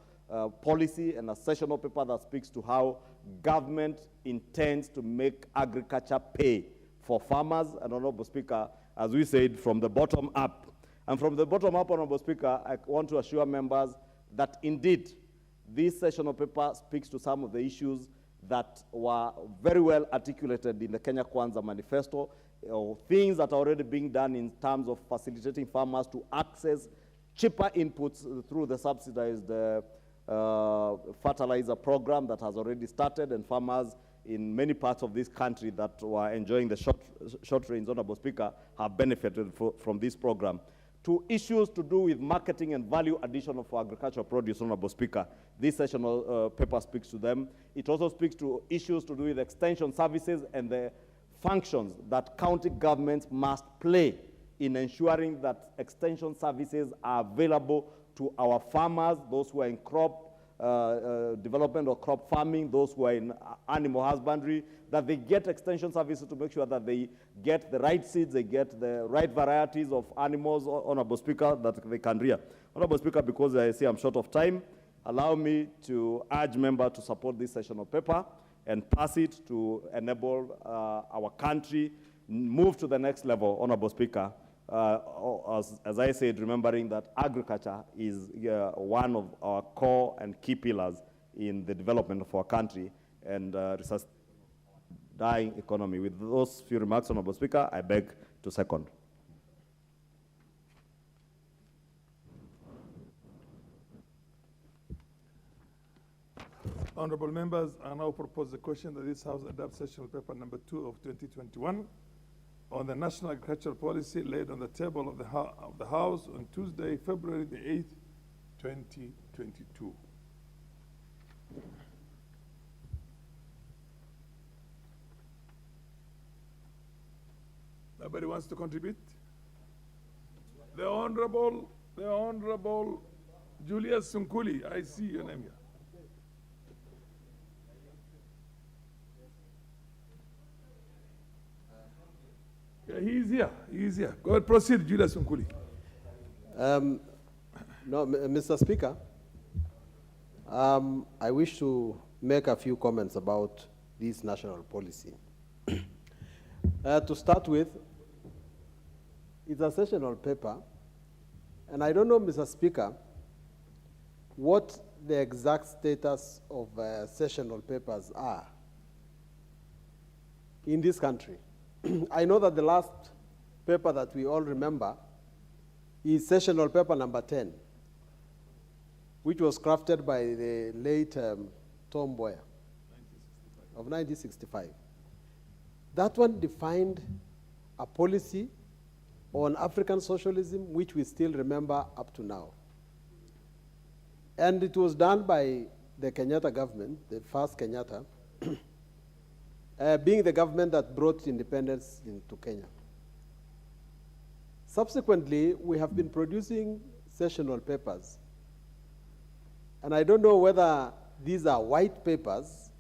policy and a sessional paper that speaks to how government intends to make agriculture pay for farmers. And Honorable Speaker, as we said, from the bottom up. And from the bottom up, Honorable Speaker, I want to assure members that indeed this sessional paper speaks to some of the issues that were very well articulated in the Kenya Kwanza manifesto, things that are already being done in terms of facilitating farmers to access cheaper inputs through the subsidized fertilizer program that has already started, and farmers in many parts of this country that were enjoying the short range, Honorable Speaker, have benefited from this program. To issues to do with marketing and value addition of agricultural produce, Honorable Speaker, this sessional paper speaks to them. It also speaks to issues to do with extension services and the functions that county governments must play in ensuring that extension services are available to our farmers, those who are in crop development or crop farming, those who are in animal husbandry, that they get extension services to make sure that they get the right seeds, they get the right varieties of animals, Honorable Speaker, that they can rear. Honorable Speaker, because I see I'm short of time, allow me to urge members to support this sessional paper and pass it to enable our country move to the next level, Honorable Speaker. As I said, remembering that agriculture is one of our core and key pillars in the development of our country and dying economy. With those few remarks, Honorable Speaker, I beg to second. Honorable members, I now propose the question that this House adopt sessional paper number 2 of 2021 on the national agricultural policy laid on the table of the House on Tuesday, February the 8th, 2022. Nobody wants to contribute? The Honorable Julius Sunkuli, I see your name here. Yeah, he is here. Go ahead, proceed, Julius Sunkuli. No, Mr. Speaker, I wish to make a few comments about this national policy. To start with, it's a sessional paper, and I don't know, Mr. Speaker, what the exact status of sessional papers are in this country. I know that the last paper that we all remember is sessional paper number 10, which was crafted by the late Tom Mboya of 1965. That one defined a policy on African socialism, which we still remember up to now. And it was done by the Kenyatta government, the first Kenyatta, being the government that brought independence into Kenya. Subsequently, we have been producing sessional papers. And I don't know whether these are white papers,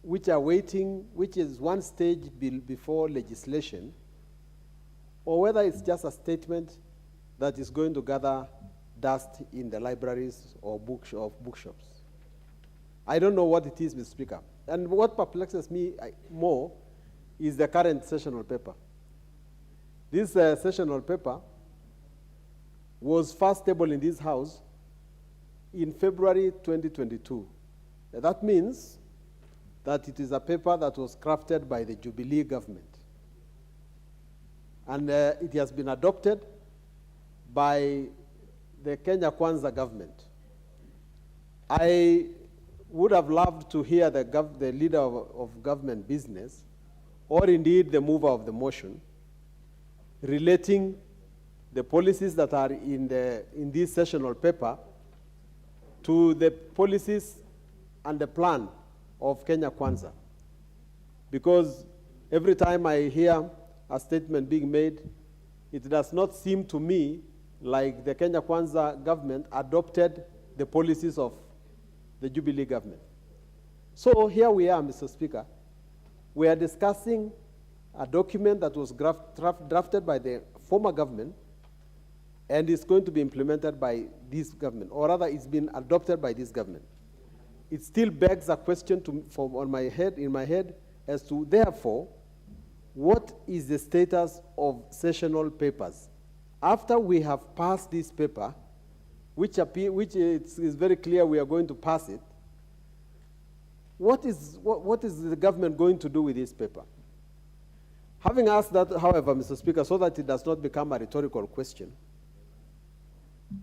which are waiting, which is one stage before legislation, or whether it's just a statement that is going to gather dust in the libraries or bookshops. I don't know what it is, Mr. Speaker. And what perplexes me more is the current sessional paper. This sessional paper was first tabled in this House in February 2022. That means that it is a paper that was crafted by the Jubilee government. And it has been adopted by the Kenya Kwanza government. I would have loved to hear the leader of government business, or indeed the mover of the motion, relating the policies that are in this sessional paper to the policies and the plan of Kenya Kwanza. Because every time I hear a statement being made, it does not seem to me like the Kenya Kwanza government adopted the policies of the Jubilee government. So here we are, Mr. Speaker. We are discussing a document that was drafted by the former government and is going to be implemented by this government, or rather it's been adopted by this government. It still begs a question in my head as to, therefore, what is the status of sessional papers? After we have passed this paper, which is very clear we are going to pass it, what is the government going to do with this paper? Having asked that, however, Mr. Speaker, so that it does not become a rhetorical question,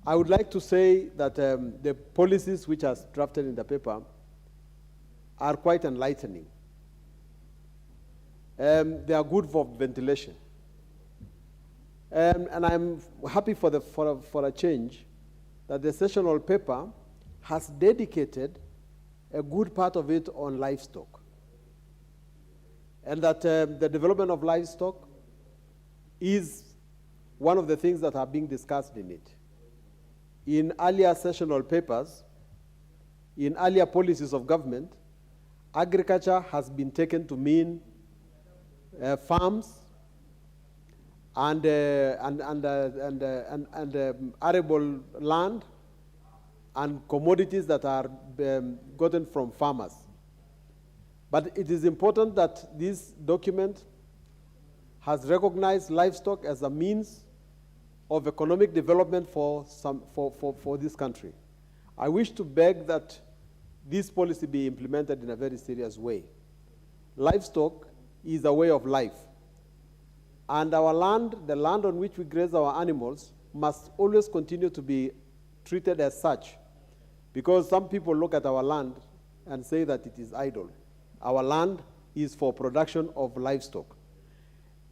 I would like to say that the policies which are drafted in the paper are quite enlightening. They are good for ventilation. And I'm happy for a change that the sessional paper has dedicated a good part of it on livestock. And that the development of livestock is one of the things that are being discussed in it. In earlier sessional papers, in earlier policies of government, agriculture has been taken to mean farms and arable land and commodities that are gotten from farmers. But it is important that this document has recognized livestock as a means of economic development for this country. I wish to beg that this policy be implemented in a very serious way. Livestock is a way of life. And our land, the land on which we graze our animals, must always continue to be treated as such. Because some people look at our land and say that it is idle. Our land is for production of livestock.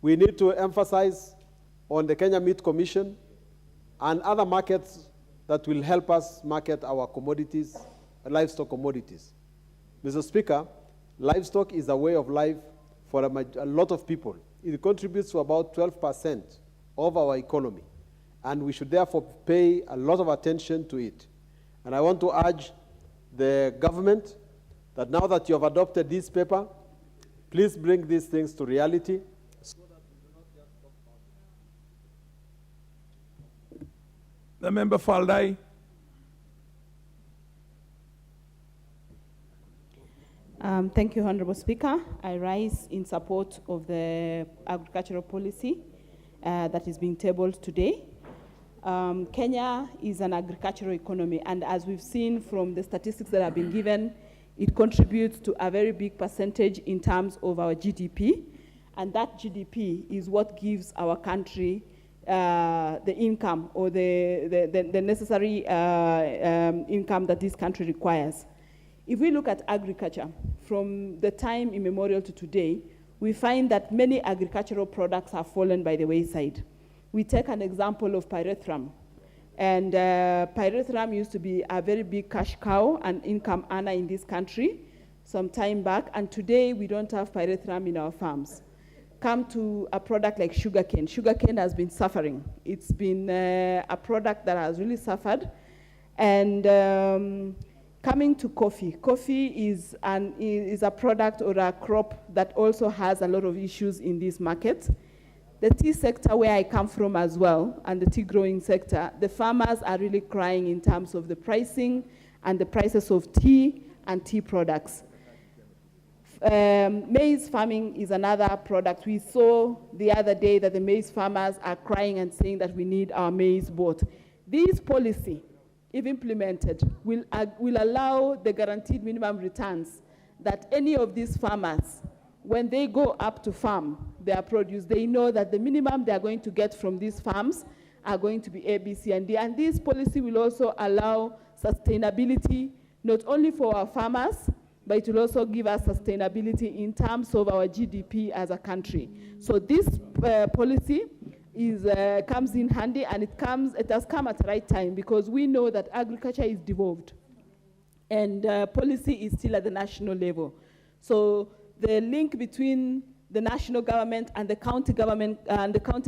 We need to emphasize on the Kenya Meat Commission and other markets that will help us market our commodities, livestock commodities. Mr. Speaker, livestock is a way of life for a lot of people. It contributes to about 12% of our economy, and we should therefore pay a lot of attention to it. And I want to urge the government that now that you have adopted this paper, please bring these things to reality. The member Faldai. Thank you, Honorable Speaker. I rise in support of the agricultural policy that is being tabled today. Kenya is an agricultural economy, and as we've seen from the statistics that have been given, it contributes to a very big percentage in terms of our GDP, and that GDP is what gives our country the income or the necessary income that this country requires. If we look at agriculture, from the time immemorial to today, we find that many agricultural products have fallen by the wayside. We take an example of pyrethrum. And pyrethrum used to be a very big cash cow and income earner in this country some time back, and today we don't have pyrethrum in our farms. Come to a product like sugarcane. Sugarcane has been suffering. It's been a product that has really suffered. And coming to coffee. Coffee is a product or a crop that also has a lot of issues in this market. The tea sector, where I come from as well, and the tea growing sector, the farmers are really crying in terms of the pricing and the prices of tea and tea products. Maize farming is another product. We saw the other day that the maize farmers are crying and saying that we need our maize bought. This policy, if implemented, will allow the guaranteed minimum returns that any of these farmers, when they go up to farm their produce, they know that the minimum they are going to get from these farms are going to be A, B, C, and D. And this policy will also allow sustainability, not only for our farmers, but it will also give us sustainability in terms of our GDP as a country. So this policy comes in handy, and it has come at the right time, because we know that agriculture is devolved and policy is still at the national level. So the link between the national government and the county government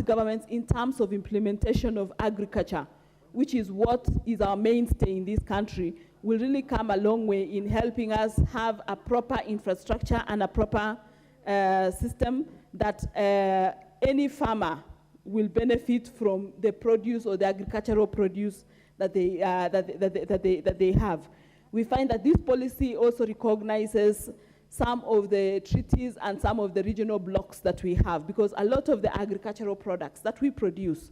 governments in terms of implementation of agriculture, which is what is our mainstay in this country, will really come a long way in helping us have a proper infrastructure and a proper system that any farmer will benefit from the produce or the agricultural produce that they have. We find that this policy also recognizes some of the treaties and some of the regional blocks that we have, because a lot of the agricultural products that we produce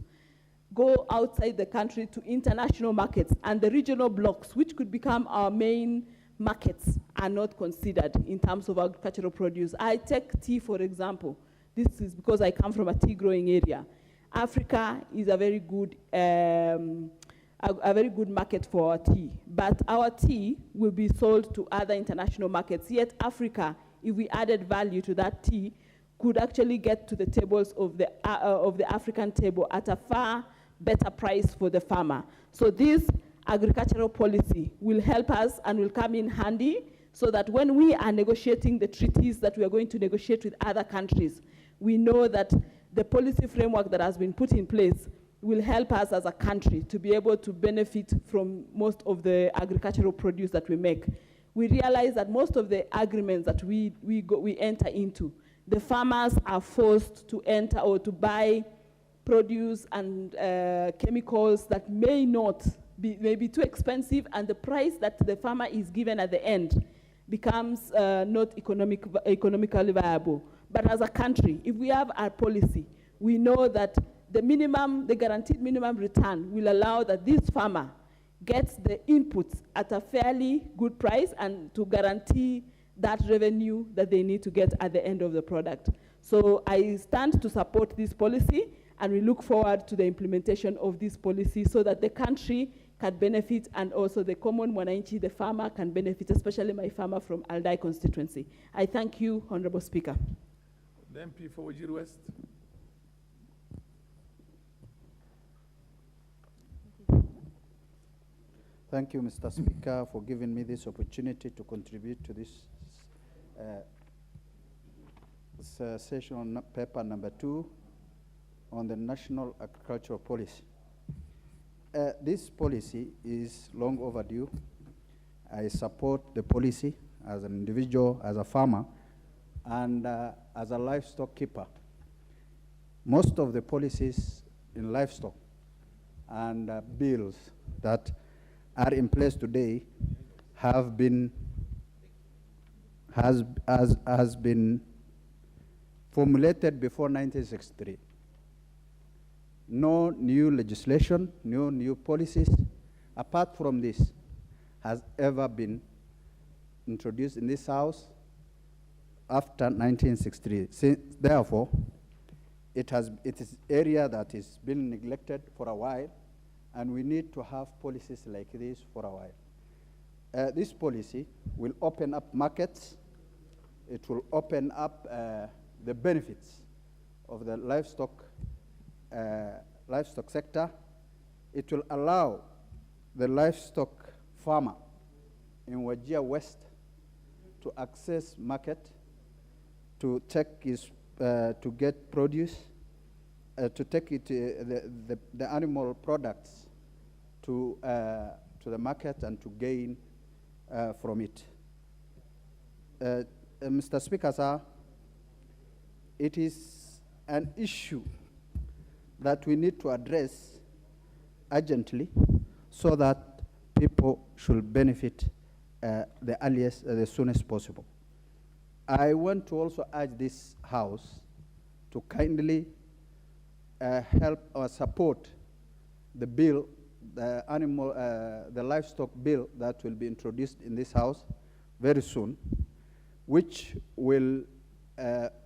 go outside the country to international markets, and the regional blocks, which could become our main markets, are not considered in terms of agricultural produce. I take tea, for example. This is because I come from a tea growing area. Africa is a very good market for our tea, but our tea will be sold to other international markets. Yet Africa, if we added value to that tea, could actually get to the tables of the African table at a far better price for the farmer. So this agricultural policy will help us and will come in handy, so that when we are negotiating the treaties that we are going to negotiate with other countries, we know that the policy framework that has been put in place will help us as a country to be able to benefit from most of the agricultural produce that we make. We realize that most of the agreements that we enter into, the farmers are forced to enter or to buy produce and chemicals that may be too expensive, and the price that the farmer is given at the end becomes not economically viable. But as a country, if we have our policy, we know that the guaranteed minimum return will allow that this farmer gets the inputs at a fairly good price and to guarantee that revenue that they need to get at the end of the product. So I stand to support this policy, and we look forward to the implementation of this policy so that the country can benefit, and also the common mwananchi, the farmer, can benefit, especially my farmer from Aldai constituency. I thank you, Honorable Speaker. The MP for Wajir West. Thank you, Mr. Speaker, for giving me this opportunity to contribute to this session on paper number 2 on the National Agricultural Policy. This policy is long overdue. I support the policy as an individual, as a farmer, and as a livestock keeper. Most of the policies in livestock and bills that are in place today have been formulated before 1963. No new legislation, no new policies, apart from this, has ever been introduced in this House after 1963. Therefore, it is area that is been neglected for a while, and we need to have policies like this for a while. This policy will open up markets. It will open up the benefits of the livestock sector. It will allow the livestock farmer in Wajir West to access market, to take his, to get produce, to take it, the animal products to the market and to gain from it. Mr. Speaker, sir, it is an issue that we need to address urgently so that people should benefit the earliest, the soonest possible. I want to also urge this House to kindly help or support the bill, the livestock bill that will be introduced in this House very soon, which will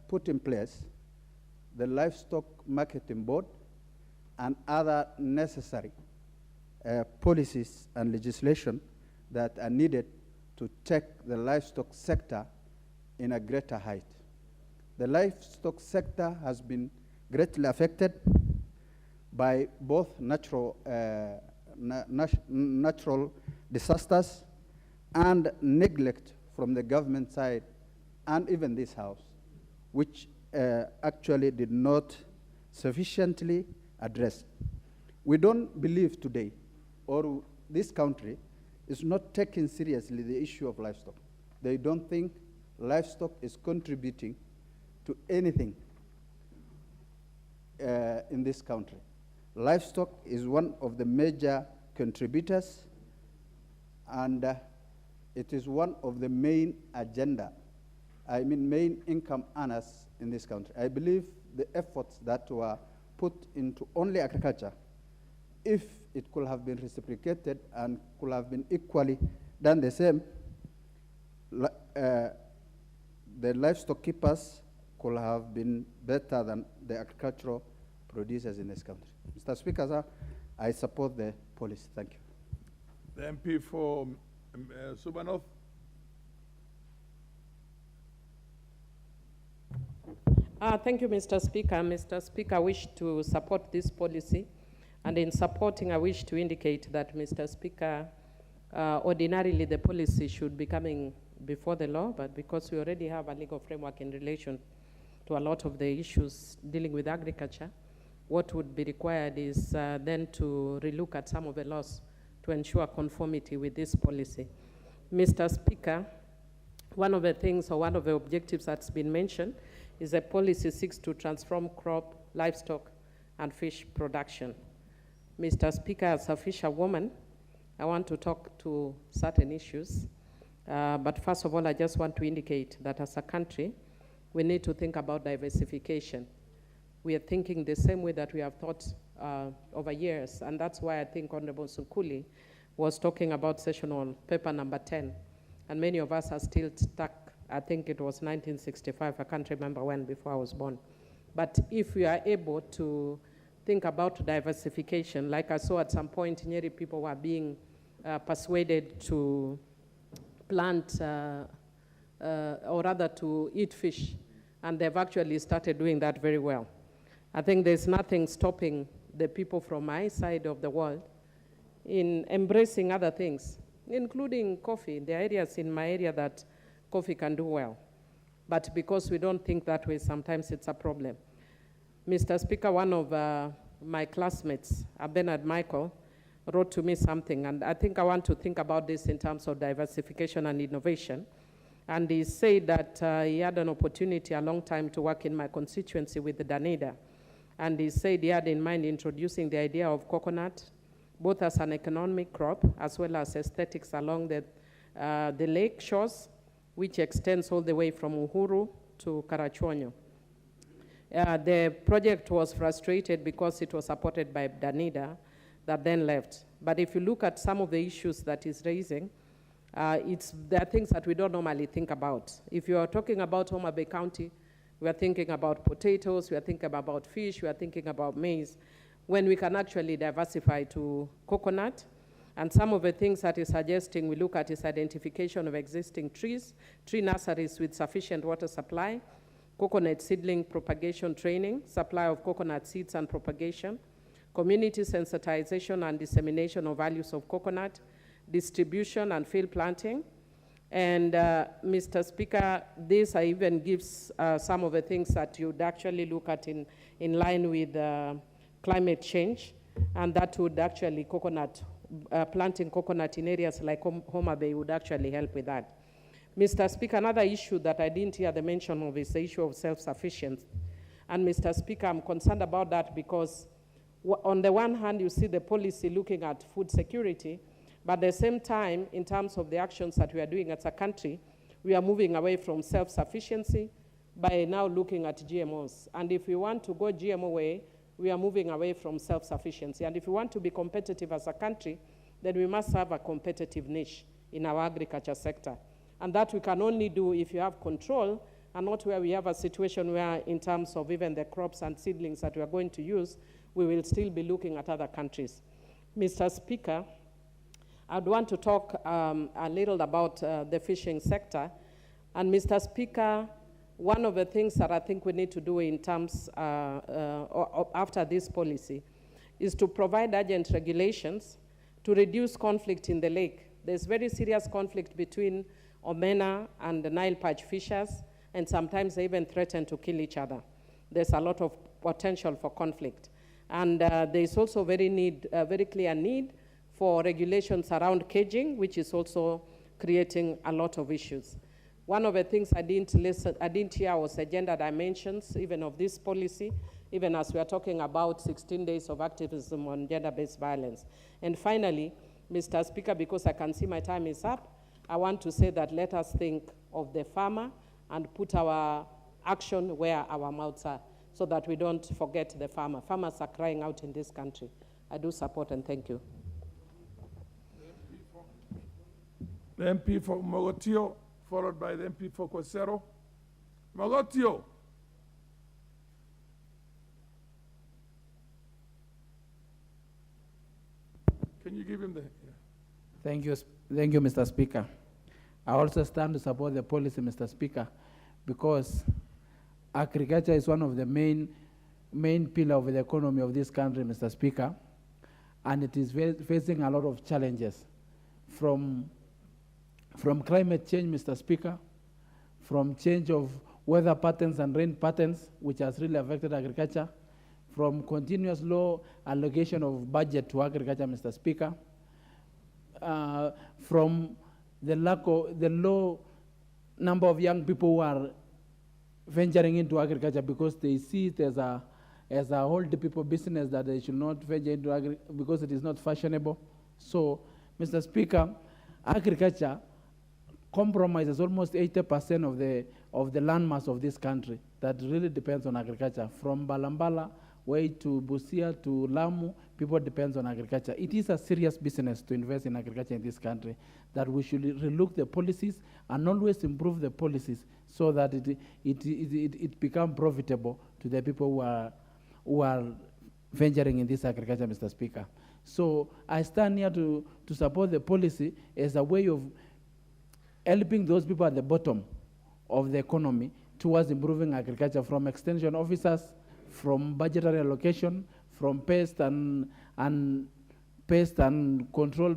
put in place the Livestock Marketing Board and other necessary policies and legislation that are needed to take the livestock sector in a greater height. The livestock sector has been greatly affected by both natural disasters and neglect from the government side and even this House, which actually did not sufficiently address. We don't believe today, or this country is not taking seriously the issue of livestock. They don't think livestock is contributing to anything in this country. Livestock is one of the major contributors, and it is one of the main main income earners in this country. I believe the efforts that were put into only agriculture, if it could have been reciprocated and could have been equally done the same, the livestock keepers could have been better than the agricultural producers in this country. Mr. Speaker, sir, I support the policy. Thank you. The MP for Suba-North. Thank you, Mr. Speaker. Mr. Speaker, I wish to support this policy. And in supporting, I wish to indicate that, Mr. Speaker, ordinarily the policy should be coming before the law, but because we already have a legal framework in relation to a lot of the issues dealing with agriculture, what would be required is then to relook at some of the laws to ensure conformity with this policy. Mr. Speaker, one of the things or one of the objectives that's been mentioned is the policy seeks to transform crop, livestock, and fish production. Mr. Speaker, as a fisherwoman, I want to talk to certain issues. But first of all, I just want to indicate that as a country, we need to think about diversification. We are thinking the same way that we have thought over years, and that's why I think Honorable Sukuli was talking about sessional paper number 10, and many of us are still stuck. I think it was 1965, I can't remember when, before I was born. But if we are able to think about diversification, like I saw at some point, Nyeri people were being persuaded to plant, or rather to eat fish, and they've actually started doing that very well. I think there's nothing stopping the people from my side of the world in embracing other things, including coffee. There are areas in my area that coffee can do well. But because we don't think that way, sometimes it's a problem. Mr. Speaker, one of my classmates, Bernard Michael, wrote to me something, and I think I want to think about this in terms of diversification and innovation. And he said that he had an opportunity a long time to work in my constituency with the Danida. And he said he had in mind introducing the idea of coconut, both as an economic crop as well as aesthetics along the lake shores, which extends all the way from Uhuru to Karachuonyo. The project was frustrated because it was supported by Danida that then left. But if you look at some of the issues that is raising, there are things that we don't normally think about. If you are talking about Homa Bay County, we are thinking about potatoes, we are thinking about fish, we are thinking about maize, when we can actually diversify to coconut. And some of the things that is suggesting we look at is identification of existing trees, tree nurseries with sufficient water supply, coconut seedling propagation training, supply of coconut seeds and propagation, community sensitization and dissemination of values of coconut, distribution and field planting. And Mr. Speaker, this even gives some of the things that you'd actually look at in line with climate change, and that would actually planting coconut in areas like Homa Bay would actually help with that. Mr. Speaker, another issue that I didn't hear the mention of is the issue of self-sufficiency. And Mr. Speaker, I'm concerned about that because on the one hand, you see the policy looking at food security, but at the same time, in terms of the actions that we are doing as a country, we are moving away from self-sufficiency by now looking at GMOs. And if we want to go GMO way, we are moving away from self-sufficiency. And if we want to be competitive as a country, then we must have a competitive niche in our agriculture sector. And that we can only do if you have control, and not where we have a situation where in terms of even the crops and seedlings that we are going to use, we will still be looking at other countries. Mr. Speaker, I'd want to talk a little about the fishing sector. And Mr. Speaker, one of the things that I think we need to do in terms after this policy is to provide urgent regulations to reduce conflict in the lake. There's very serious conflict between omena and the Nile perch fishers, and sometimes they even threaten to kill each other. There's a lot of potential for conflict. And there's also very clear need for regulations around caging, which is also creating a lot of issues. One of the things I didn't hear was the gender dimensions, even of this policy, even as we are talking about 16 days of activism on gender-based violence. And finally, Mr. Speaker, because I can see my time is up, I want to say that let us think of the farmer and put our action where our mouths are, so that we don't forget the farmer. Farmers are crying out in this country. I do support and thank you. The MP for Mogotio, followed by the MP for Kwesero. Mogotio. Can you give him the... Thank you, Mr. Speaker. I also stand to support the policy, Mr. Speaker, because agriculture is one of the main pillar of the economy of this country, Mr. Speaker, and it is facing a lot of challenges from climate change, Mr. Speaker, from change of weather patterns and rain patterns, which has really affected agriculture, from continuous low allocation of budget to agriculture, Mr. Speaker, from the low number of young people who are venturing into agriculture because they see it as a old people business that they should not venture into agriculture because it is not fashionable. So, Mr. Speaker, agriculture compromises almost 80% of the landmass of this country that really depends on agriculture. From Balambala way to Busia to Lamu, people depend on agriculture. It is a serious business to invest in agriculture in this country, that we should relook the policies and always improve the policies so that it become profitable to the people who are venturing in this agriculture, Mr. Speaker. So I stand here to support the policy as a way of helping those people at the bottom of the economy towards improving agriculture, from extension officers, from budgetary allocation, from pest control,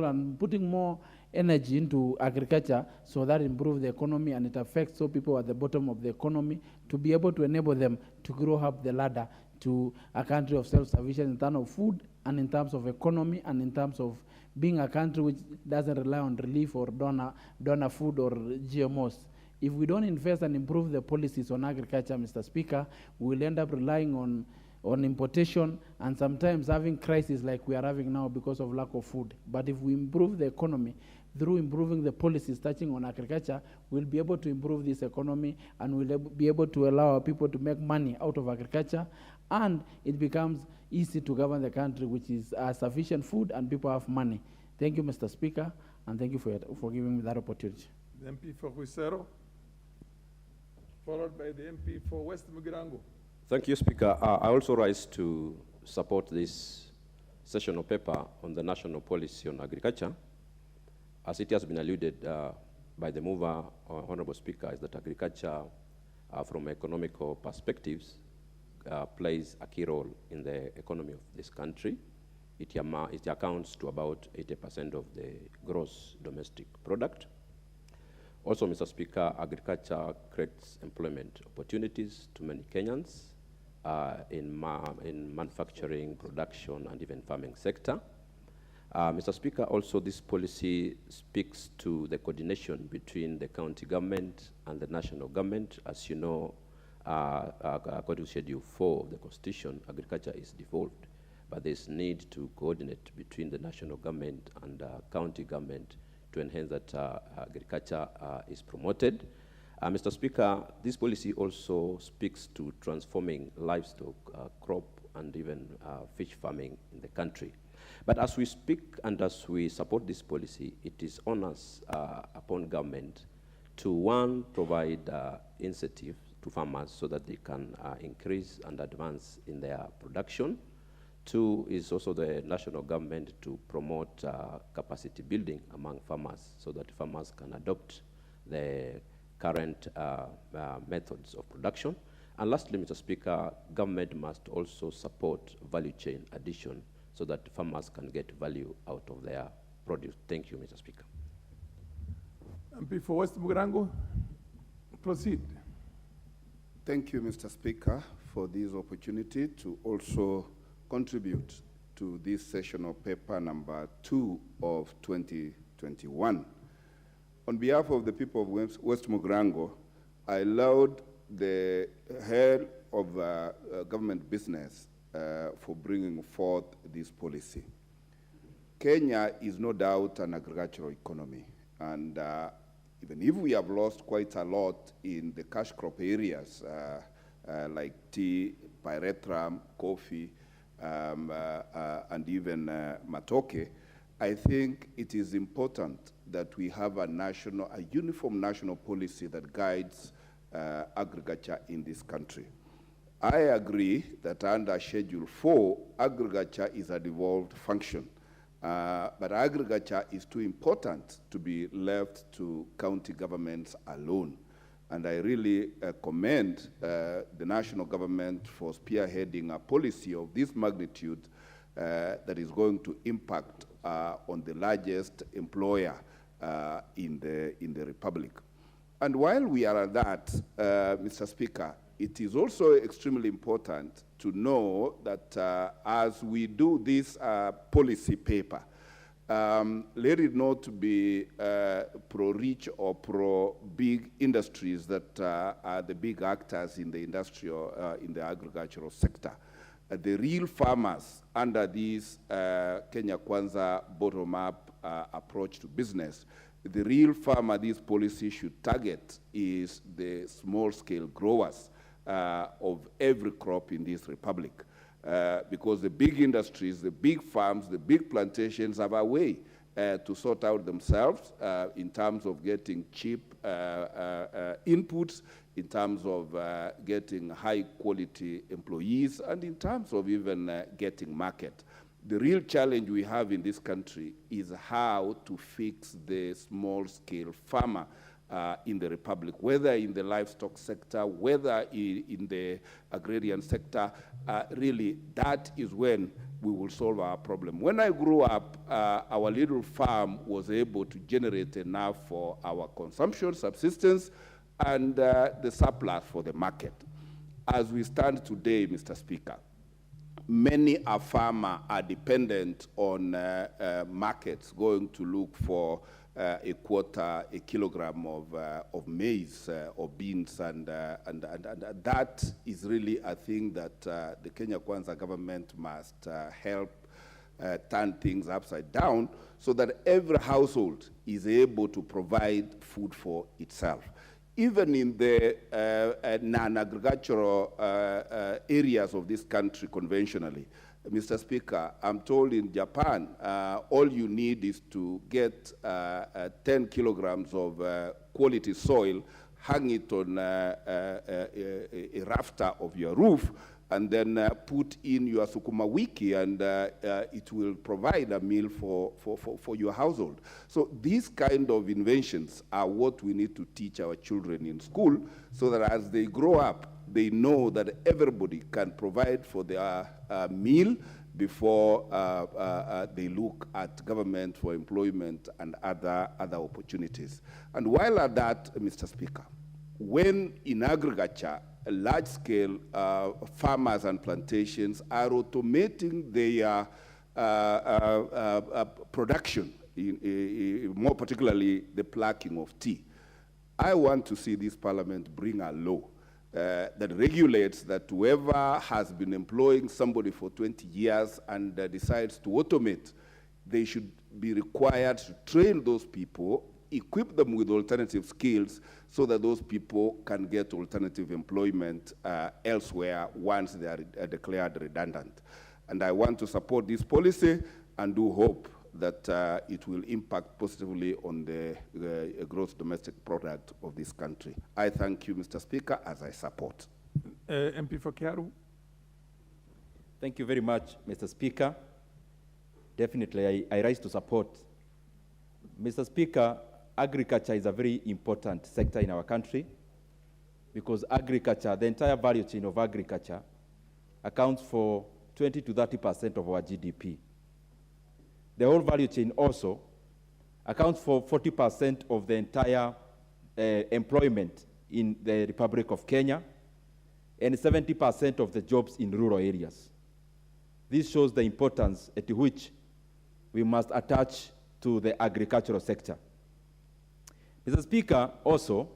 and putting more energy into agriculture so that improves the economy and it affects so people at the bottom of the economy to be able to enable them to grow up the ladder to a country of self-sufficiency in terms of food and in terms of economy and in terms of being a country which doesn't rely on relief or donor food or GMOs. If we don't invest and improve the policies on agriculture, Mr. Speaker, we'll end up relying on importation and sometimes having crises like we are having now because of lack of food. But if we improve the economy through improving the policies touching on agriculture, we'll be able to improve this economy and we'll be able to allow our people to make money out of agriculture, and it becomes easy to govern the country, which is sufficient food and people have money. Thank you, Mr. Speaker, and thank you for giving me that opportunity. The MP for Huisero, followed by the MP for West Mugirango. Thank you, Speaker. I also rise to support this sessional paper on the national policy on agriculture. As it has been alluded by the mover, Honorable Speaker, is that agriculture, from economical perspectives, plays a key role in the economy of this country. It accounts to about 80% of the gross domestic product. Also, Mr. Speaker, agriculture creates employment opportunities to many Kenyans in manufacturing, production, and even farming sector. Mr. Speaker, also this policy speaks to the coordination between the county government and the national government. As you know, according to Schedule 4 of the Constitution, agriculture is devolved, but there's need to coordinate between the national government and county government to enhance that agriculture is promoted. Mr. Speaker, this policy also speaks to transforming livestock, crop, and even fish farming in the country. But as we speak and as we support this policy, it is on us upon government to, one, provide incentive to farmers so that they can increase and advance in their production. Two is also the national government to promote capacity building among farmers so that farmers can adopt the current methods of production. And lastly, Mr. Speaker, government must also support value chain addition so that farmers can get value out of their produce. Thank you, Mr. Speaker. MP for West Mugirango, proceed. Thank you, Mr. Speaker, for this opportunity to also contribute to this sessional paper number 2 of 2021. On behalf of the people of West Mugirango, I laud the government business for bringing forth this policy. Kenya is no doubt an agricultural economy, and even if we have lost quite a lot in the cash crop areas like tea, pyrethrum, coffee, and even matoke, I think it is important that we have a uniform national policy that guides agriculture in this country. I agree that under Schedule 4, agriculture is a devolved function. But agriculture is too important to be left to county governments alone. And I really commend the national government for spearheading a policy of this magnitude that is going to impact on the largest employer in the Republic. And while we are at that, Mr. Speaker, it is also extremely important to know that as we do this policy paper, let it not be pro-rich or pro-big industries that are the big actors in the industrial, in the agricultural sector. The real farmers under this Kenya Kwanza bottom-up approach to business, the real farmer this policy should target is the small-scale growers of every crop in this republic. Because the big industries, the big farms, the big plantations have a way to sort out themselves in terms of getting cheap inputs, in terms of getting high-quality employees, and in terms of even getting market. The real challenge we have in this country is how to fix the small-scale farmer in the Republic, whether in the livestock sector, whether in the agrarian sector. Really, that is when we will solve our problem. When I grew up, our little farm was able to generate enough for our consumption, subsistence, and the surplus for the market. As we stand today, Mr. Speaker, many a farmer are dependent on markets going to look for a quarter, a kilogram of maize or beans, and that is really a thing that the Kenya Kwanza government must help turn things upside down so that every household is able to provide food for itself. Even in the non-agricultural areas of this country conventionally, Mr. Speaker, I'm told in Japan, all you need is to get 10 kilograms of quality soil, hang it on a rafter of your roof, and then put in your sukuma wiki, and it will provide a meal for your household. So these kind of inventions are what we need to teach our children in school, so that as they grow up, they know that everybody can provide for their meal before they look at government for employment and other opportunities. And while at that, Mr. Speaker, when in agriculture, large-scale farmers and plantations are automating their production, more particularly the plucking of tea, I want to see this parliament bring a law that regulates that whoever has been employing somebody for 20 years and decides to automate, they should be required to train those people, equip them with alternative skills so that those people can get alternative employment elsewhere once they are declared redundant. And I want to support this policy and do hope that it will impact positively on the gross domestic product of this country. I thank you, Mr. Speaker, as I support. MP for Kiaru. Thank you very much, Mr. Speaker. Definitely, I rise to support. Mr. Speaker, agriculture is a very important sector in our country because agriculture, the entire value chain of agriculture, accounts for 20 to 30% of our GDP. The whole value chain also accounts for 40% of the entire employment in the Republic of Kenya and 70% of the jobs in rural areas. This shows the importance at which we must attach to the agricultural sector. Mr. Speaker, also,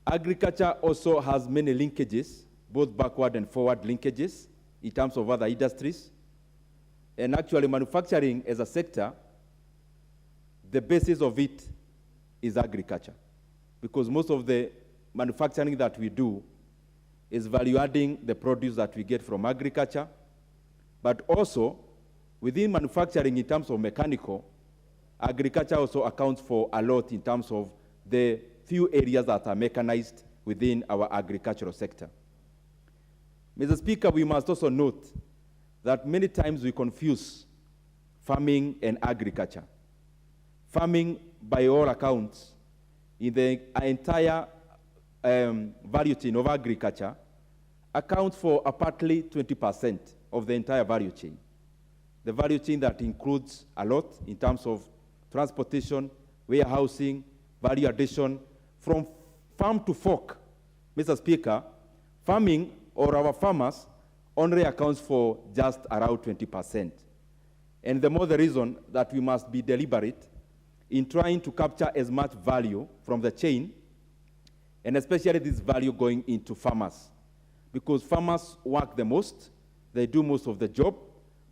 agriculture also has many linkages both backward and forward linkages in terms of other industries. And actually manufacturing as a sector, the basis of it is agriculture, because most of the manufacturing that we do is value adding the produce that we get from agriculture, but also within manufacturing in terms of mechanical, agriculture also accounts for a lot in terms of the few areas that are mechanized within our agricultural sector. Mr. Speaker, we must also note that many times we confuse farming and agriculture. Farming, by all accounts, in the entire value chain of agriculture, accounts for approximately 20% of the entire value chain. The value chain that includes a lot in terms of transportation, warehousing, value addition, from farm to fork. Mr. Speaker, farming or our farmers only accounts for just around 20%. And the more the reason that we must be deliberate in trying to capture as much value from the chain, and especially this value going into farmers. Because farmers work the most, they do most of the job,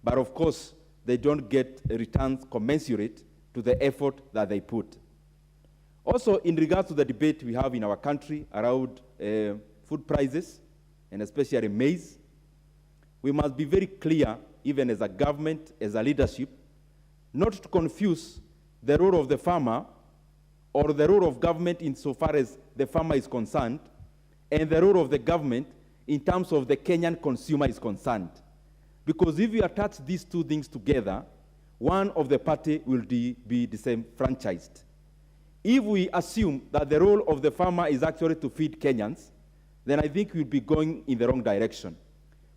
but of course, they don't get returns commensurate to the effort that they put. Also, in regards to the debate we have in our country around food prices, and especially maize, we must be very clear, even as a government, as a leadership, not to confuse the role of the farmer or the role of government insofar as the farmer is concerned, and the role of the government in terms of the Kenyan consumer is concerned. Because if you attach these two things together, one of the party will be disenfranchised. If we assume that the role of the farmer is actually to feed Kenyans, then I think we'll be going in the wrong direction.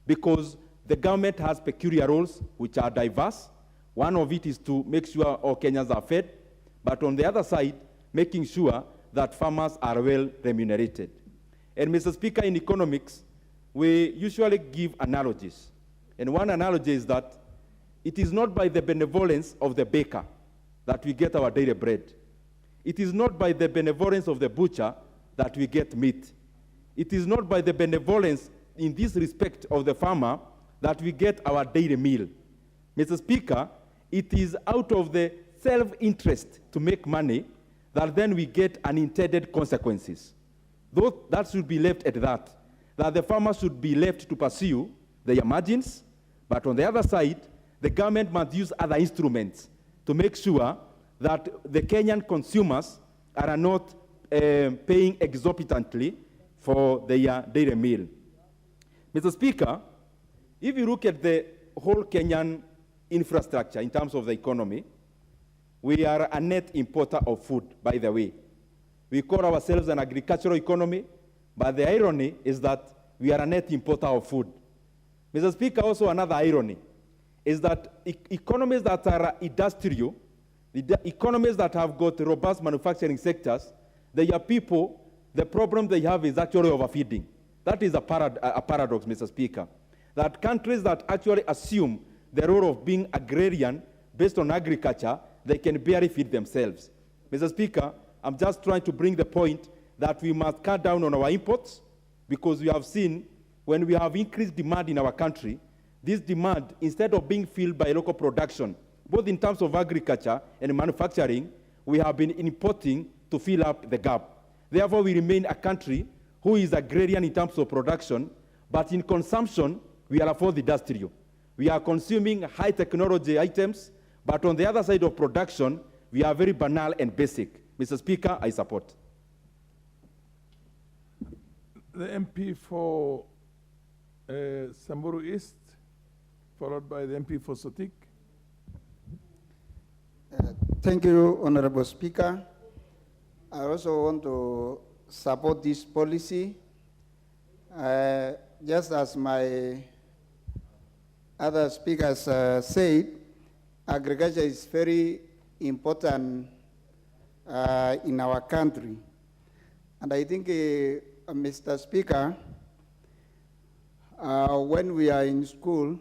Because the government has peculiar roles which are diverse. One of it is to make sure all Kenyans are fed, but on the other side, making sure that farmers are well remunerated. And Mr. Speaker, in economics, we usually give analogies. And one analogy is that it is not by the benevolence of the baker that we get our daily bread. It is not by the benevolence of the butcher that we get meat. It is not by the benevolence in this respect of the farmer that we get our daily meal. Mr. Speaker, it is out of the self-interest to make money that then we get unintended consequences. That should be left at that the farmer should be left to pursue their margins, but on the other side, the government must use other instruments to make sure that the Kenyan consumers are not paying exorbitantly for their daily meal. Mr. Speaker, if you look at the whole Kenyan infrastructure in terms of the economy, we are a net importer of food, by the way. We call ourselves an agricultural economy, but the irony is that we are a net importer of food. Mr. Speaker, also another irony is that economies that are industrial, the economies that have got robust manufacturing sectors, their people, the problem they have is actually overfeeding. That is a paradox, Mr. Speaker. That countries that actually assume the role of being agrarian based on agriculture, they can barely feed themselves. Mr. Speaker, I'm just trying to bring the point that we must cut down on our imports, because we have seen when we have increased demand in our country, this demand, instead of being filled by local production, both in terms of agriculture and manufacturing, we have been importing to fill up the gap. Therefore, we remain a country who is agrarian in terms of production, but in consumption, we are for the industrial. We are consuming high technology items, but on the other side of production, we are very banal and basic. Mr. Speaker, I support. The MP for Samburu East, followed by the MP for Sotik. Thank you, Honorable Speaker. I also want to support this policy. Just as my other speakers said, agriculture is very important in our country. And I think, Mr. Speaker, when we are in school,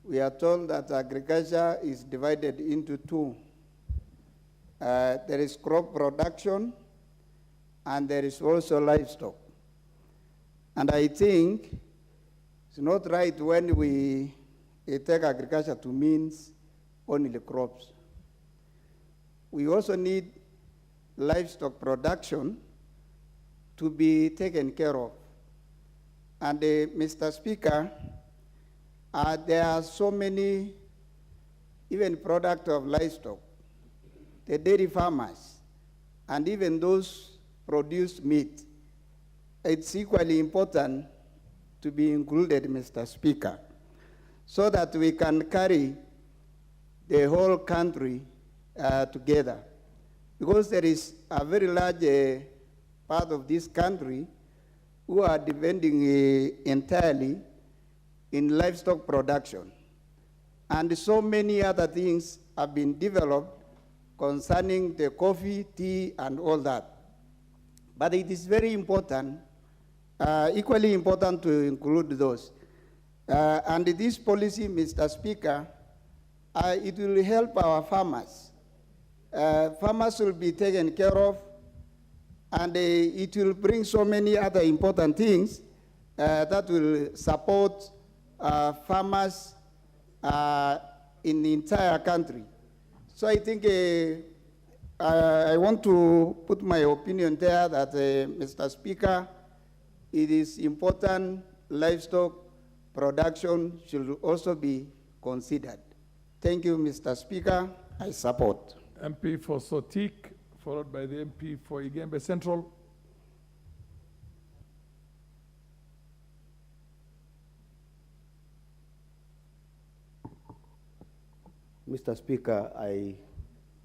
we are told that agriculture is divided into two. There is crop production, and there is also livestock. And I think it's not right when we take agriculture to mean only crops. We also need livestock production to be taken care of. And Mr. Speaker, there are so many, even products of livestock, the dairy farmers, and even those produce meat. It's equally important to be included, Mr. Speaker, so that we can carry the whole country together. Because there is a very large part of this country who are depending entirely in livestock production. And so many other things have been developed concerning the coffee, tea, and all that. But it is very important, equally important to include those. And this policy, Mr. Speaker, it will help our farmers. Farmers will be taken care of, and it will bring so many other important things that will support farmers in the entire country. So I think I want to put my opinion there that, Mr. Speaker, it is important livestock production should also be considered. Thank you, Mr. Speaker. I support. MP for Sotik, followed by the MP for Igembe Central. Mr. Speaker, I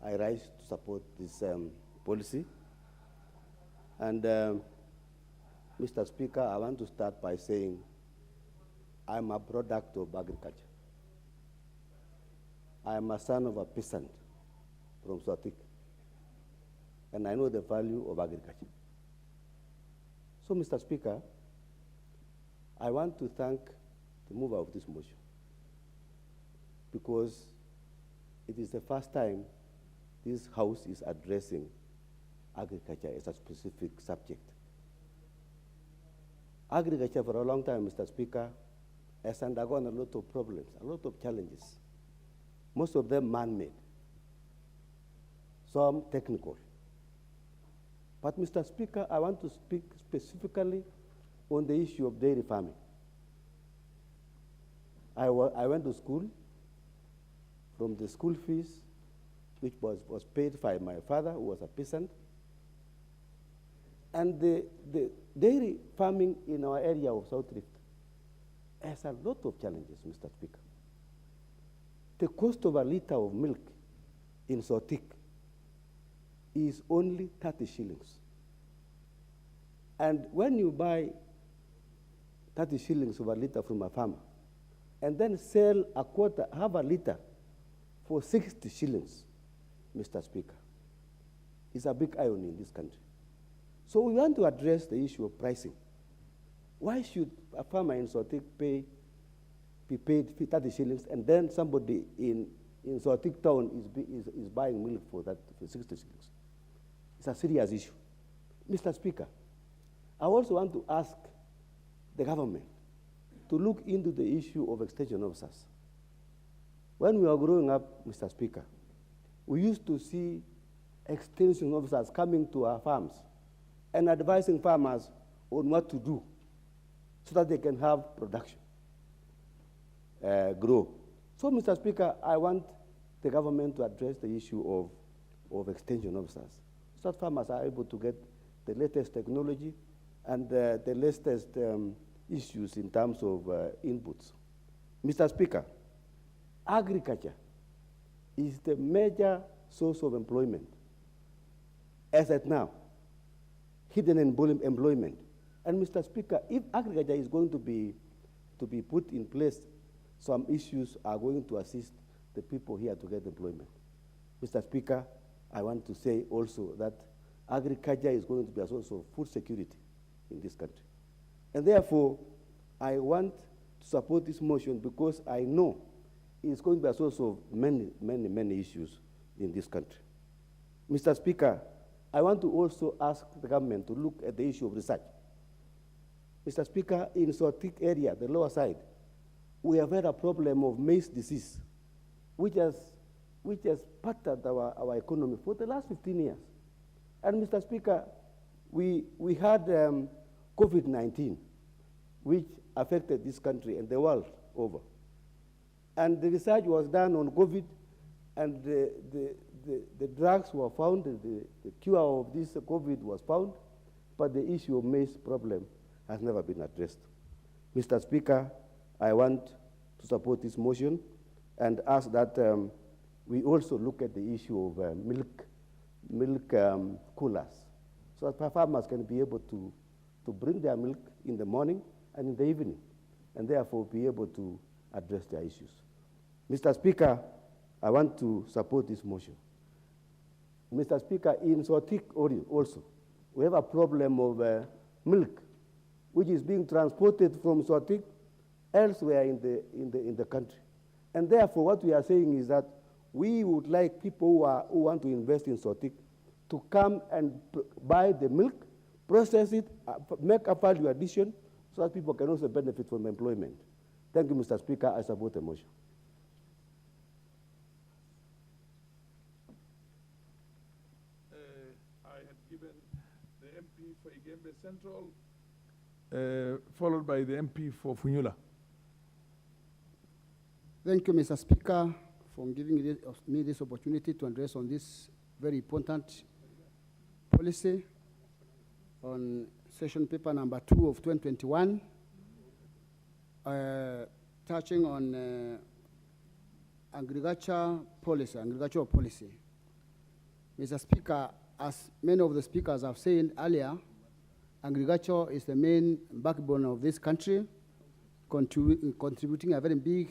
rise to support this policy. And Mr. Speaker, I want to start by saying I'm a product of agriculture. I am a son of a peasant from Sotik, and I know the value of agriculture. So, Mr. Speaker, I want to thank the mover of this motion, because it is the first time this House is addressing agriculture as a specific subject. Agriculture for a long time, Mr. Speaker, has undergone a lot of problems, a lot of challenges, most of them man-made, some technical. But, Mr. Speaker, I want to speak specifically on the issue of dairy farming. I went to school. From the school fees, which was paid by my father, who was a peasant. And the dairy farming in our area of South Rift has a lot of challenges, Mr. Speaker. The cost of a liter of milk in Sotik is only 30 shillings. And when you buy 30 shillings of a liter from a farmer, and then sell half a liter for 60 shillings, Mr. Speaker, is a big irony in this country. So we want to address the issue of pricing. Why should a farmer in Sotik be paid 30 shillings, and then somebody in Sotik town is buying milk for 60 shillings? It's a serious issue. Mr. Speaker, I also want to ask the government to look into the issue of extension officers. When we were growing up, Mr. Speaker, we used to see extension officers coming to our farms and advising farmers on what to do so that they can have production grow. So, Mr. Speaker, I want the government to address the issue of extension officers so that farmers are able to get the latest technology and the latest issues in terms of inputs. Mr. Speaker, agriculture is the major source of employment as at now, hidden employment. And Mr. Speaker, if agriculture is going to be put in place, some issues are going to assist the people here to get employment. Mr. Speaker, I want to say also that agriculture is going to be a source of food security in this country. And therefore, I want to support this motion because I know it's going to be a source of many, many, many issues in this country. Mr. Speaker, I want to also ask the government to look at the issue of research. Mr. Speaker, in Sotik area, the lower side, we have had a problem of maize disease, which has battered our economy for the last 15 years. And Mr. Speaker, we had COVID-19, which affected this country and the world over. And the research was done on COVID, and the drugs were found, the cure of this COVID was found, but the issue of maize problem has never been addressed. Mr. Speaker, I want to support this motion and ask that we also look at the issue of milk coolers, so that farmers can be able to bring their milk in the morning and in the evening, and therefore be able to address their issues. Mr. Speaker, I want to support this motion. Mr. Speaker, in Sotik also, we have a problem of milk, which is being transported from Sotik elsewhere in the country. And therefore, what we are saying is that we would like people who want to invest in Sotik to come and buy the milk, process it, make a value addition, so that people can also benefit from employment. Thank you, Mr. Speaker. I support the motion. I had given the MP for Igembe Central, followed by the MP for Funyula. Thank you, Mr. Speaker, for giving me this opportunity to address on this very important policy on session paper number 2 of 2021, touching on agricultural policy. Mr. Speaker, as many of the speakers have said earlier, agriculture is the main backbone of this country, contributing a very big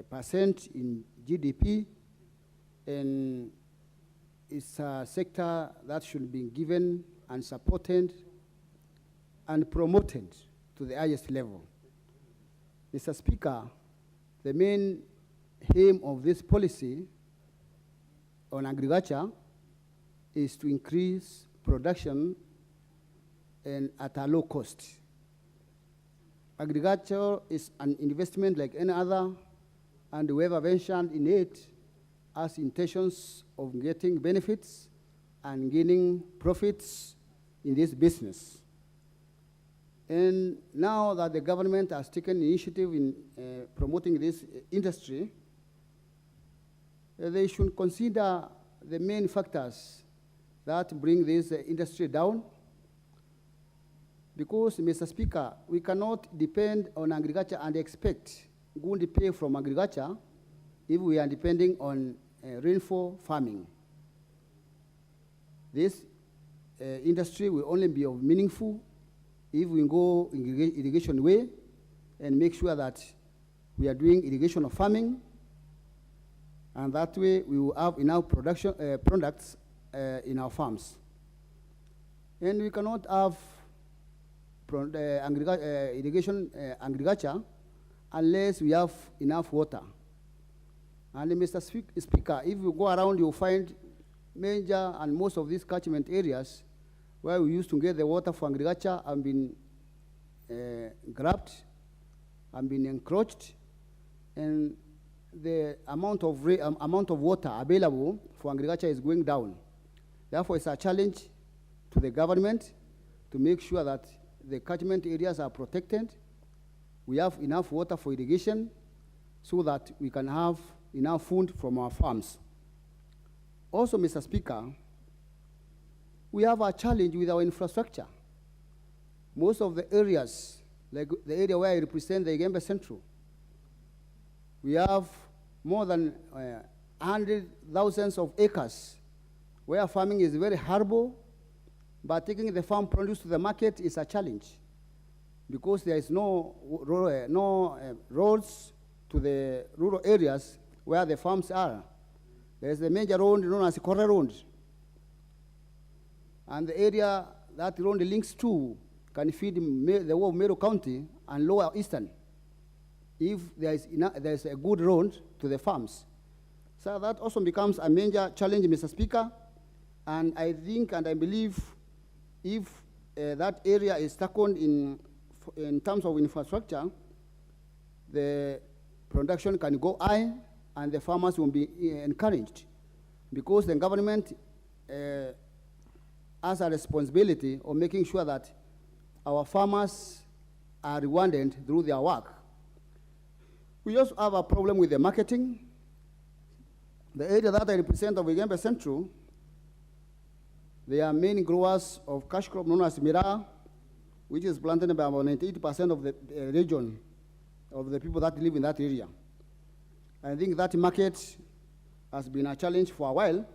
percent in GDP, and it's a sector that should be given and supported and promoted to the highest level. Mr. Speaker, the main aim of this policy on agriculture is to increase production and at a low cost. Agriculture is an investment like any other, and whoever ventured in it has intentions of getting benefits and gaining profits in this business. And now that the government has taken initiative in promoting this industry, they should consider the main factors that bring this industry down. Because, Mr. Speaker, we cannot depend on agriculture and expect good pay from agriculture if we are depending on rainfall farming. This industry will only be of meaningful if we go irrigation way and make sure that we are doing irrigation of farming, and that way we will have enough production products in our farms. And we cannot have irrigation agriculture unless we have enough water. And Mr. Speaker, if you go around, you'll find major and most of these catchment areas where we used to get the water for agriculture have been grabbed and been encroached, and the amount of water available for agriculture is going down. Therefore, it's a challenge to the government to make sure that the catchment areas are protected, we have enough water for irrigation, so that we can have enough food from our farms. Also, Mr. Speaker, we have a challenge with our infrastructure. Most of the areas, like the area where I represent, the Igembe Central, we have more than 100,000 of acres where farming is very horrible, but taking the farm produce to the market is a challenge because there is no roads to the rural areas where the farms are. There is the major road known as the Corre Road. And the area that road links to can feed the whole of Meru County and Lower Eastern if there is a good road to the farms. So that also becomes a major challenge, Mr. Speaker. And I think and I believe if that area is second in terms of infrastructure, the production can go high and the farmers will be encouraged, because the government has a responsibility of making sure that our farmers are rewarded through their work. We also have a problem with the marketing. The area that I represent of Igembe Central, they are main growers of cash crop known as Miraa, which is planted by about 98% of the region of the people that live in that area. I think that market has been a challenge for a while.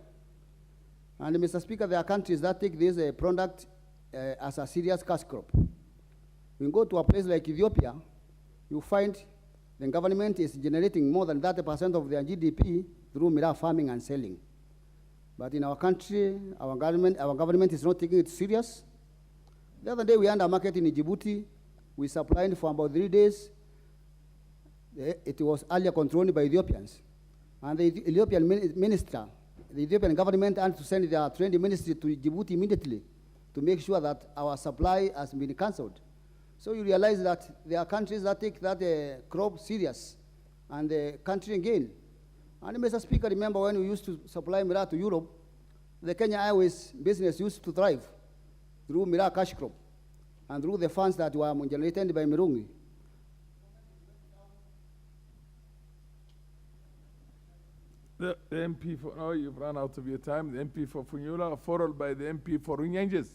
And Mr. Speaker, there are countries that take this product as a serious cash crop. When you go to a place like Ethiopia, you find the government is generating more than 30% of their GDP through Miraa farming and selling. But in our country, our government is not taking it serious. The other day we had a market in Djibouti. We supplied for about 3 days. It was earlier controlled by Ethiopians. And the Ethiopian minister, the Ethiopian government had to send their trade ministry to Djibouti immediately to make sure that our supply has been cancelled. So you realize that there are countries that take that crop serious, and the country again. And Mr. Speaker, remember when we used to supply Miraa to Europe, the Kenya Airways business used to thrive through Miraa cash crop and through the funds that were generated by Mirungi. The MP for, oh, you've run out of your time. The MP for Funyula, followed by the MP for Runyenjes.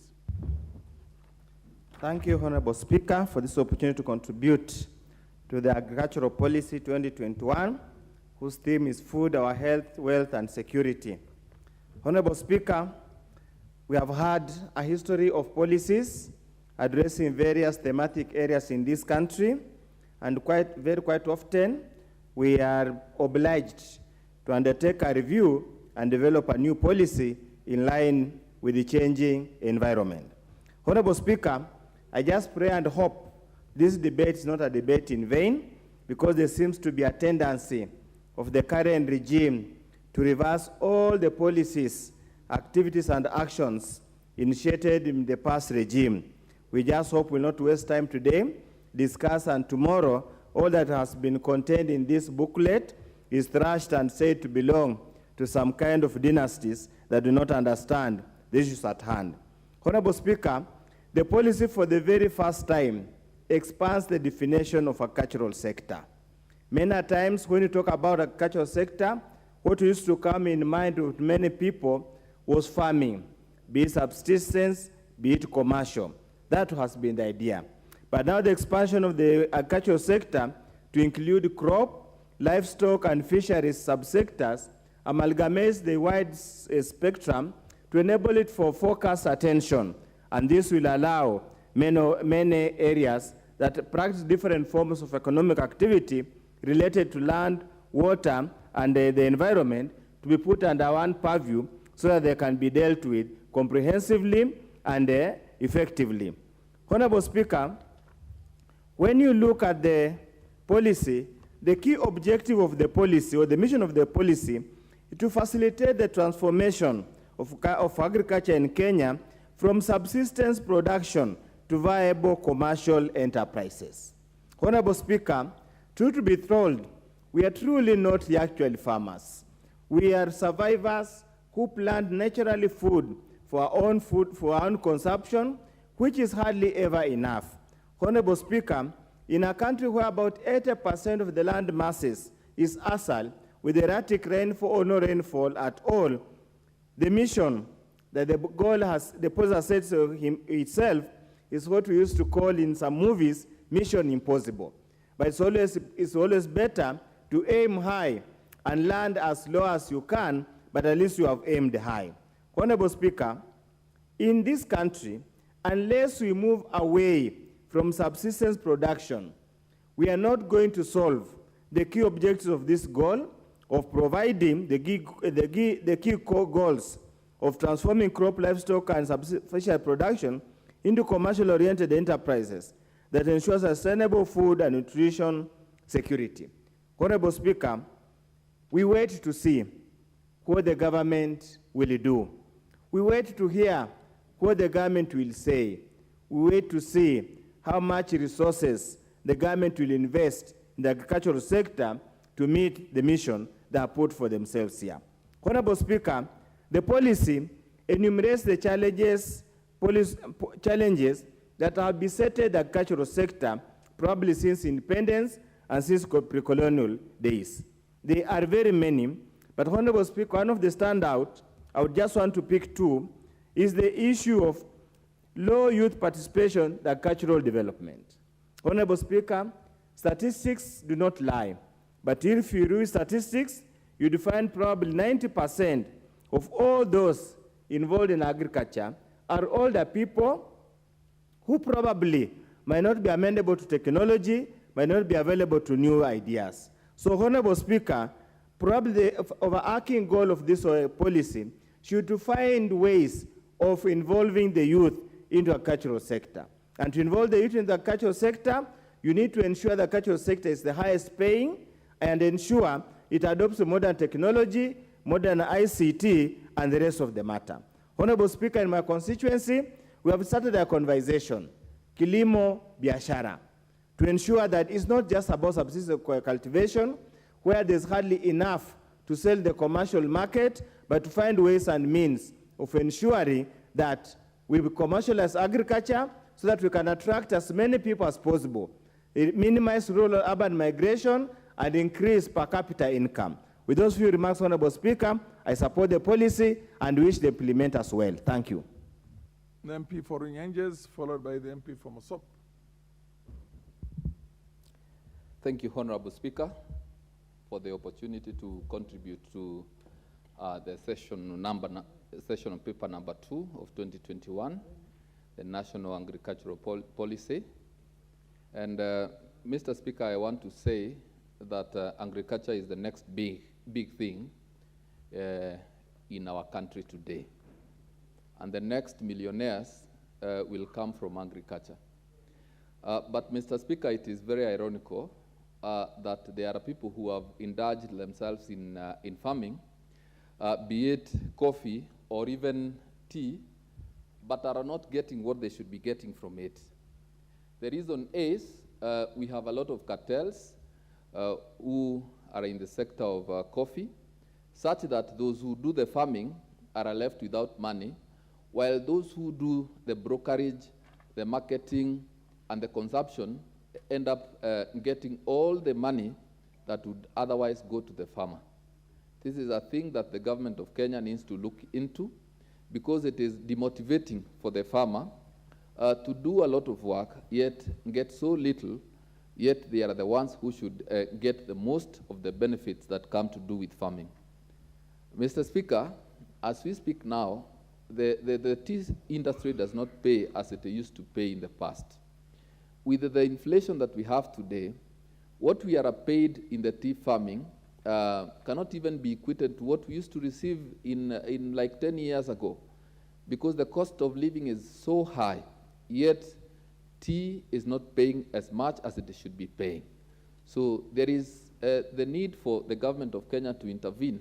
Thank you, Honorable Speaker, for this opportunity to contribute to the Agricultural Policy 2021, whose theme is Food, Our Health, Wealth, and Security. Honorable Speaker, we have had a history of policies addressing various thematic areas in this country, and quite often we are obliged to undertake a review and develop a new policy in line with the changing environment. Honorable Speaker, I just pray and hope this debate is not a debate in vain, because there seems to be a tendency of the current regime to reverse all the policies, activities, and actions initiated in the past regime. We just hope we'll not waste time today, discuss, and tomorrow all that has been contained in this booklet is thrashed and said to belong to some kind of dynasties that do not understand the issues at hand. Honorable Speaker, the policy for the very first time expands the definition of a cultural sector. Many times when you talk about a cultural sector, what used to come in mind with many people was farming, be it subsistence, be it commercial. That has been the idea. But now the expansion of the agricultural sector to include crop, livestock, and fisheries subsectors amalgamates the wide spectrum to enable it for focused attention. And this will allow many areas that practice different forms of economic activity related to land, water, and the environment to be put under one purview so that they can be dealt with comprehensively and effectively. Honorable Speaker, when you look at the policy, the key objective of the policy, or the mission of the policy, is to facilitate the transformation of agriculture in Kenya from subsistence production to viable commercial enterprises. Honorable Speaker, truth to be told, we are truly not the actual farmers. We are survivors who plant naturally food for our own consumption, which is hardly ever enough. Honorable Speaker, in a country where about 80% of the land masses is arsal, with erratic rainfall or no rainfall at all, the mission that the policy has said so itself is what we used to call in some movies, Mission Impossible. But it's always better to aim high and land as low as you can, but at least you have aimed high. Honorable Speaker, in this country, unless we move away from subsistence production, we are not going to solve the key objectives of this goal of providing the key core goals of transforming crop, livestock, and fishery production into commercial-oriented enterprises that ensure sustainable food and nutrition security. Honorable Speaker, we wait to see what the government will do. We wait to hear what the government will say. we wait to see how much resources the government will invest in the agricultural sector to meet the mission they have put for themselves here. Honorable Speaker, the policy enumerates the challenges that have besetted the agricultural sector probably since independence and since pre-colonial days. They are very many, but Honorable Speaker, one of the standout, I would just want to pick two, is the issue of low youth participation in agricultural development. Honorable Speaker, statistics do not lie, but if you read statistics, you'd find probably 90% of all those involved in agriculture are older people who probably might not be amenable to technology, might not be available to new ideas. So, Honorable Speaker, probably the overarching goal of this policy should to find ways of involving the youth into the agricultural sector. And to involve the youth in the agricultural sector, you need to ensure the agricultural sector is the highest paying and ensure it adopts modern technology, modern ICT, and the rest of the matter. Honorable Speaker, in my constituency, we have started a conversation, Kilimo Biashara, to ensure that it's not just about subsistence cultivation, where there's hardly enough to sell the commercial market, but to find ways and means of ensuring that we commercialize agriculture so that we can attract as many people as possible, minimize rural-urban migration, and increase per capita income. With those few remarks, Honorable Speaker, I support the policy and wish they implement as well. Thank you. The MP for Runyenjes, followed by the MP for Mosop. Thank you, Honorable Speaker, for the opportunity to contribute to the session paper number 2 of 2021, the National Agricultural Policy. And Mr. Speaker, I want to say that agriculture is the next big thing in our country today. And the next millionaires will come from agriculture. But Mr. Speaker, it is very ironical that there are people who have indulged themselves in farming, be it coffee or even tea, but are not getting what they should be getting from it. The reason is we have a lot of cartels who are in the sector of coffee, such that those who do the farming are left without money, while those who do the brokerage, the marketing, and the consumption end up getting all the money that would otherwise go to the farmer. This is a thing that the government of Kenya needs to look into, because it is demotivating for the farmer to do a lot of work, yet get so little, yet they are the ones who should get the most of the benefits that come to do with farming. Mr. Speaker, as we speak now, the tea industry does not pay as it used to pay in the past. With the inflation that we have today, what we are paid in the tea farming cannot even be equated to what we used to receive in like 10 years ago, because the cost of living is so high, yet tea is not paying as much as it should be paying. So there is the need for the government of Kenya to intervene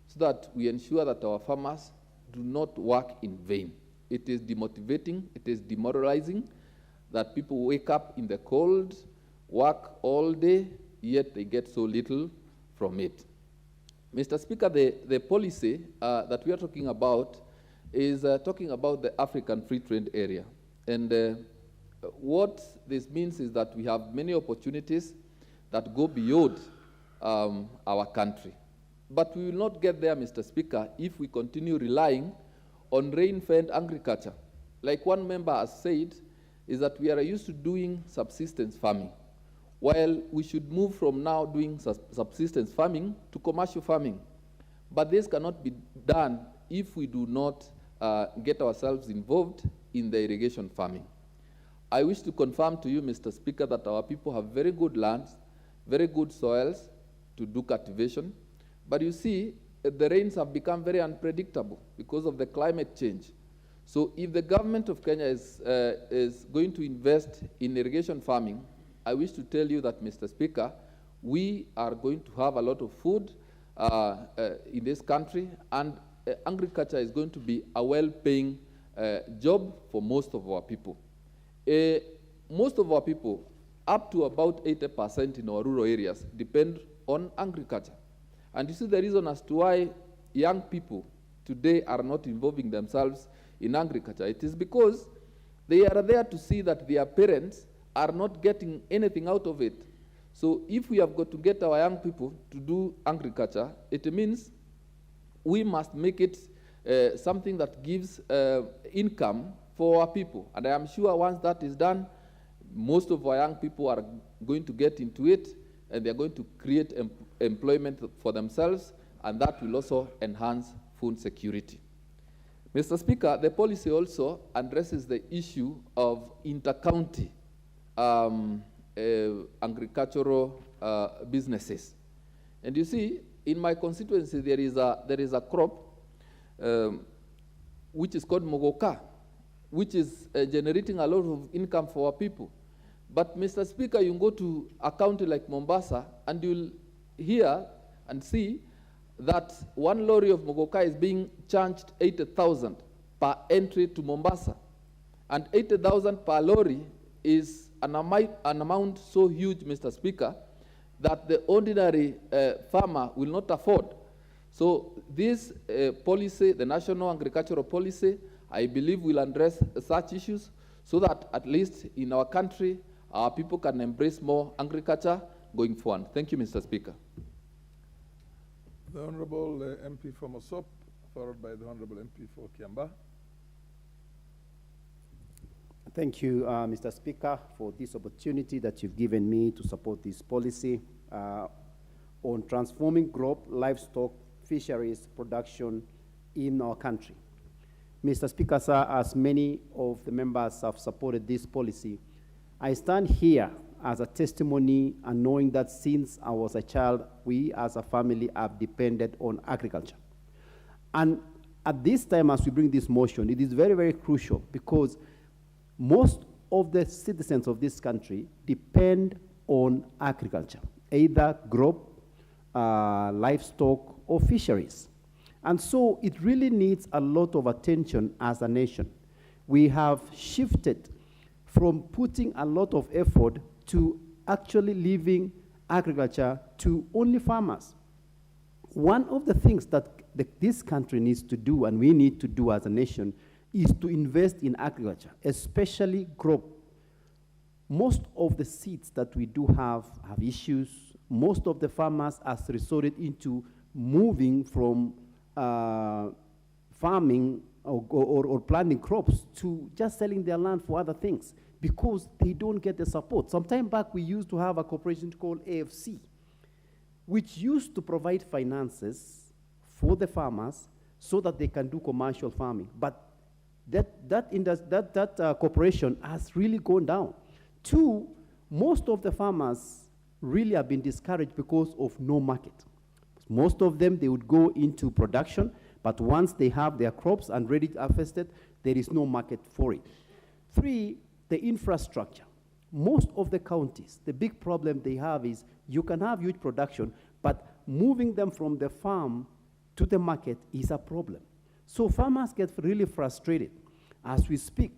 so that we ensure that our farmers do not work in vain. It is demotivating, it is demoralizing that people wake up in the cold, work all day, yet they get so little from it. Mr. Speaker, the policy that we are talking about is talking about the African Free Trade Area. And what this means is that we have many opportunities that go beyond our country. But we will not get there, Mr. Speaker, if we continue relying on rain-fed agriculture. Like one member has said, is that we are used to doing subsistence farming, while we should move from now doing subsistence farming to commercial farming. But this cannot be done if we do not get ourselves involved in the irrigation farming. I wish to confirm to you, Mr. Speaker, that our people have very good lands, very good soils to do cultivation. But you see, the rains have become very unpredictable because of the climate change. So if the government of Kenya is going to invest in irrigation farming, I wish to tell you that, Mr. Speaker, we are going to have a lot of food in this country, and agriculture is going to be a well-paying job for most of our people. most of our people, up to about 80% in our rural areas, depend on agriculture. And you see the reason as to why young people today are not involving themselves in agriculture. It is because they are there to see that their parents are not getting anything out of it. So if we have got to get our young people to do agriculture, it means we must make it something that gives income for our people. And I am sure once that is done, most of our young people are going to get into it, and they're going to create employment for themselves, and that will also enhance food security. Mr. Speaker, the policy also addresses the issue of inter-county agricultural businesses. And you see, in my constituency, there is a crop which is called mogoka, which is generating a lot of income for our people. But Mr. Speaker, you go to a county like Mombasa, and you'll hear and see that one lorry of mogoka is being charged 80,000 per entry to Mombasa. And 80,000 per lorry is an amount so huge, Mr. Speaker, that the ordinary farmer will not afford. So this policy, the National Agricultural Policy, I believe will address such issues so that at least in our country, our people can embrace more agriculture going forward. Thank you, Mr. Speaker. The Honorable MP for Mosop, followed by the Honorable MP for Kiamba. Thank you, Mr. Speaker, for this opportunity that you've given me to support this policy on transforming crop, livestock, fisheries production in our country. Mr. Speaker, sir, as many of the members have supported this policy, I stand here as a testimony and knowing that since I was a child, we as a family have depended on agriculture. And at this time, as we bring this motion, it is very, very crucial because most of the citizens of this country depend on agriculture, either crop, livestock, or fisheries. And so it really needs a lot of attention as a nation. We have shifted from putting a lot of effort to actually leaving agriculture to only farmers. One of the things that this country needs to do and we need to do as a nation is to invest in agriculture, especially crop. Most of the seeds that we do have issues. Most of the farmers have resorted into moving from farming or planting crops to just selling their land for other things because they don't get the support. Some time back, we used to have a corporation called AFC, which used to provide finances for the farmers so that they can do commercial farming. But that corporation has really gone down. Two, most of the farmers really have been discouraged because of no market. Most of them, they would go into production, but once they have their crops and ready to harvested, there is no market for it. Three, the infrastructure. Most of the counties, the big problem they have is you can have huge production, but moving them from the farm to the market is a problem. So farmers get really frustrated. As we speak,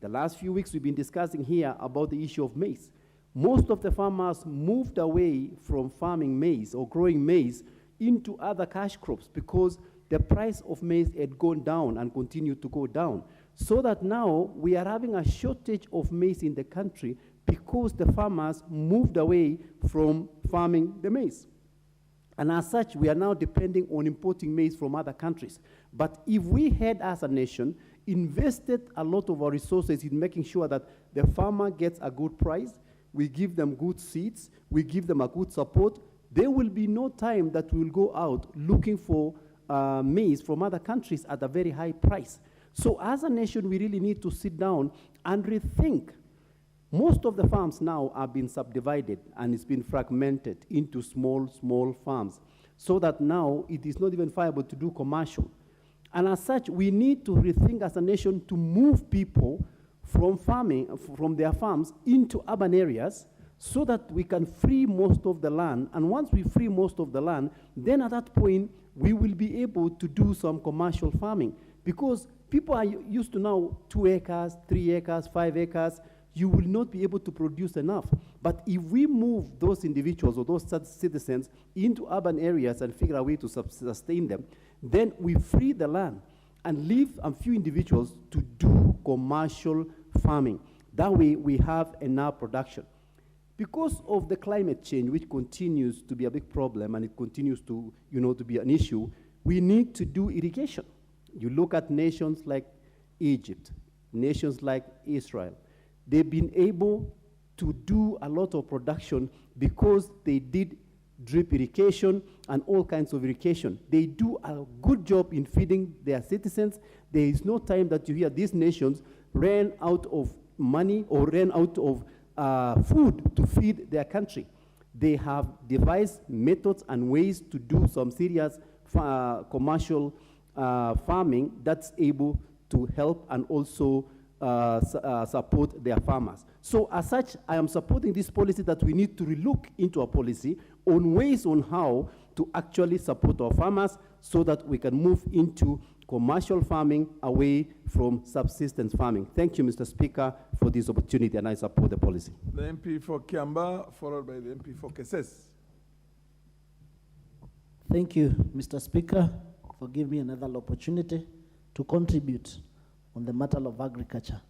the last few weeks we've been discussing here about the issue of maize. Most of the farmers moved away from farming maize or growing maize into other cash crops because the price of maize had gone down and continued to go down. So that now we are having a shortage of maize in the country because the farmers moved away from farming the maize. And as such, we are now depending on importing maize from other countries. But if we had, as a nation, invested a lot of our resources in making sure that the farmer gets a good price, we give them good seeds, we give them a good support, there will be no time that we will go out looking for maize from other countries at a very high price. So as a nation, we really need to sit down and rethink. Most of the farms now are being subdivided and it's been fragmented into small farms so that now it is not even viable to do commercial. And as such, we need to rethink as a nation to move people from farming, from their farms into urban areas so that we can free most of the land. And once we free most of the land, then at that point, we will be able to do some commercial farming because people are used to now 2 acres, 3 acres, 5 acres. you will not be able to produce enough. But if we move those individuals or those citizens into urban areas and figure a way to sustain them, then we free the land and leave a few individuals to do commercial farming. That way we have enough production. Because of the climate change, which continues to be a big problem and it continues to, to be an issue, we need to do irrigation. You look at nations like Egypt, nations like Israel. They've been able to do a lot of production because they did drip irrigation and all kinds of irrigation. They do a good job in feeding their citizens. There is no time that you hear these nations ran out of money or ran out of food to feed their country. They have devised methods and ways to do some serious commercial farming that's able to help and also support their farmers. So as such, I am supporting this policy that we need to relook into a policy on ways on how to actually support our farmers so that we can move into commercial farming away from subsistence farming. Thank you, Mr. Speaker, for this opportunity, and I support the policy. The MP for Kiamba, followed by the MP for Keses. Thank you, Mr. Speaker, for giving me another opportunity to contribute on the matter of agriculture.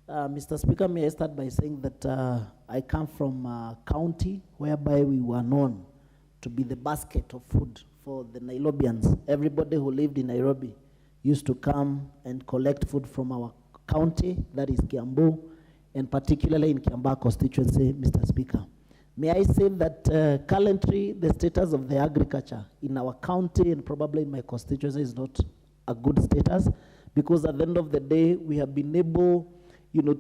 Mr. Speaker, may I start by saying that I come from a county whereby we were known to be the basket of food for the Nairobians. Everybody who lived in Nairobi used to come and collect food from our county, that is Kiambu, and particularly in Kiamba constituency, Mr. Speaker. May I say that currently the status of the agriculture in our county and probably in my constituency is not a good status, because at the end of the day, we have been able,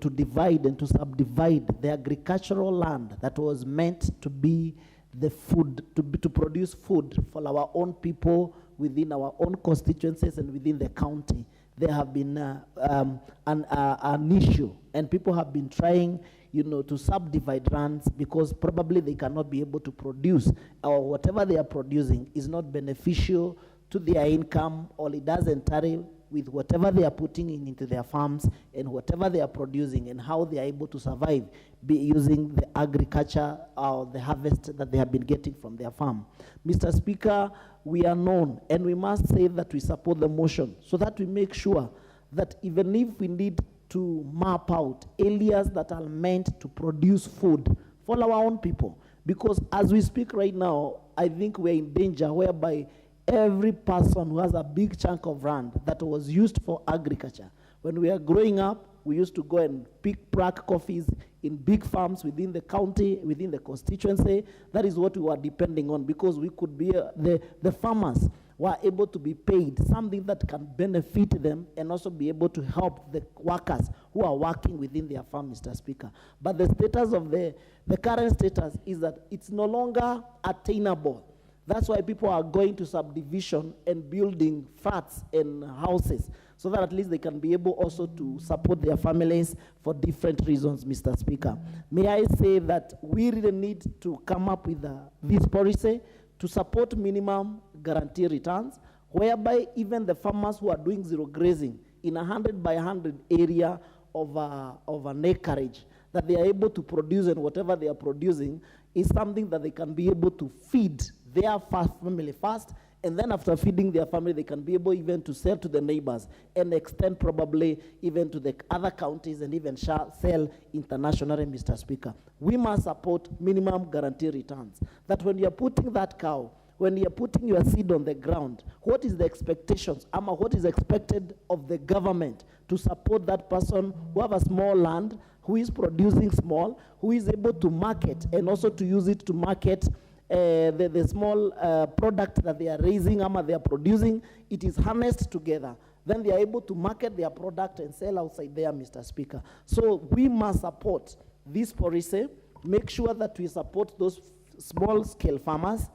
to divide and to subdivide the agricultural land that was meant to be the food, to produce food for our own people within our own constituencies and within the county. There have been an issue, and people have been trying, to subdivide lands because probably they cannot be able to produce, or whatever they are producing is not beneficial to their income, or it doesn't tally with whatever they are putting into their farms and whatever they are producing and how they are able to survive using the agriculture or the harvest that they have been getting from their farm. Mr. Speaker, we are known, and we must say that we support the motion so that we make sure that even if we need to map out areas that are meant to produce food for our own people, because as we speak right now, I think we're in danger whereby every person who has a big chunk of land that was used for agriculture. When we are growing up, we used to go and pick black coffees in big farms within the county, within the constituency. That is what we were depending on, because we could be, the farmers were able to be paid something that can benefit them and also be able to help the workers who are working within their farm, Mr. Speaker. But the status of the current status is that it's no longer attainable. That's why people are going to subdivision and building flats and houses so that at least they can be able also to support their families for different reasons, Mr. Speaker. May I say that we really need to come up with this policy to support minimum guarantee returns, whereby even the farmers who are doing zero grazing in 100 by 100 area of an acreage, that they are able to produce, and whatever they are producing is something that they can be able to feed their family first, and then after feeding their family, they can be able even to sell to the neighbors and extend probably even to the other counties and even sell internationally, Mr. Speaker. We must support minimum guarantee returns. That when you're putting that cow, when you're putting your seed on the ground, what is the expectations, what is expected of the government to support that person who have a small land, who is producing small, who is able to market and also to use it to market the small product that they are raising, they are producing. It is harnessed together. Then they are able to market their product and sell outside there, Mr. Speaker. So we must support this policy, make sure that we support those small-scale farmers,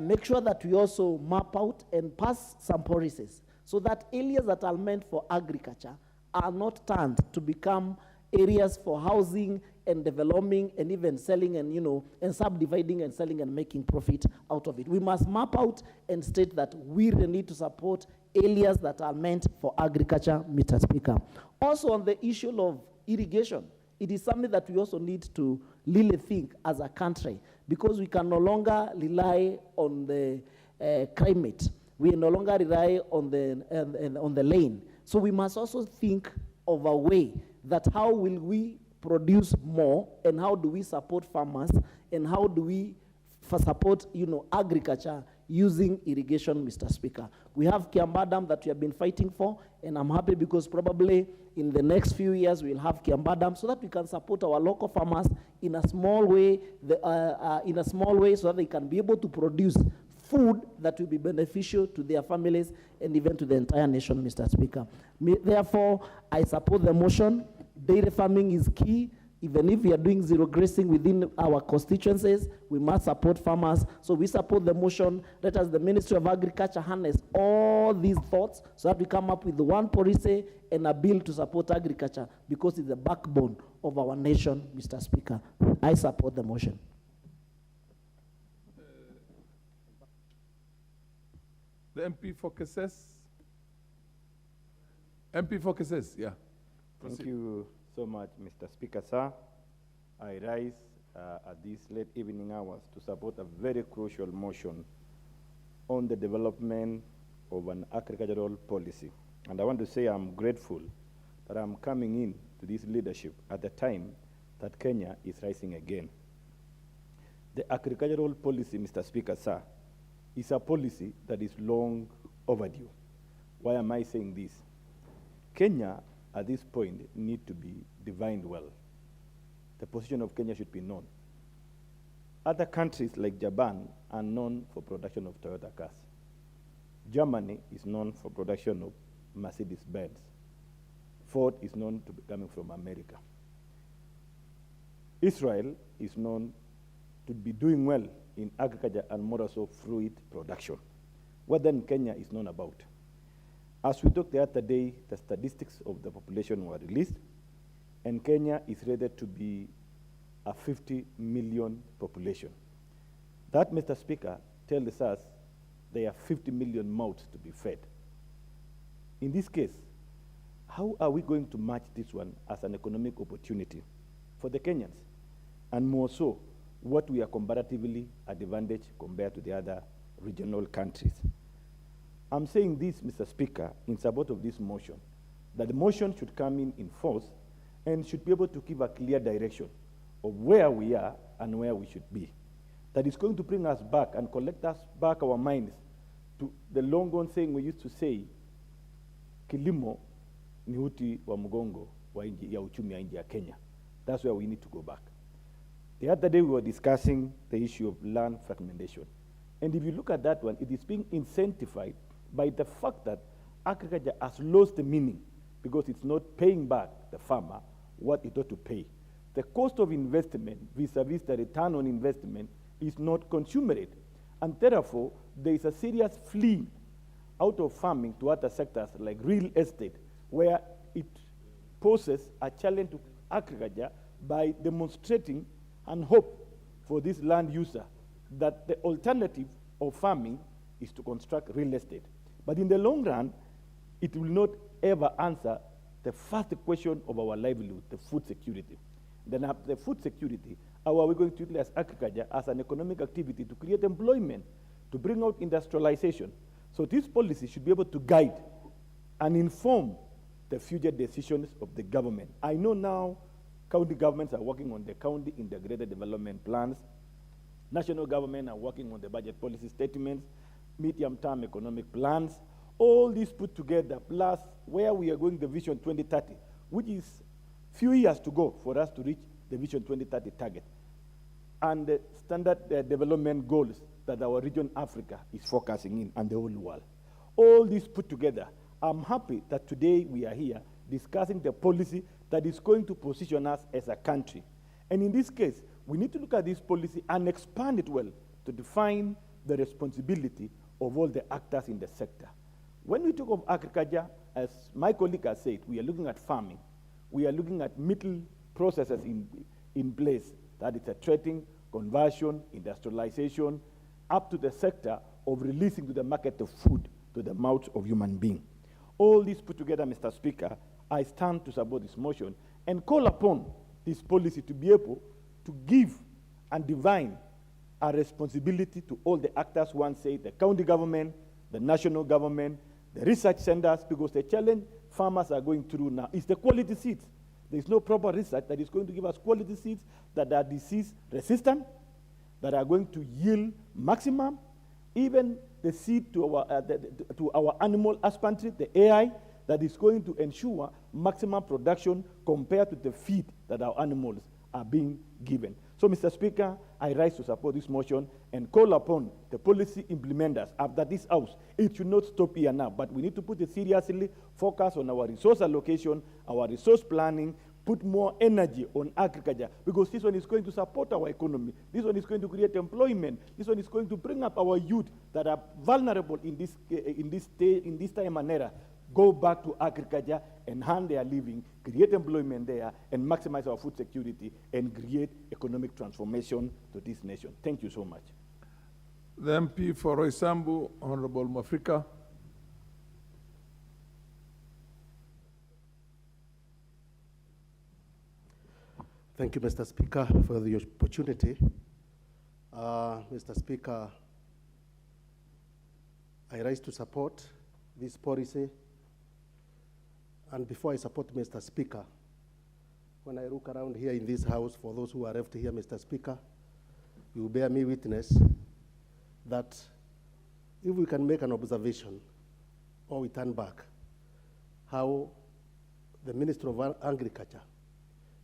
make sure that we also map out and pass some policies so that areas that are meant for agriculture are not turned to become areas for housing and developing and even selling and, and subdividing and selling and making profit out of it. We must map out and state that we really need to support areas that are meant for agriculture, Mr. Speaker. Also on the issue of irrigation, it is something that we also need to really think as a country, because we can no longer rely on the climate. We no longer rely on the lane. So we must also think of a way that how will we produce more, and how do we support farmers, and how do we support, agriculture using irrigation, Mr. Speaker. We have Kiamba Dam that we have been fighting for, and I'm happy because probably in the next few years we'll have Kiamba Dam so that we can support our local farmers in a small way, so that they can be able to produce food that will be beneficial to their families and even to the entire nation, Mr. Speaker. Therefore, I support the motion. Dairy farming is key. Even if we are doing zero grazing within our constituencies, we must support farmers. So we support the motion. Let us, the Ministry of Agriculture, harness all these thoughts so that we come up with one policy and a bill to support agriculture, because it's the backbone of our nation, Mr. Speaker. I support the motion. The MP for Kasese. MP for Kasese, yeah. Proceed. Thank you so much, Mr. Speaker, sir. I rise at these late evening hours to support a very crucial motion on the development of an agricultural policy. And I want to say I'm grateful that I'm coming in to this leadership at the time that Kenya is rising again. The agricultural policy, Mr. Speaker, sir, is a policy that is long overdue. Why am I saying this? Kenya, at this point, need to be divined well. The position of Kenya should be known. Other countries like Japan are known for production of Toyota cars. Germany is known for production of Mercedes-Benz. Ford is known to be coming from America. Israel is known to be doing well in agriculture and more so fruit production. What then Kenya is known about? As we talked the other day, the statistics of the population were released, and Kenya is rated to be a 50 million population. That, Mr. Speaker, tells us there are 50 million mouths to be fed. In this case, how are we going to match this one as an economic opportunity for the Kenyans? And more so, what we are comparatively advantaged compared to the other regional countries. I'm saying this, Mr. Speaker, in support of this motion, that the motion should come in force and should be able to give a clear direction of where we are and where we should be. That is going to bring us back and collect us back our minds to the long-gone saying we used to say, kilimo ni uti wa mgongo wa inji ya uchumi ya inji ya Kenya. That's where we need to go back. The other day we were discussing the issue of land fragmentation. And if you look at that one, it is being incentivized by the fact that agriculture has lost the meaning because it's not paying back the farmer what it ought to pay. The cost of investment vis-a-vis the return on investment is not commensurate. And therefore, there is a serious flee out of farming to other sectors like real estate, where it poses a challenge to agriculture by demonstrating and hope for this land user that the alternative of farming is to construct real estate. But in the long run, it will not ever answer the first question of our livelihood, the food security. Then after the food security, how are we going to utilize agriculture as an economic activity to create employment, to bring out industrialization? So this policy should be able to guide and inform the future decisions of the government. I know now county governments are working on the county integrated development plans. National government are working on the budget policy statements, medium-term economic plans, all these put together, plus where we are going the Vision 2030, which is few years to go for us to reach the Vision 2030 target, and the standard development goals that our region Africa is focusing in and the whole world. All these put together, I'm happy that today we are here discussing the policy that is going to position us as a country. And in this case, we need to look at this policy and expand it well to define the responsibility of all the actors in the sector. When we talk of agriculture, as my colleague has said, we are looking at farming. We are looking at middle processes in place. That is a trading, conversion, industrialization, up to the sector of releasing to the market of food to the mouths of human beings. All this put together, Mr. Speaker, I stand to support this motion and call upon his policy to be able to give and divine a responsibility to all the actors, one say the county government, the national government, the research centers, because the challenge farmers are going through now is the quality seeds. There is no proper research that is going to give us quality seeds that are disease resistant, that are going to yield maximum, even the seed to our animal husbandry, the AI, that is going to ensure maximum production compared to the feed that our animals are being given. So, Mr. Speaker, I rise to support this motion and call upon the policy implementers after this house. It should not stop here now, but we need to put it seriously, focus on our resource allocation, our resource planning, put more energy on agriculture, because this one is going to support our economy. This one is going to create employment. This one is going to bring up our youth that are vulnerable in this time and era. Go back to agriculture, enhance their living, create employment there, and maximize our food security, and create economic transformation to this nation. Thank you so much. The MP for Roysambu, Honorable Mafrika. Thank you, Mr. Speaker, for the opportunity. Mr. Speaker, I rise to support this policy. And before I support Mr. Speaker, when I look around here in this house, for those who are left here, Mr. Speaker, you bear me witness that if we can make an observation or we turn back, how the Minister of Agriculture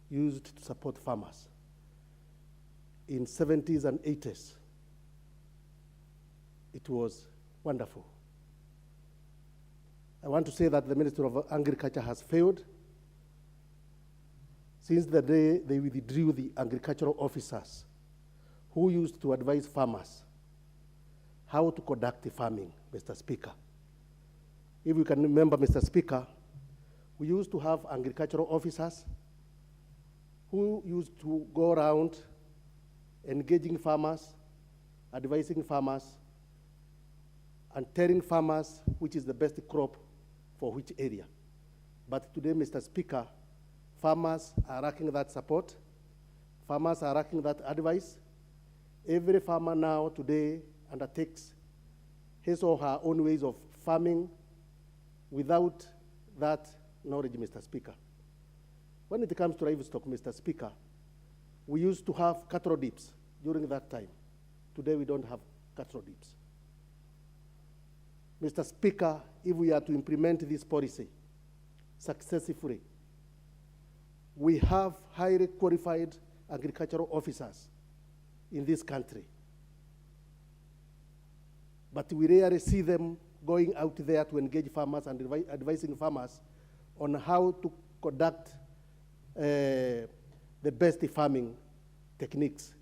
used to support farmers in 70s and 80s, it was wonderful. I want to say that the Minister of Agriculture has failed since the day they withdrew the agricultural officers who used to advise farmers how to conduct farming, Mr. Speaker. If you can remember, Mr. Speaker, we used to have agricultural officers who used to go around engaging farmers, advising farmers, and telling farmers which is the best crop for which area. But today, Mr. Speaker, farmers are lacking that support. Farmers are lacking that advice. Every farmer now today undertakes his or her own ways of farming without that knowledge, Mr. Speaker. When it comes to livestock, Mr. Speaker, we used to have cattle dips during that time. Today we don't have cattle dips. Mr. Speaker, if we are to implement this policy successfully, we have highly qualified agricultural officers in this country. But we rarely see them going out there to engage farmers and advising farmers on how to conduct the best farming techniques.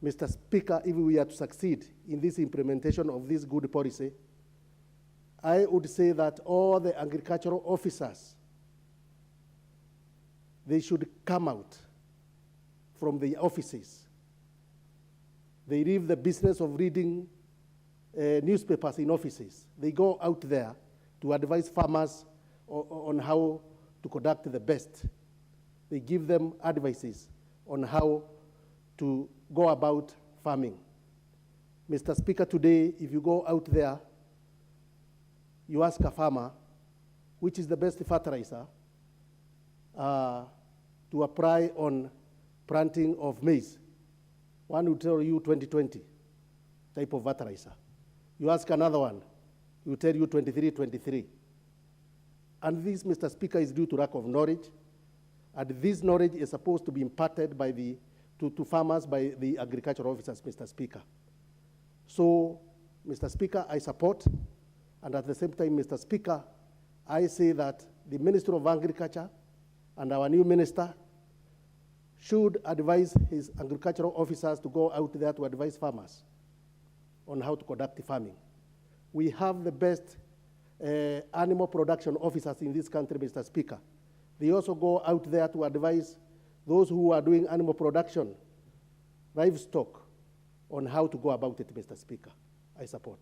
Mr. Speaker, if we are to succeed in this implementation of this good policy, I would say that all the agricultural officers, they should come out from the offices. They leave the business of reading newspapers in offices. They go out there to advise farmers on how to conduct the best. They give them advices on how to go about farming. Mr. Speaker, today, if you go out there, you ask a farmer which is the best fertilizer to apply on planting of maize. One will tell you 2020 type of fertilizer. You ask another one, he will tell you 2323. And this, Mr. Speaker, is due to lack of knowledge. And this knowledge is supposed to be imparted by to farmers by the agricultural officers, Mr. Speaker. So, Mr. Speaker, I support, and at the same time, Mr. Speaker, I say that the Minister of Agriculture and our new minister should advise his agricultural officers to go out there to advise farmers on how to conduct farming. We have the best animal production officers in this country, Mr. Speaker. They also go out there to advise those who are doing animal production, livestock, on how to go about it, Mr. Speaker. I support.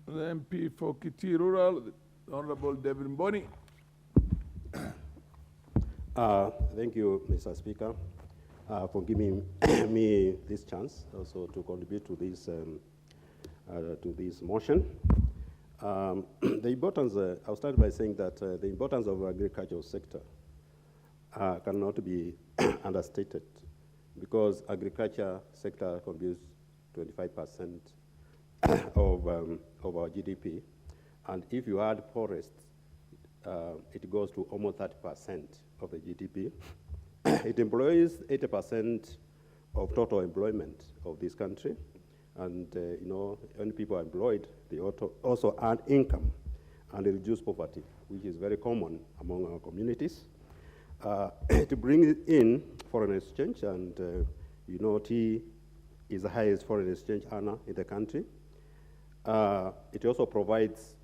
The MP for Kitui Rural, the Honorable David Mboni. Thank you, Mr. Speaker, for giving me this chance also to contribute to this motion. The importance, I'll start by saying that the importance of the agricultural sector cannot be understated, because agriculture sector contributes 25% of our GDP, and if you add forests, it goes to almost 30% of the GDP. It employs 80% of total employment of this country, and you know, when people are employed, they also earn income and reduce poverty, which is very common among our communities. To bring in foreign exchange, and you know, tea is the highest foreign exchange earner in the country. It also provides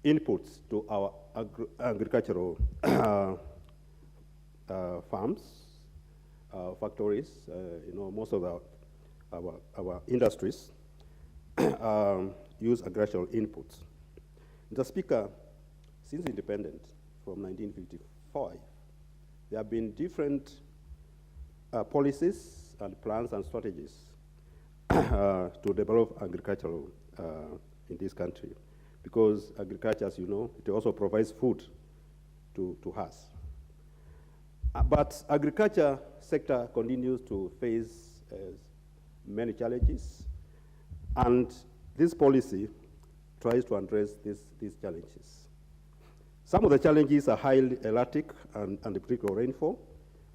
inputs to our agricultural farms, factories. You know, most of our industries use agricultural inputs. The Speaker, since independence from 1955, there have been different policies and plans and strategies to develop agriculture in this country, because agriculture, as you know, it also provides food to us. But agriculture sector continues to face many challenges, and this policy tries to address these challenges. Some of the challenges are highly erratic and unpredictable rainfall,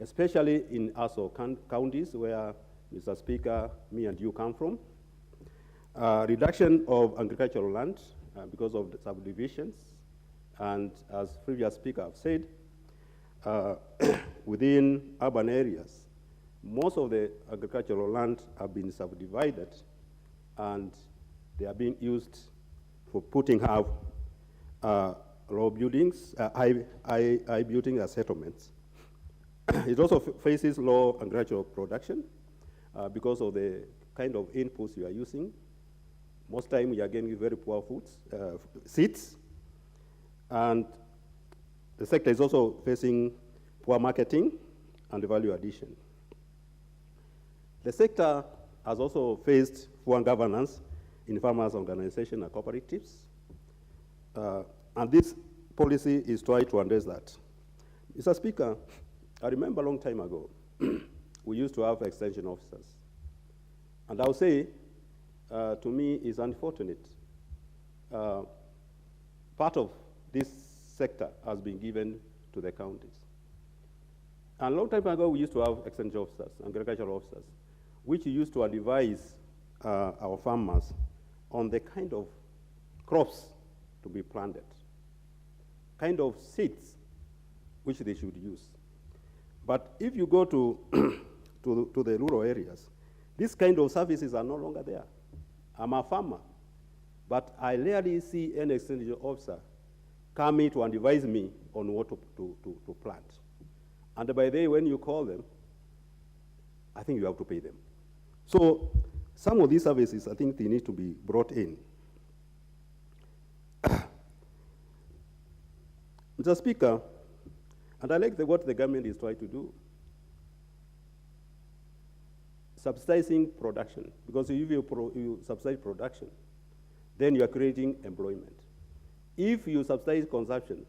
especially in ASO counties where, Mr. Speaker, me and you come from. Reduction of agricultural land because of the subdivisions, and as previous speaker have said, within urban areas, most of the agricultural land have been subdivided, and they are being used for putting up low buildings, high building as settlements. It also faces low agricultural production because of the kind of inputs you are using. Most time you are getting very poor seeds, and the sector is also facing poor marketing and value addition. The sector has also faced poor governance in farmers' organizations and cooperatives, and this policy is trying to address that. Mr. Speaker, I remember a long time ago, we used to have extension officers, and I'll say, to me, it's unfortunate. Part of this sector has been given to the counties. And a long time ago, we used to have extension officers, agricultural officers, which used to advise our farmers on the kind of crops to be planted, kind of seeds which they should use. But if you go to the rural areas, these kind of services are no longer there. I'm a farmer, but I rarely see any extension officer coming to advise me on what to plant. And by the way, when you call them, I think you have to pay them. So some of these services, I think they need to be brought in. Mr. Speaker, and I like what the government is trying to do. Subsidizing production, because if you subsidize production, then you are creating employment. If you subsidize consumption,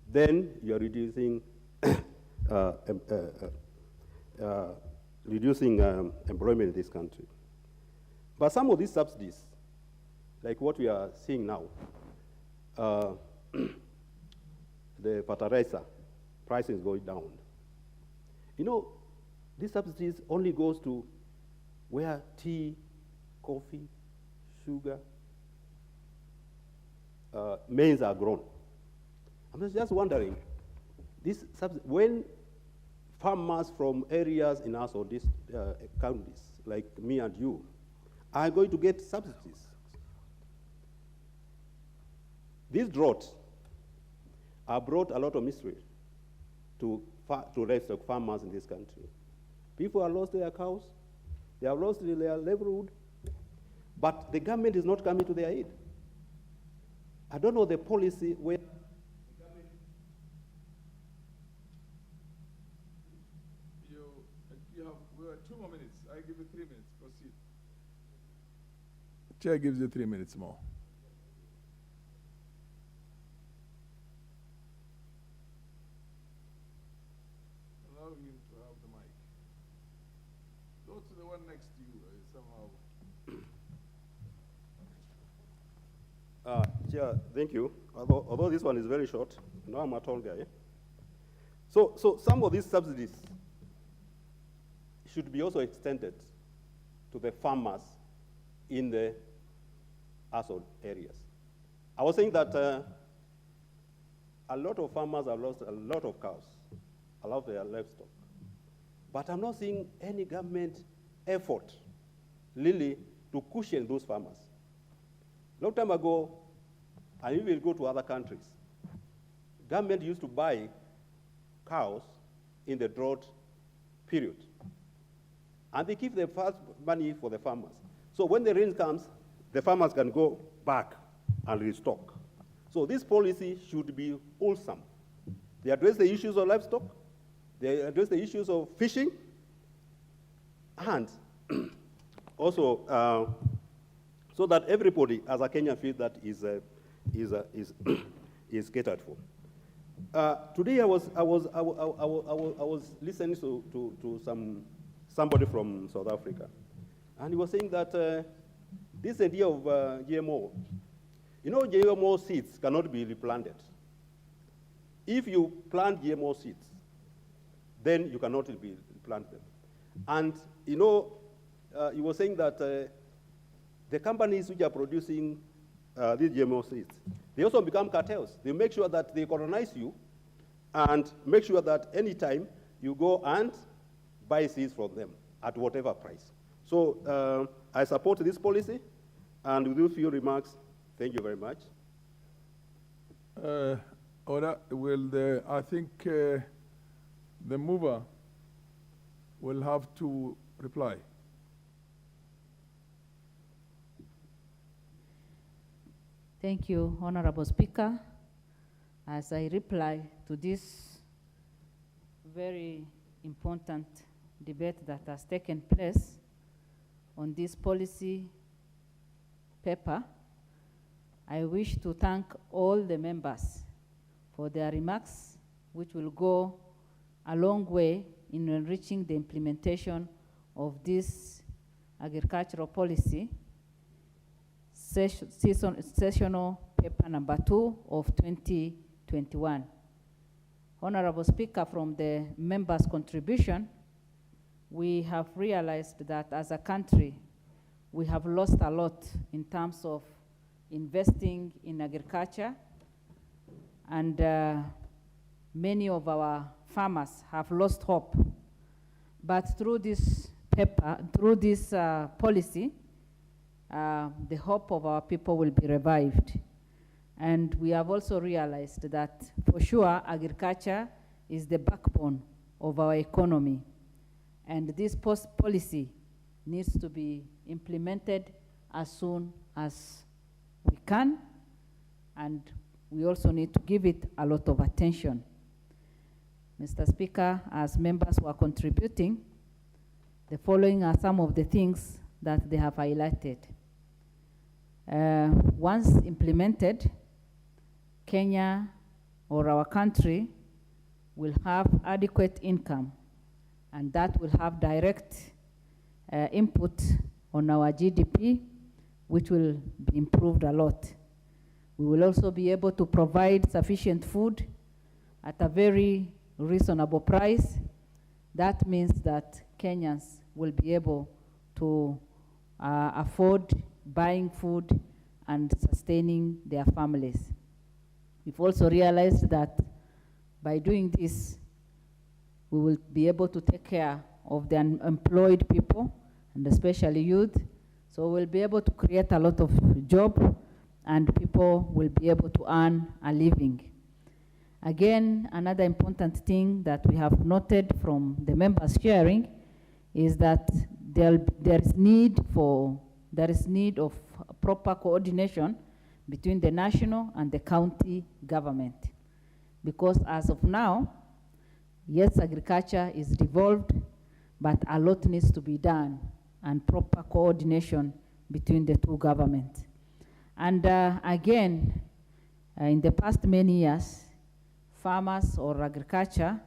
then you are reducing employment in this country. But some of these subsidies, like what we are seeing now, the fertilizer price is going down. You know, these subsidies only goes to where tea, coffee, sugar, maize are grown. I'm just wondering, when farmers from areas in us or these counties, like me and you, are going to get subsidies. These droughts have brought a lot of misery to livestock farmers in this country. People have lost their cows, they have lost their livelihood, but the government is not coming to their aid. I don't know the policy where Chair gives you 3 minutes more. Allow him to have the mic. Go to the one next to you somehow. Chair, thank you. Although this one is very short, now I'm a tall guy. So some of these subsidies should be also extended to the farmers in the household areas. I was saying that a lot of farmers have lost a lot of cows, a lot of their livestock. But I'm not seeing any government effort really to cushion those farmers. Long time ago, and you will go to other countries, government used to buy cows in the drought period. And they keep the first money for the farmers. So when the rain comes, the farmers can go back and restock. So this policy should be wholesome. They address the issues of livestock, they address the issues of fishing, and also so that everybody as a Kenyan feels that is catered for. Today I was listening to somebody from South Africa, and he was saying that this idea of GMO, you know, GMO seeds cannot be replanted. If you plant GMO seeds, then you cannot replant them. And you know, he was saying that the companies which are producing these GMO seeds, they also become cartels. They make sure that they colonize you and make sure that anytime you go and buy seeds from them at whatever price. So I support this policy, and with a few remarks, thank you very much. I think the mover will have to reply. Thank you, Honorable Speaker. As I reply to this very important debate that has taken place on this policy paper, I wish to thank all the members for their remarks, which will go a long way in enriching the implementation of this agricultural policy sessional paper number 2 of 2021. Honorable Speaker, from the members' contribution, we have realized that as a country, we have lost a lot in terms of investing in agriculture, and many of our farmers have lost hope. But through this paper, through this policy, the hope of our people will be revived. And we have also realized that, for sure, agriculture is the backbone of our economy. And this policy needs to be implemented as soon as we can, and we also need to give it a lot of attention. Mr. Speaker, as members who are contributing, the following are some of the things that they have highlighted. Once implemented, Kenya or our country will have adequate income, and that will have direct input on our GDP, which will be improved a lot. We will also be able to provide sufficient food at a very reasonable price. That means that Kenyans will be able to afford buying food and sustaining their families. We've also realized that by doing this, we will be able to take care of the unemployed people, and especially youth. So we'll be able to create a lot of jobs, and people will be able to earn a living. Again, another important thing that we have noted from the members sharing is that there is need of proper coordination between the national and the county government. Because as of now, yes, agriculture is devolved, but a lot needs to be done, and proper coordination between the two governments. And again, in the past many years, farmers or agricultural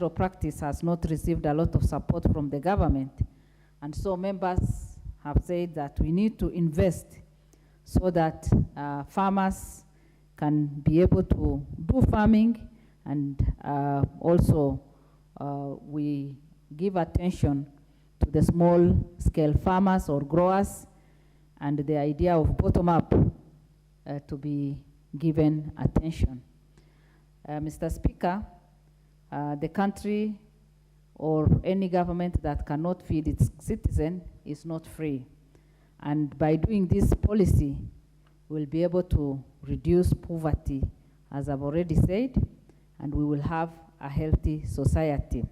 practice has not received a lot of support from the government. And so members have said that we need to invest so that farmers can be able to do farming, and also we give attention to the small scale farmers or growers, and the idea of bottom-up to be given attention. Mr. Speaker, the country or any government that cannot feed its citizen is not free. And by doing this policy, we'll be able to reduce poverty, as I've already said, and we will have a healthy society.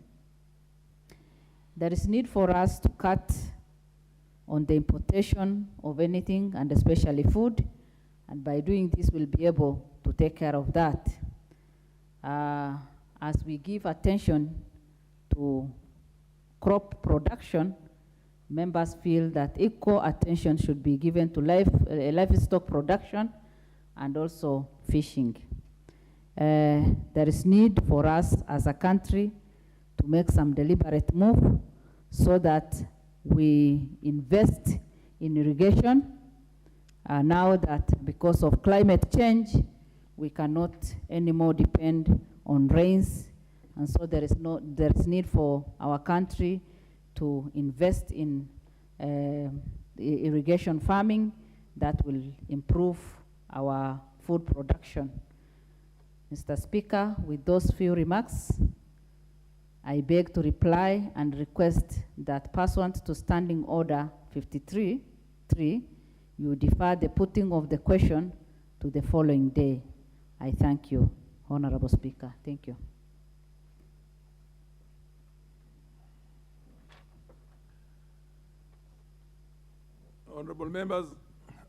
There is need for us to cut on the importation of anything, and especially food, and by doing this, we'll be able to take care of that. As we give attention to crop production, members feel that equal attention should be given to livestock production and also fishing. There is need for us as a country to make some deliberate move so that we invest in irrigation. Now that because of climate change, we cannot anymore depend on rains, and so there is need for our country to invest in irrigation farming that will improve our food production. Mr. Speaker, with those few remarks, I beg to reply and request that pursuant to Standing Order 53.3, you defer the putting of the question to the following day. I thank you, Honorable Speaker. Thank you. Honorable members,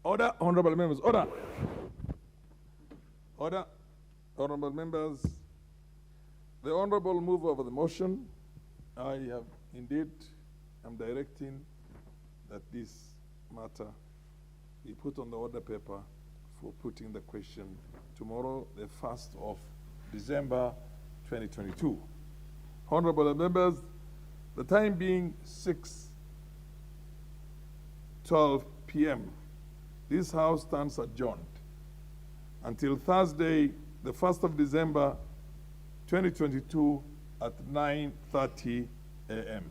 order. Honorable members, order. Order. Honorable members, the honorable mover of the motion, I have indeed am directing that this matter be put on the order paper for putting the question tomorrow, the 1st of December 2022. Honorable members, the time being 6:12 p.m., this House stands adjourned until Thursday, the 1st of December 2022 at 9:30 a.m.